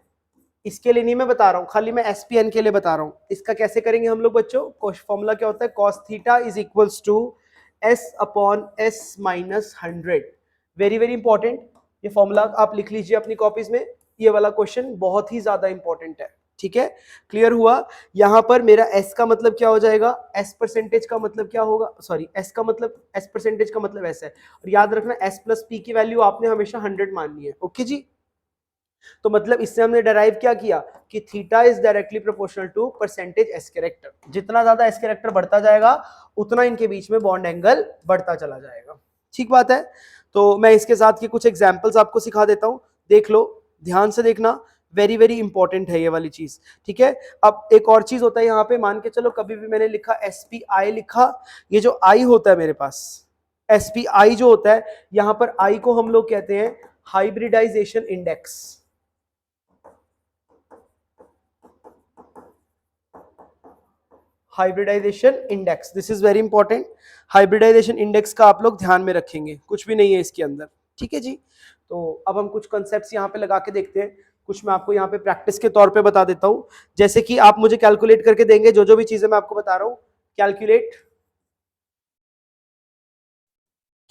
इसके लिए नहीं मैं बता रहा हूं, खाली मैं एसपीएन के लिए बता रहा हूं। इसका कैसे करेंगे हम लोग बच्चों, फॉर्मूला क्या होता है, cos theta is equals to s upon s minus 100। Very very important, ये फॉर्मूला आप लिख लीजिए अपनी कॉपीज में, ये वाला क्वेश्चन बहुत ही ज्यादा इंपॉर्टेंट है। ठीक है, क्लियर हुआ। यहां पर मेरा s का मतलब क्या हो जाएगा, s परसेंटेज का मतलब क्या होगा, सॉरी s का मतलब, s परसेंटेज का मतलब s है, और याद रखना s प्लस p की वैल्यू आपने हमेशा 100 माननी है। ओके जी, तो मतलब इससे हमने डेराइव क्या किया कि theta is directly proportional to percentage S character. जितना ज्यादा एस कैरेक्टर बढ़ता जाएगा उतना इनके बीच में बॉन्ड एंगल बढ़ता चला जाएगा। ठीक बात है, तो मैं इसके साथ के कुछ एग्जांपल्स आपको सिखा देता हूं, देख लो, ध्यान से देखना, वेरी वेरी इंपॉर्टेंट है ये वाली चीज। ठीक है, अब एक और चीज होता है यहाँ पे, मान के चलो कभी भी मैंने लिखा SPI लिखा, ये जो I होता है मेरे पास, SPI जो होता है, यहां पर I को हम लोग कहते हैं hybridization index. Hybridization index, this is very important. Hybridization index का आप लोग ध्यान में रखेंगे, कुछ भी नहीं है इसके अंदर। ठीक है जी, तो अब हम कुछ कॉन्सेप्ट्स यहाँ पे लगा के देखते हैं, कुछ मैं आपको यहाँ पे प्रैक्टिस के तौर पे बता देता हूँ। जैसे कि आप मुझे कैलकुलेट करके देंगे जो जो भी चीजें मैं आपको बता रहा हूँ,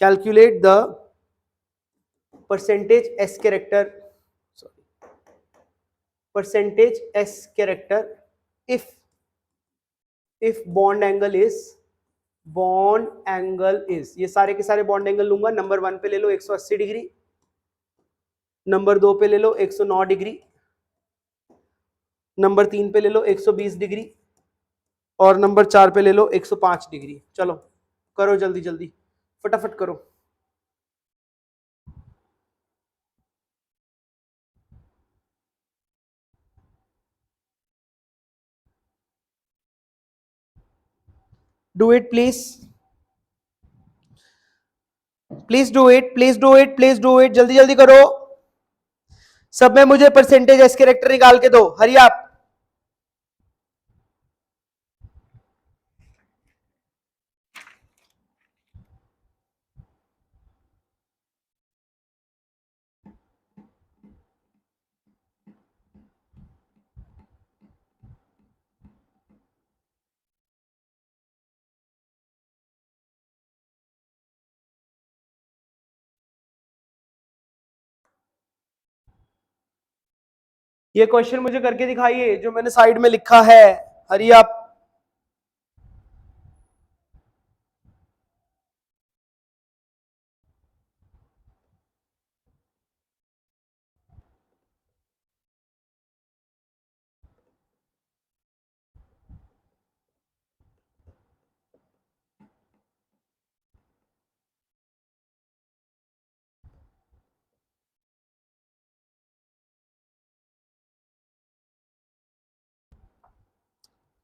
calculate the percentage S character, sorry, percentage S character if bond angle is, ये सारे के सारे बॉन्ड एंगल लूंगा। नंबर 1 पे ले लो 180 डिग्री, नंबर 2 पे ले लो 109 डिग्री, नंबर 3 पे ले लो 120 डिग्री, और नंबर 4 पे ले लो 105 डिग्री। चलो करो जल्दी जल्दी, फटाफट करो। Do it please, please do it, please do it, please do it, जल्दी जल्दी करो। सब में मुझे परसेंटेज एस कैरेक्टर निकाल के दो, हरी आप। ये क्वेश्चन मुझे करके दिखाइए जो मैंने साइड में लिखा है, हरी आप।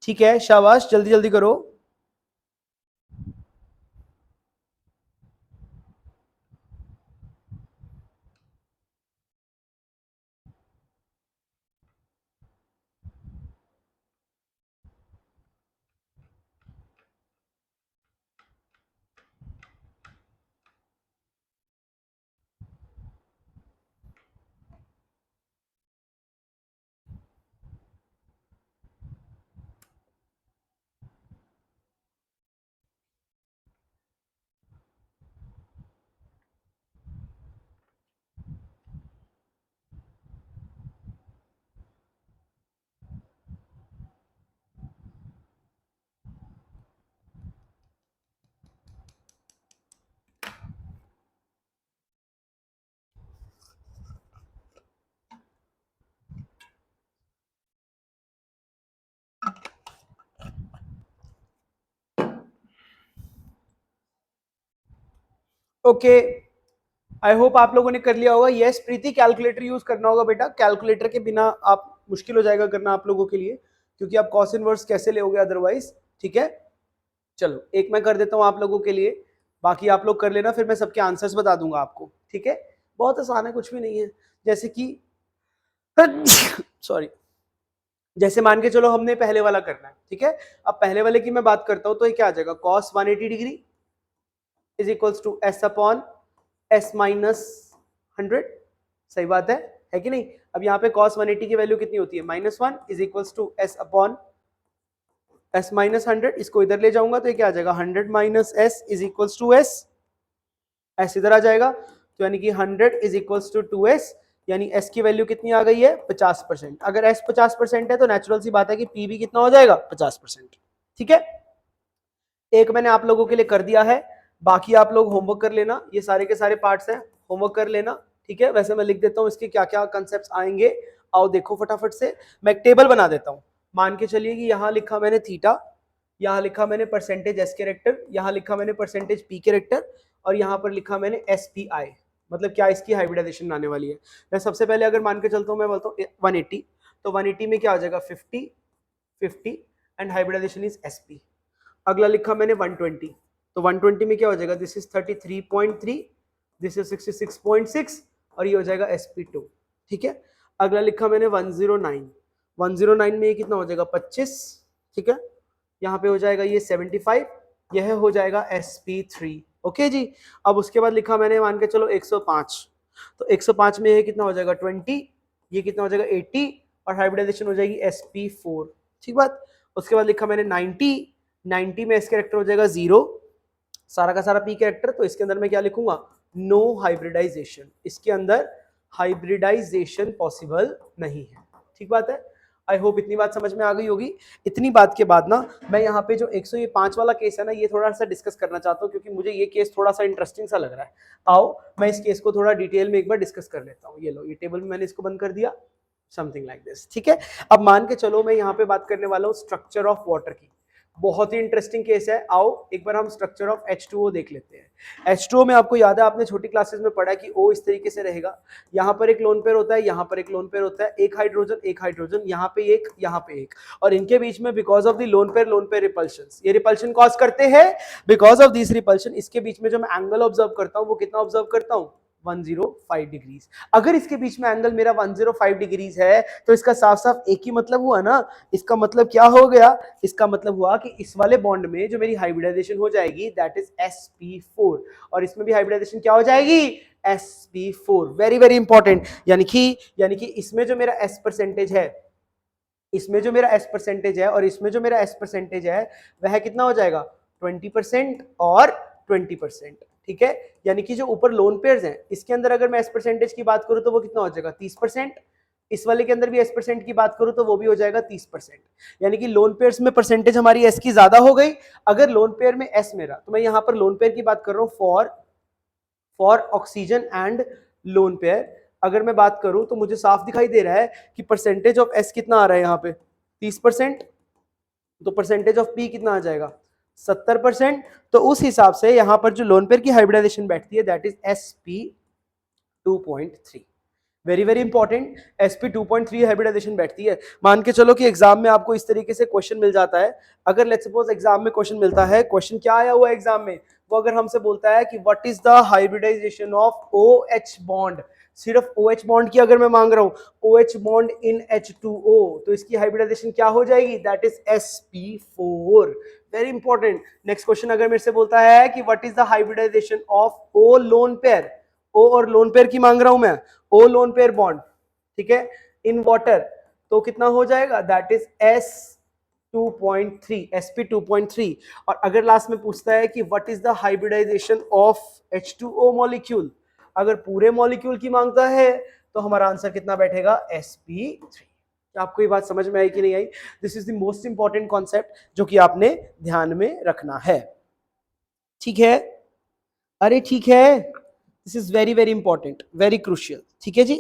ठीक है, शाबाश, जल्दी जल्दी करो। ओके, आई होप आप लोगों ने कर लिया होगा। यस प्रीति, कैलकुलेटर यूज करना होगा बेटा, कैलकुलेटर के बिना आप मुश्किल हो जाएगा करना आप लोगों के लिए, क्योंकि आप कॉस इनवर्स कैसे लेोगे अदरवाइज। ठीक है, चलो एक मैं कर देता हूं आप लोगों के लिए, बाकी आप लोग कर लेना, फिर मैं सबके आंसर्स बता दूंगा आपको। ठीक है, बहुत आसान है, कुछ भी नहीं है। जैसे कि सॉरी, जैसे मान के चलो हमने पहले वाला करना है, ठीक है। अब पहले वाले की मैं बात करता हूं तो ये क्या आ जाएगा, cos 180 degree is equals to S upon S minus 100। सही बात है कि नहीं। अब यहाँ पे cos 180 की वैल्यू कितनी होती है, -1 is equals to S upon S minus 100। इसको इधर ले जाऊंगा तो ये क्या आ जाएगा, 100 minus S is equals to S. S इधर आ जाएगा, तो यानी कि 100 इज इक्वल्स टू 2s, यानी s की वैल्यू कितनी आ गई है, 50%। अगर s 50% है तो नेचुरल सी बात है कि p भी कितना हो जाएगा, 50%। ठीक है, एक मैंने आप लोगों के लिए कर दिया है, बाकी आप लोग होमवर्क कर लेना, ये सारे के सारे पार्ट्स हैं, होमवर्क कर लेना। ठीक है, वैसे मैं लिख देता हूँ इसके क्या क्या कंसेप्ट आएंगे। आओ देखो फटाफट से, मैं एक टेबल बना देता हूँ। मान के चलिए कि यहाँ लिखा मैंने थीटा, यहाँ लिखा मैंने परसेंटेज एस कैरेक्टर, यहाँ लिखा मैंने परसेंटेज पी कैरेक्टर, और यहाँ पर लिखा मैंने एस पी आई, मतलब क्या इसकी हाइब्रिडाइजेशन आने वाली है। मैं सबसे पहले अगर मान के चलता हूँ, मैं बोलता हूँ 180, तो 180 में क्या आ जाएगा, 50 50 and hybridization is S P. अगला लिखा मैंने 120, तो 120 में क्या हो जाएगा, दिस इज 33.3, दिस इज 66.6, और ये हो जाएगा sp2। ठीक है, अगला लिखा मैंने 109, 109 में ये कितना हो जाएगा, 25। ठीक है, यहाँ पे हो जाएगा ये 75, यह हो जाएगा sp3। ओके जी, अब उसके बाद लिखा मैंने मान के चलो 105, तो 105 में ये कितना हो जाएगा 20, ये कितना हो जाएगा 80, और हाइब्रिडाइजेशन हो जाएगी sp4। ठीक बात, उसके बाद लिखा मैंने 90, 90 में एस कैरेक्टर हो जाएगा 0, सारा का सारा पी कैरेक्टर, तो इसके अंदर मैं क्या लिखूंगा, नो हाइब्रिडाइजेशन, इसके अंदर हाइब्रिडाइजेशन पॉसिबल नहीं है। ठीक बात है, आई होप इतनी बात समझ में आ गई होगी। इतनी बात के बाद ना मैं यहाँ पे जो 105 वाला केस है ना, ये थोड़ा सा डिस्कस करना चाहता हूँ, क्योंकि मुझे ये केस थोड़ा सा इंटरेस्टिंग सा लग रहा है। आओ मैं इस केस को थोड़ा डिटेल में एक बार डिस्कस कर लेता हूँ। ये लो, ये टेबल में मैंने इसको बंद कर दिया, समथिंग लाइक दिस। ठीक है, अब मान के चलो मैं यहाँ पे बात करने वाला हूँ स्ट्रक्चर ऑफ वाटर की। बहुत ही इंटरेस्टिंग केस है। आओ एक बार हम स्ट्रक्चर ऑफ H2O देख लेते हैं। H2O में आपको याद है, आपने छोटी क्लासेस में पढ़ा कि O इस तरीके से रहेगा, यहाँ पर एक लोन पेयर होता है, यहाँ पर एक लोन पेयर होता है, एक हाइड्रोजन, यहाँ पे एक, और इनके बीच में because of the lone pair repulsion, ये रिपल्शन कॉज करते हैं। बिकॉज ऑफ दिस रिपल्शन इसके बीच में जो मैं एंगल ऑब्जर्व करता हूँ वो कितना ऑब्जर्व करता हूँ, 105 डिग्रीज। अगर इसके बीच में एंगल मेरा 105 डिग्रीज है तो इसका साफ साफ एक ही मतलब हुआ ना, इसका मतलब क्या हो गया, इसका मतलब हुआ कि इस वाले बॉन्ड में जो मेरी हाइब्रिडाइजेशन हो जाएगी दैट इज sp4, और इसमें भी हाइब्रिडाइजेशन क्या हो जाएगी, sp4। Very very important. यानी कि इसमें जो मेरा s परसेंटेज है, इसमें जो मेरा s परसेंटेज है और इसमें जो मेरा s परसेंटेज है वह कितना हो जाएगा, 20% और 20%। ठीक है, यानी कि जो ऊपर लोन पेयर्स हैं इसके अंदर अगर मैं s परसेंटेज की बात करूं तो वो कितना हो जाएगा, 30%। इस वाले के अंदर भी s परसेंट की बात करूं तो वो भी हो जाएगा 30%। यानी कि लोन पेयर्स में परसेंटेज हमारी s की ज्यादा हो गई। अगर लोन पेयर में s मेरा, तो मैं यहां पर लोन पेयर की बात कर रहा हूं for oxygen and lone pair. अगर मैं बात करूं तो मुझे साफ दिखाई दे रहा है कि परसेंटेज ऑफ s कितना आ रहा है यहाँ पे, 30%। तो परसेंटेज ऑफ p कितना आ जाएगा, 70%। तो उस हिसाब से यहां पर जो लोन पेयर की हाइब्रिडाइजेशन बैठती है that is sp2.3। Very very important, sp2.3 hybridization बैठती है। मान के चलो कि एग्जाम में आपको इस तरीके से क्वेश्चन मिल जाता है। अगर लेट्स सपोज एग्जाम में क्वेश्चन मिलता है, क्वेश्चन क्या आया हुआ है एग्जाम में, वो अगर हमसे बोलता है कि what is the hybridization of OH bond, सिर्फ OH बॉन्ड की अगर मैं मांग रहा हूं, OH बॉन्ड इन H2O, तो इसकी हाइब्रिडाइजेशन क्या हो जाएगी, that is sp4। Very important. Next question अगर मेरे से बोलता है कि what is the hybridization of O lone pair, O और लोन पेयर की मांग रहा हूं मैं, O लोन पेयर बॉन्ड, ठीक है, इन वाटर, तो कितना हो जाएगा, दैट इज S2.3, sp2.3। और अगर लास्ट में पूछता है कि what is the hybridization of H2O molecule, अगर पूरे मॉलिक्यूल की मांगता है तो हमारा आंसर कितना बैठेगा, sp3। आपको ये बात समझ में आई कि नहीं आई? This is the most important concept जो कि आपने ध्यान में रखना है। ठीक है, अरे ठीक है, this is very very important, very crucial. ठीक है जी,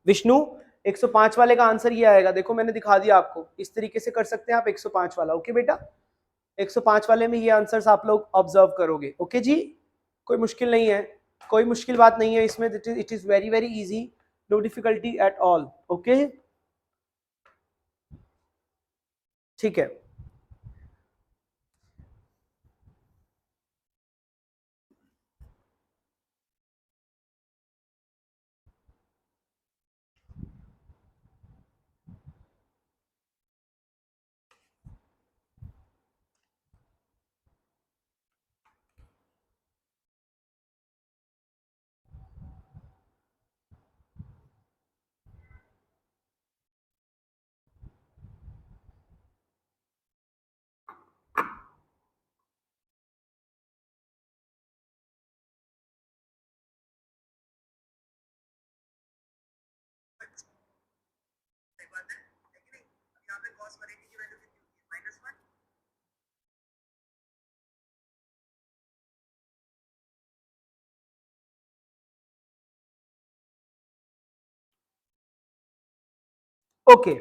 विष्णु 105 वाले का आंसर ये आएगा। देखो मैंने दिखा दिया आपको, इस तरीके से कर सकते हैं आप 105 वाला। ओके बेटा, 105 वाले में ये आंसर्स आप लोग ऑब्जर्व करोगे। ओके जी, कोई मुश्किल नहीं है, कोई मुश्किल बात नहीं है इसमें। It is very very easy, no difficulty at all. Okay, ठीक है। ओके,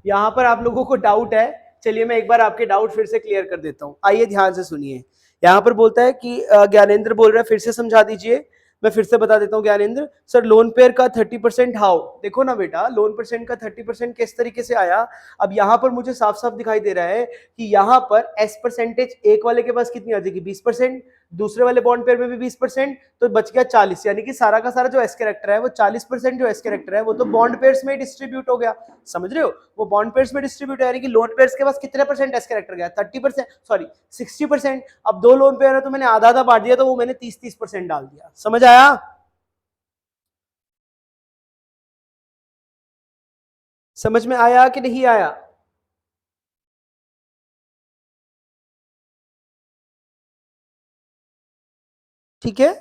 यहां पर आप लोगों को डाउट है, चलिए मैं एक बार आपके डाउट फिर से क्लियर कर देता हूं। आइए ध्यान से सुनिए। यहां पर बोलता है कि ज्ञानेंद्र बोल रहा है, फिर से समझा दीजिए। मैं फिर से बता देता हूं ज्ञानेंद्र सर, लोन पेयर का 30% हाउ, देखो ना बेटा, लोन परसेंट का 30% किस तरीके से आया। अब यहां पर मुझे साफ साफ दिखाई दे रहा है कि यहां पर एस परसेंटेज एक वाले के पास कितनी आ जाएगी, 20%, दूसरे वाले बॉन्ड पेयर में भी 20%, तो बच गया 40। यानी कि सारा का सारा जो एस कैरेक्टर है वो 40% जो एस कैरेक्टर है वो तो बॉन्ड पेयर्स में डिस्ट्रीब्यूट हो गया। समझ रहे हो, वो बॉन्ड पेयर्स में डिस्ट्रीब्यूट है, यानी कि लोन पेयर्स के पास कितने परसेंट एस कैरेक्टर गया, 30%, सॉरी 60%। अब दो लोन पेयर है तो मैंने आधा आधा बांट दिया, तो वो मैंने 30-30% डाल दिया। समझ आया? समझ में आया कि नहीं आया? ठीक है,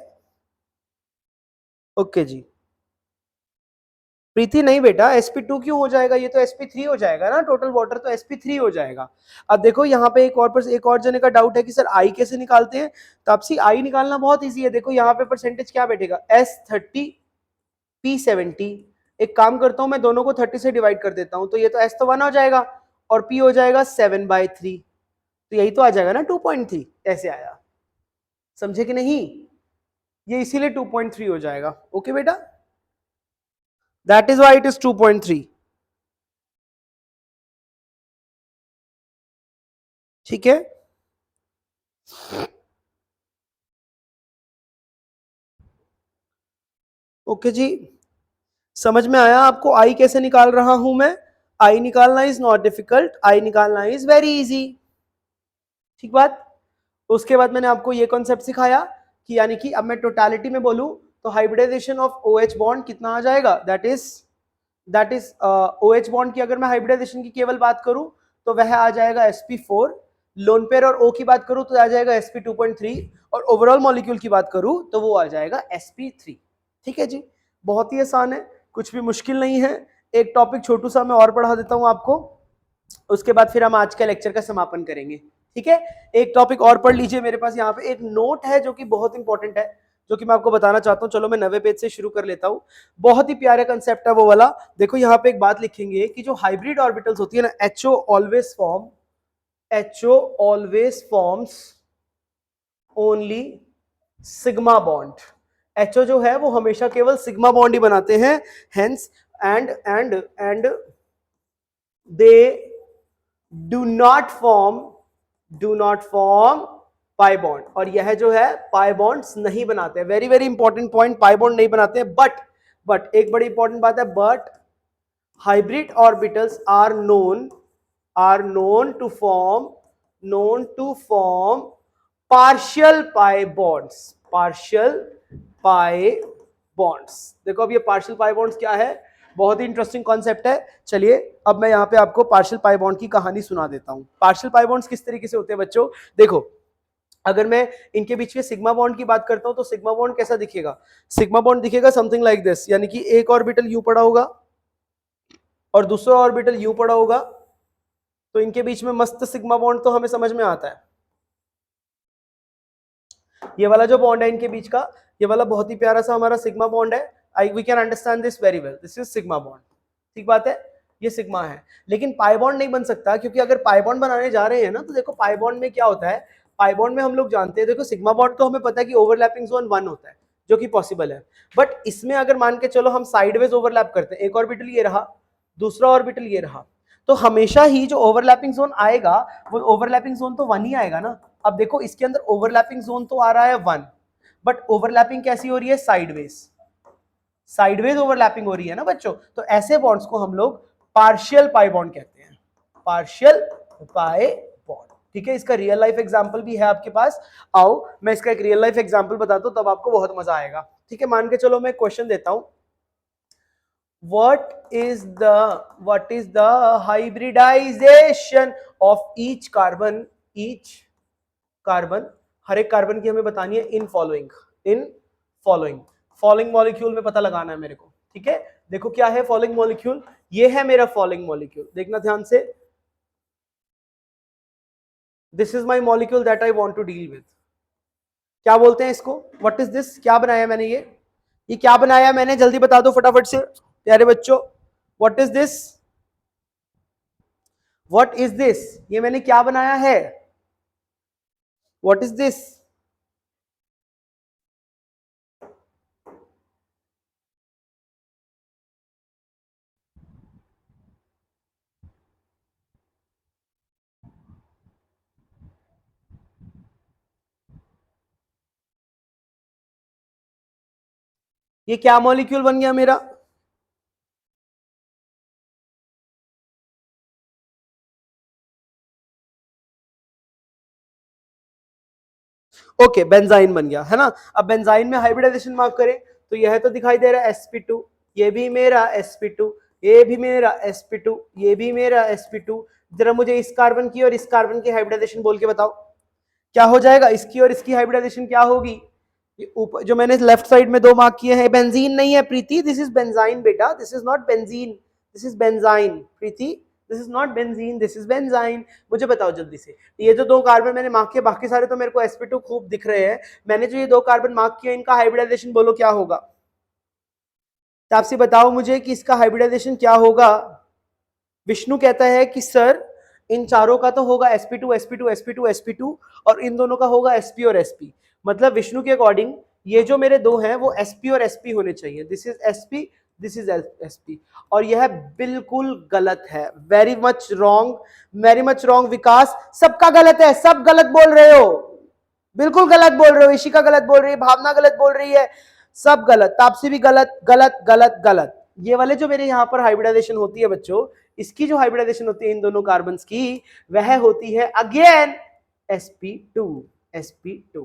ओके जी। प्रीति नहीं बेटा, sp2 क्यों हो जाएगा, ये तो sp3 हो जाएगा ना, टोटल वाटर तो sp3 हो जाएगा। अब देखो यहाँ पे एक और जने का डाउट है कि सर आई कैसे निकालते हैं, तो आपसी आई निकालना बहुत इजी है। देखो यहाँ पे परसेंटेज क्या बैठेगा, S30 P70, एक काम करता हूं, मैं दोनों को 30 से डिवाइड कर देता हूं, तो ये तो S तो 1 हो जाएगा और P हो जाएगा 7/3, तो यही तो आ जाएगा ना 2.3, ऐसे आया, समझे कि नहीं? ये इसीलिए 2.3 हो जाएगा। ओके बेटा, that is why it is 2.3। ठीक है, ओके जी, समझ में आया आपको आई कैसे निकाल रहा हूं मैं? आई निकालना इज नॉट डिफिकल्ट, आई निकालना इज वेरी इजी। ठीक बात। उसके बाद मैंने आपको ये कॉन्सेप्ट सिखाया कि यानी कि अब मैं टोटालिटी में बोलूं तो हाइब्रिडाइजेशन ऑफ OH बॉन्ड कितना आ जाएगा, दैट इज OH बॉन्ड की अगर मैं हाइब्रिडाइजेशन की केवल बात करूं तो वह आ जाएगा sp4, लोन पेयर और O की बात करूं तो आ जाएगा sp2.3, और ओवरऑल मॉलिक्यूल की बात करूं तो वो आ जाएगा sp3। ठीक है जी, बहुत ही आसान है, कुछ भी मुश्किल नहीं है। एक टॉपिक छोटू सा मैं और पढ़ा देता हूं आपको, उसके बाद फिर हम आज के लेक्चर का समापन करेंगे। ठीक है, एक टॉपिक और पढ़ लीजिए, मेरे पास यहाँ पे एक नोट है जो कि बहुत इंपॉर्टेंट है, जो कि मैं आपको बताना चाहता हूँ। चलो मैं 90 पेज से शुरू कर लेता हूँ, बहुत ही प्यारा कंसेप्ट है वो वाला। देखो यहाँ पे एक बात लिखेंगे कि जो हाइब्रिड ऑर्बिटल्स होती है ना, HO always forms only sigma bond. HO जो है वो हमेशा केवल सिग्मा बॉन्ड ही बनाते हैं, hence and they do not form pi bond, और यह जो है पाई बॉन्ड्स नहीं बनाते हैं। Very very important point, pi bond नहीं बनाते हैं, बट एक बड़ी इंपॉर्टेंट बात है, but hybrid orbitals are known to form partial pi bonds. देखो अब ये पार्शियल पाई बॉन्ड्स क्या है, बहुत ही इंटरेस्टिंग कॉन्सेप्ट है। चलिए अब मैं यहाँ पे आपको पार्शियल पाई बॉन्ड की कहानी सुना देता हूँ। पार्शियल पाई बॉन्ड्स किस तरीके से होते हैं बच्चों, देखो अगर मैं इनके बीच में सिग्मा बॉन्ड की बात करता हूं तो सिग्मा बॉन्ड कैसा दिखेगा, सिग्मा बॉन्ड दिखेगा समथिंग लाइक दिस, यानी कि एक ऑर्बिटल यू पड़ा होगा और दूसरा ऑर्बिटल यू पड़ा होगा, तो इनके बीच में मस्त सिग्मा बॉन्ड तो हमें समझ में आता है। ये वाला जो बॉन्ड है इनके बीच का, ये वाला बहुत ही प्यारा सा हमारा सिग्मा बॉन्ड है। We can understand this very well, this is sigma bond. ठीक बात है, ये सिग्मा है, लेकिन पाई बॉन्ड नहीं बन सकता, क्योंकि अगर पाई बॉन्ड बनाने जा रहे हैं ना, तो देखो पाई बॉन्ड में क्या होता है, पाई बॉन्ड में हम लोग जानते हैं, देखो सिग्मा बॉन्ड तो हमें पता है कि ओवरलैपिंग जोन 1 होता है, जो कि पॉसिबल है। बट इसमें अगर मान के चलो हम साइडवेज ओवरलैप करते हैं, एक ऑर्बिटल ये रहा, दूसरा ऑर्बिटल ये रहा, तो हमेशा ही जो ओवरलैपिंग जोन आएगा वो ओवरलैपिंग जोन तो 1 ही आएगा ना। अब देखो इसके अंदर ओवरलैपिंग जोन तो आ रहा है 1, बट ओवरलैपिंग कैसी हो रही है, साइडवेज ओवरलैपिंग हो रही है ना बच्चों। तो ऐसे बॉन्ड्स को हम लोग पार्शियल पाई बॉन्ड कहते हैं, पार्शियल पाई बॉन्ड। ठीक है, इसका रियल लाइफ एग्जांपल भी है आपके पास, आओ मैं इसका एक रियल लाइफ एग्जांपल बताता हूं, तब आपको बहुत मजा आएगा। ठीक है, मान के चलो मैं क्वेश्चन देता हूं, what is the hybridization of each carbon, हर एक कार्बन की हमें बतानी है इन फॉलोइंग मॉलिक्यूल में पता लगाना है मेरे को। ठीक है, देखो क्या है फॉलोइंग मॉलिक्यूल, ये है मेरा फॉलोइंग मॉलिक्यूल, देखना ध्यान से, this is my molecule that I want to deal with. क्या बोलते हैं इसको, व्हाट इज दिस, क्या बनाया मैंने, ये क्या बनाया मैंने, जल्दी बता दो फटाफट से प्यारे बच्चों, व्हाट इज दिस, ये मैंने क्या बनाया है, व्हाट इज दिस, ये क्या मॉलिक्यूल बन गया मेरा, ओके बेंजाइन बन गया है ना। अब बेंजाइन में हाइब्रिडाइजेशन मार्क करें तो यह तो दिखाई दे रहा है sp2, ये भी मेरा sp2, ये भी मेरा sp2, ये भी मेरा sp2। जरा मुझे इस कार्बन की और इस कार्बन की हाइब्रिडाइजेशन बोल के बताओ क्या हो जाएगा, इसकी और इसकी हाइब्रिडाइजेशन क्या होगी। ये ऊपर जो मैंने लेफ्ट साइड में 2 मार्क किए हैं, बेंजीन नहीं है प्रीति, दिस इज बेंजाइन बेटा, this is not benzene, this is benzene Preeti, this is not benzene, this is benzene. मुझे बताओ जल्दी से, ये जो 2 कार्बन मैंने मार्क किए, बाकी सारे तो मेरे को sp2 खूब दिख रहे हैं, मैंने जो ये 2 कार्बन मार्क किए इनका हाइब्रिडाइजेशन बोलो क्या होगा, तापसी बताओ मुझे कि इसका हाइब्रिडाइजेशन क्या होगा। विष्णु कहता है कि सर इन चारों का तो होगा sp2 sp2 sp2 sp2 और इन दोनों का होगा sp और sp। मतलब विष्णु के अकॉर्डिंग ये जो मेरे दो हैं वो sp और sp होने चाहिए। This is sp, this is sp, और यह बिल्कुल गलत है। Very much wrong, very much wrong Vikas, सबका गलत है, सब गलत बोल रहे हो, बिल्कुल गलत बोल रहे हो। ईशिका गलत बोल रही है, भावना गलत बोल रही है, सब गलत, तापसी भी गलत गलत गलत गलत। ये वाले जो मेरे यहाँ पर हाइब्रिडाइजेशन होती है बच्चों, इसकी जो हाइब्रिडाइजेशन होती है इन दोनों कार्बन्स की, वह होती है अगेन sp2 sp2।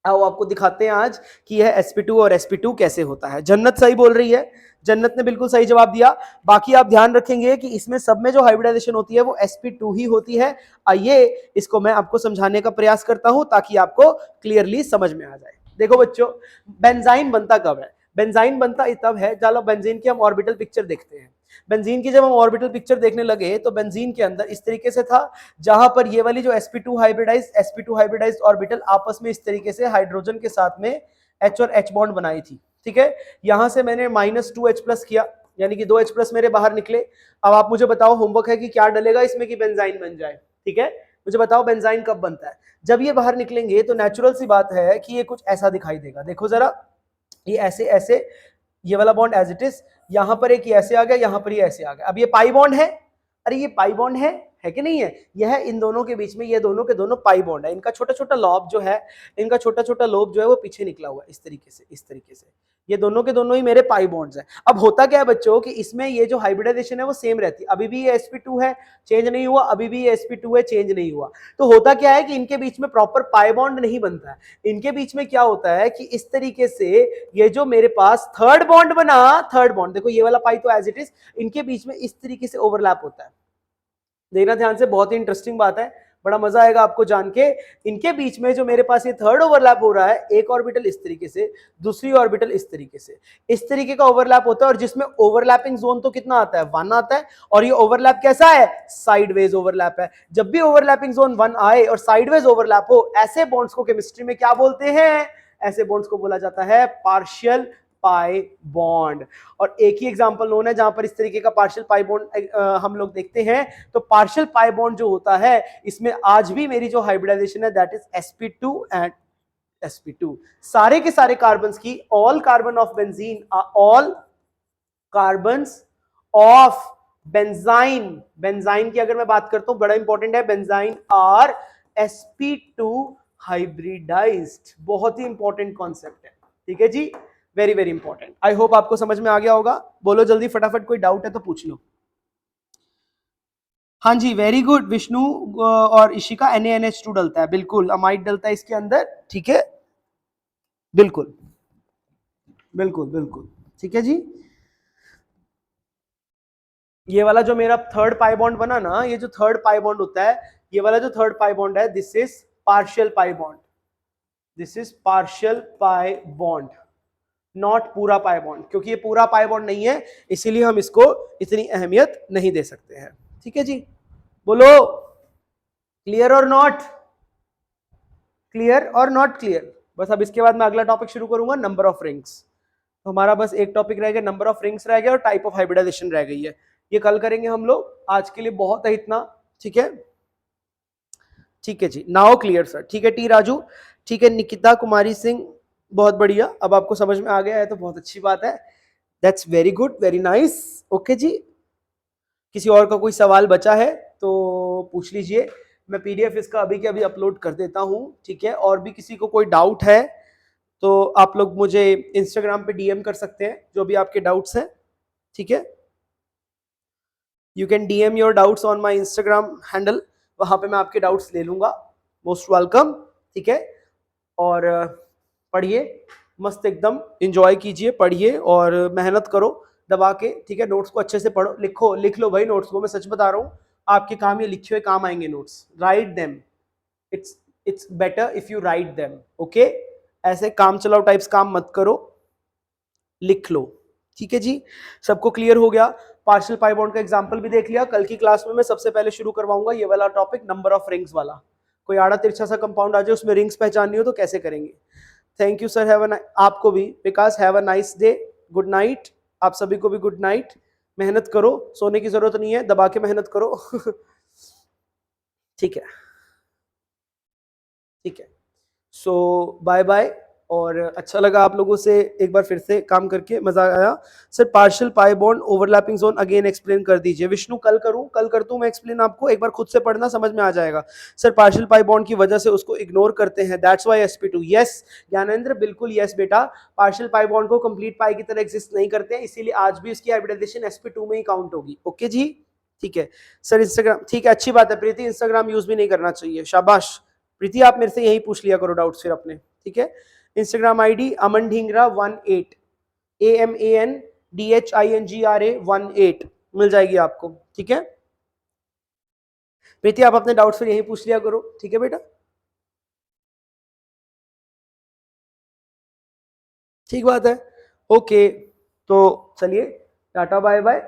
आओ आपको दिखाते हैं आज कि यह sp2 और sp2 कैसे होता है। जन्नत सही बोल रही है, जन्नत ने बिल्कुल सही जवाब दिया। बाकी आप ध्यान रखेंगे कि इसमें सब में जो हाइब्रिडाइजेशन होती है वो sp2 ही होती है। आइए इसको मैं आपको समझाने का प्रयास करता हूं ताकि आपको क्लियरली समझ में आ जाए। देखो बच्चों, बेंजाइन बनता कब है? बेंजाइन बनता तब है, चलो बेंजीन की हम ऑर्बिटल पिक्चर देखते हैं। बेंजीन की जब हम ऑर्बिटल पिक्चर देखने लगे तो बेंजीन के अंदर इस तरीके से था, जहां पर ये वाली जो sp2 हाइब्रिडाइज्ड ऑर्बिटल आपस में इस तरीके से हाइड्रोजन के साथ में H और H बॉन्ड बनाई थी। ठीक है, यहां से मैंने -2H+ किया, यानी कि 2H+ मेरे बाहर निकले। अब आप मुझे बताओ, होमवर्क है कि क्या डलेगा इसमें कि बेंजाइन बन जाए। ठीक है, मुझे बताओ बेंजाइन कब बनता है? जब ये बाहर निकलेंगे तो नेचुरल सी बात है कि ये कुछ ऐसा दिखाई देगा। देखो जरा, ये ऐसे ऐसे, ये वाला बॉन्ड एज इट इज, यहां पर एक ऐसे आ गया, यहां पर ये ऐसे आ गया। अब ये पाई बॉन्ड है, अरे ये पाई बॉन्ड है कि नहीं है? यह इन दोनों के बीच में, ये दोनों के दोनों पाई बॉन्ड है। इनका छोटा छोटा लॉब जो है, इनका छोटा छोटा लोब जो है वो पीछे निकला हुआ है इस तरीके से, इस तरीके से। ये दोनों के दोनों ही मेरे पाई बॉन्ड्स हैं। अब होता क्या है बच्चों कि इसमें ये जो हाइब्रिडाइजेशन है वो सेम रहती है। अभी भी ये sp2 है, चेंज नहीं हुआ, अभी भी ये sp2 है, चेंज नहीं हुआ। तो होता क्या है कि इनके बीच में प्रॉपर पाई बॉन्ड नहीं बनता है। इनके बीच में क्या होता है कि इस तरीके से ये जो मेरे पास थर्ड बॉन्ड बना, थर्ड बॉन्ड देखो, ये वाला पाई तो एज इट इज, इनके बीच में इस तरीके से ओवरलैप होता है। देखना ध्यान से, बहुत ही इंटरेस्टिंग बात है, बड़ा मजा आएगा आपको जान के। इनके बीच में जो मेरे पास ये थर्ड ओवरलैप हो रहा है, एक ऑर्बिटल इस तरीके से, दूसरी ऑर्बिटल इस तरीके से, इस तरीके का ओवरलैप होता है। और जिसमें ओवरलैपिंग जोन तो कितना आता है? 1 आता है। और ये ओवरलैप कैसा है? साइडवेज ओवरलैप है। जब भी ओवरलैपिंग जोन 1 आए और साइडवेज ओवरलैप हो, ऐसे बॉन्ड्स को केमिस्ट्री में क्या बोलते हैं? ऐसे बॉन्ड्स को बोला जाता है पार्शियल पाई बॉन्ड। और एक ही एग्जांपल नोन है जहां पर इस तरीके का पार्शियल पाई बॉन्ड हम लोग देखते हैं। तो पार्शियल पाई बॉन्ड जो होता है, इसमें आज भी मेरी जो हाइब्रिडाइजेशन है that is sp2 and sp2। सारे के सारे कार्बन्स की, all carbon of benzene are all carbons of benzene, benzene की अगर मैं बात करता हूं, बड़ा इंपॉर्टेंट है, बेंजाइन आर sp2 हाइब्रिडाइज्ड। बहुत ही इंपॉर्टेंट कॉन्सेप्ट है। ठीक है जी, very very important. I hope आपको समझ में आ गया होगा। बोलो जल्दी फटाफट, कोई डाउट है तो पूछ लो। हाँ जी, वेरी गुड विष्णु और इशिका, NaNH2 डलता है, बिल्कुल अमाइड डलता है इसके अंदर। ठीक है, बिल्कुल बिल्कुल बिल्कुल, ठीक है जी। ये वाला जो मेरा थर्ड पाई बॉन्ड बना ना, ये जो थर्ड पाई बॉन्ड होता है, ये वाला जो थर्ड पाई बॉन्ड है, this is partial pi bond, this is partial pi bond, not पूरा पाई बॉन्ड, क्योंकि ये पूरा पाई बॉन्ड नहीं है, इसीलिए हम इसको इतनी अहमियत नहीं दे सकते हैं। ठीक है जी, बोलो क्लियर और नॉट क्लियर और नॉट क्लियर। बस अब इसके बाद मैं अगला टॉपिक शुरू करूंगा, नंबर ऑफ रिंग्स। तो हमारा बस एक टॉपिक रह गया, नंबर ऑफ रिंग्स रह गया और टाइप ऑफ हाइब्रिडाइजेशन रह गई है। ये कल करेंगे हम लोग, आज के लिए बहुत है इतना। ठीक है, ठीक है जी, नाउ क्लियर सर। ठीक है टी राजू, ठीक है निकिता कुमारी सिंह, बहुत बढ़िया, अब आपको समझ में आ गया है तो बहुत अच्छी बात है। That's very good, very nice. Okay जी, किसी और का कोई सवाल बचा है तो पूछ लीजिए, मैं PDF इसका अभी के अभी अपलोड कर देता हूं। ठीक है, और भी किसी को कोई डाउट है तो आप लोग मुझे इंस्टाग्राम पे DM कर सकते हैं, जो भी आपके डाउट्स हैं। ठीक है, you can DM your doubts on my Instagram handle, वहां पे मैं आपके डाउट्स ले लूंगा। Most welcome. ठीक है, और पढ़िए मस्त एकदम, एंजॉय कीजिए, पढ़िए और मेहनत करो दबा के। ठीक है, नोट्स को अच्छे से पढ़ो, लिखो, लिख लो भाई नोट्स को, मैं सच बता रहा हूँ, आपके काम ये लिखे हुए काम आएंगे notes. Write them, it's better if you write them. Okay, ऐसे काम चलाओ टाइप्स काम मत करो, लिख लो। ठीक है जी, सबको क्लियर हो गया? पार्शियल पाई बॉन्ड का एग्जांपल भी देख लिया। कल की क्लास में मैं सबसे पहले शुरू करवाऊंगा ये वाला टॉपिक, नंबर ऑफ रिंग्स वाला। कोई आड़ा तिरछा सा कंपाउंड आ जाए, उसमें रिंग्स पहचाननी हो तो कैसे करेंगे। थैंक यू सर, आपको भी Vikas, have a nice day, good night. आप सभी को भी गुड नाइट, मेहनत करो, सोने की जरूरत नहीं है, दबा के मेहनत करो। ठीक है, ठीक है, सो बाय बाय। और अच्छा लगा आप लोगों से एक बार फिर से काम करके, मजा आया। Sir partial pi bond overlapping zone again explain कर दीजिए। विष्णु कल करूं, कल कर दूं मैं एक्सप्लेन आपको, एक बार खुद से पढ़ना समझ में आ जाएगा। सर पार्शियल पाई बॉन्ड की वजह से उसको इग्नोर करते हैं, that's why sp2। Yes Gyanendra, बिल्कुल यस बेटा, पार्शियल पाई बॉन्ड को कंप्लीट पाई की तरह एग्जिस्ट नहीं करते हैं, इसीलिए आज भी उसकी हाइब्रिडाइजेशन sp2 में ही काउंट होगी। ओके जी, ठीक है। सर इंस्टाग्राम, ठीक है, अच्छी बात है प्रीति, इंस्टाग्राम यूज भी नहीं करना चाहिए, शाबाश। प्रीति आप मेरे से यही पूछ लिया करो डाउट्स फिर अपने, ठीक है। इंस्टाग्राम आईडी अमन ढींगरा 18, AMANDHINGRA 18 मिल जाएगी आपको, ठीक है। प्रीति आप अपने डाउट्स फिर यही पूछ लिया करो, ठीक है बेटा, ठीक बात है। ओके, तो चलिए टाटा बाय बाय,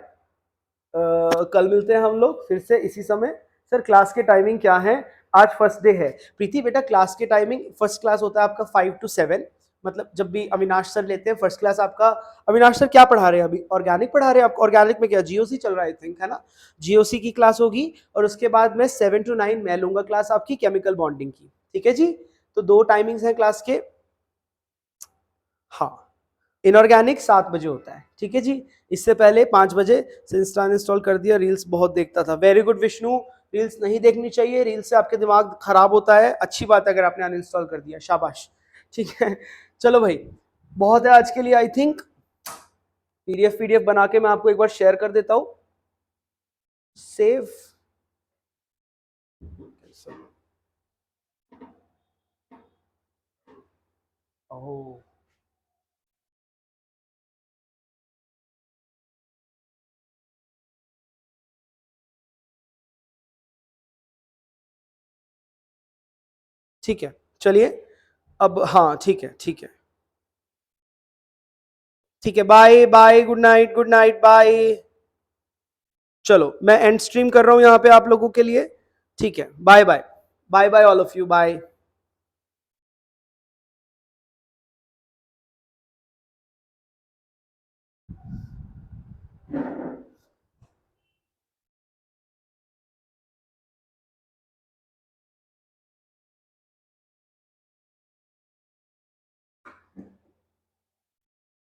कल मिलते हैं हम लोग फिर से इसी समय। सर क्लास के टाइमिंग क्या है? आज फर्स्ट डे है प्रीति बेटा, क्लास के टाइमिंग फर्स्ट क्लास होता है आपका 5 to 7, मतलब जब भी अविनाश सर लेते हैं फर्स्ट क्लास आपका। अविनाश सर क्या पढ़ा रहे हैं अभी? ऑर्गेनिक पढ़ा रहे हैं आपको? ऑर्गेनिक में क्या जीओसी चल रहा है आई थिंक, है ना? जीओसी की क्लास होगी और उसके बाद में 7 to 9 मैं लूंगा क्लास आपकी केमिकल बॉन्डिंग की, ठीक है जी। तो दो टाइमिंग्स हैं क्लास के। हाँ, इनऑर्गेनिक 7 बजे होता है, ठीक है जी। इससे पहले 5 बजे से इंस्टा इंस्टॉल कर दिया, रील्स बहुत देखता था। वेरी गुड विष्णु, रील्स नहीं देखनी चाहिए, रील्स से आपके दिमाग खराब होता है। अच्छी बात है अगर आपने अनइंस्टॉल कर दिया, शाबाश, ठीक है। चलो भाई, बहुत है आज के लिए आई थिंक। पीडीएफ बना के मैं आपको एक बार शेयर कर देता हूं, सेव। ओह, ठीक है, चलिए अब, हाँ ठीक है, ठीक है, ठीक है, bye bye, good night, good night, bye. चलो मैं एंड स्ट्रीम कर रहा हूं यहाँ पे आप लोगों के लिए, ठीक है, bye bye, bye bye all of you, bye.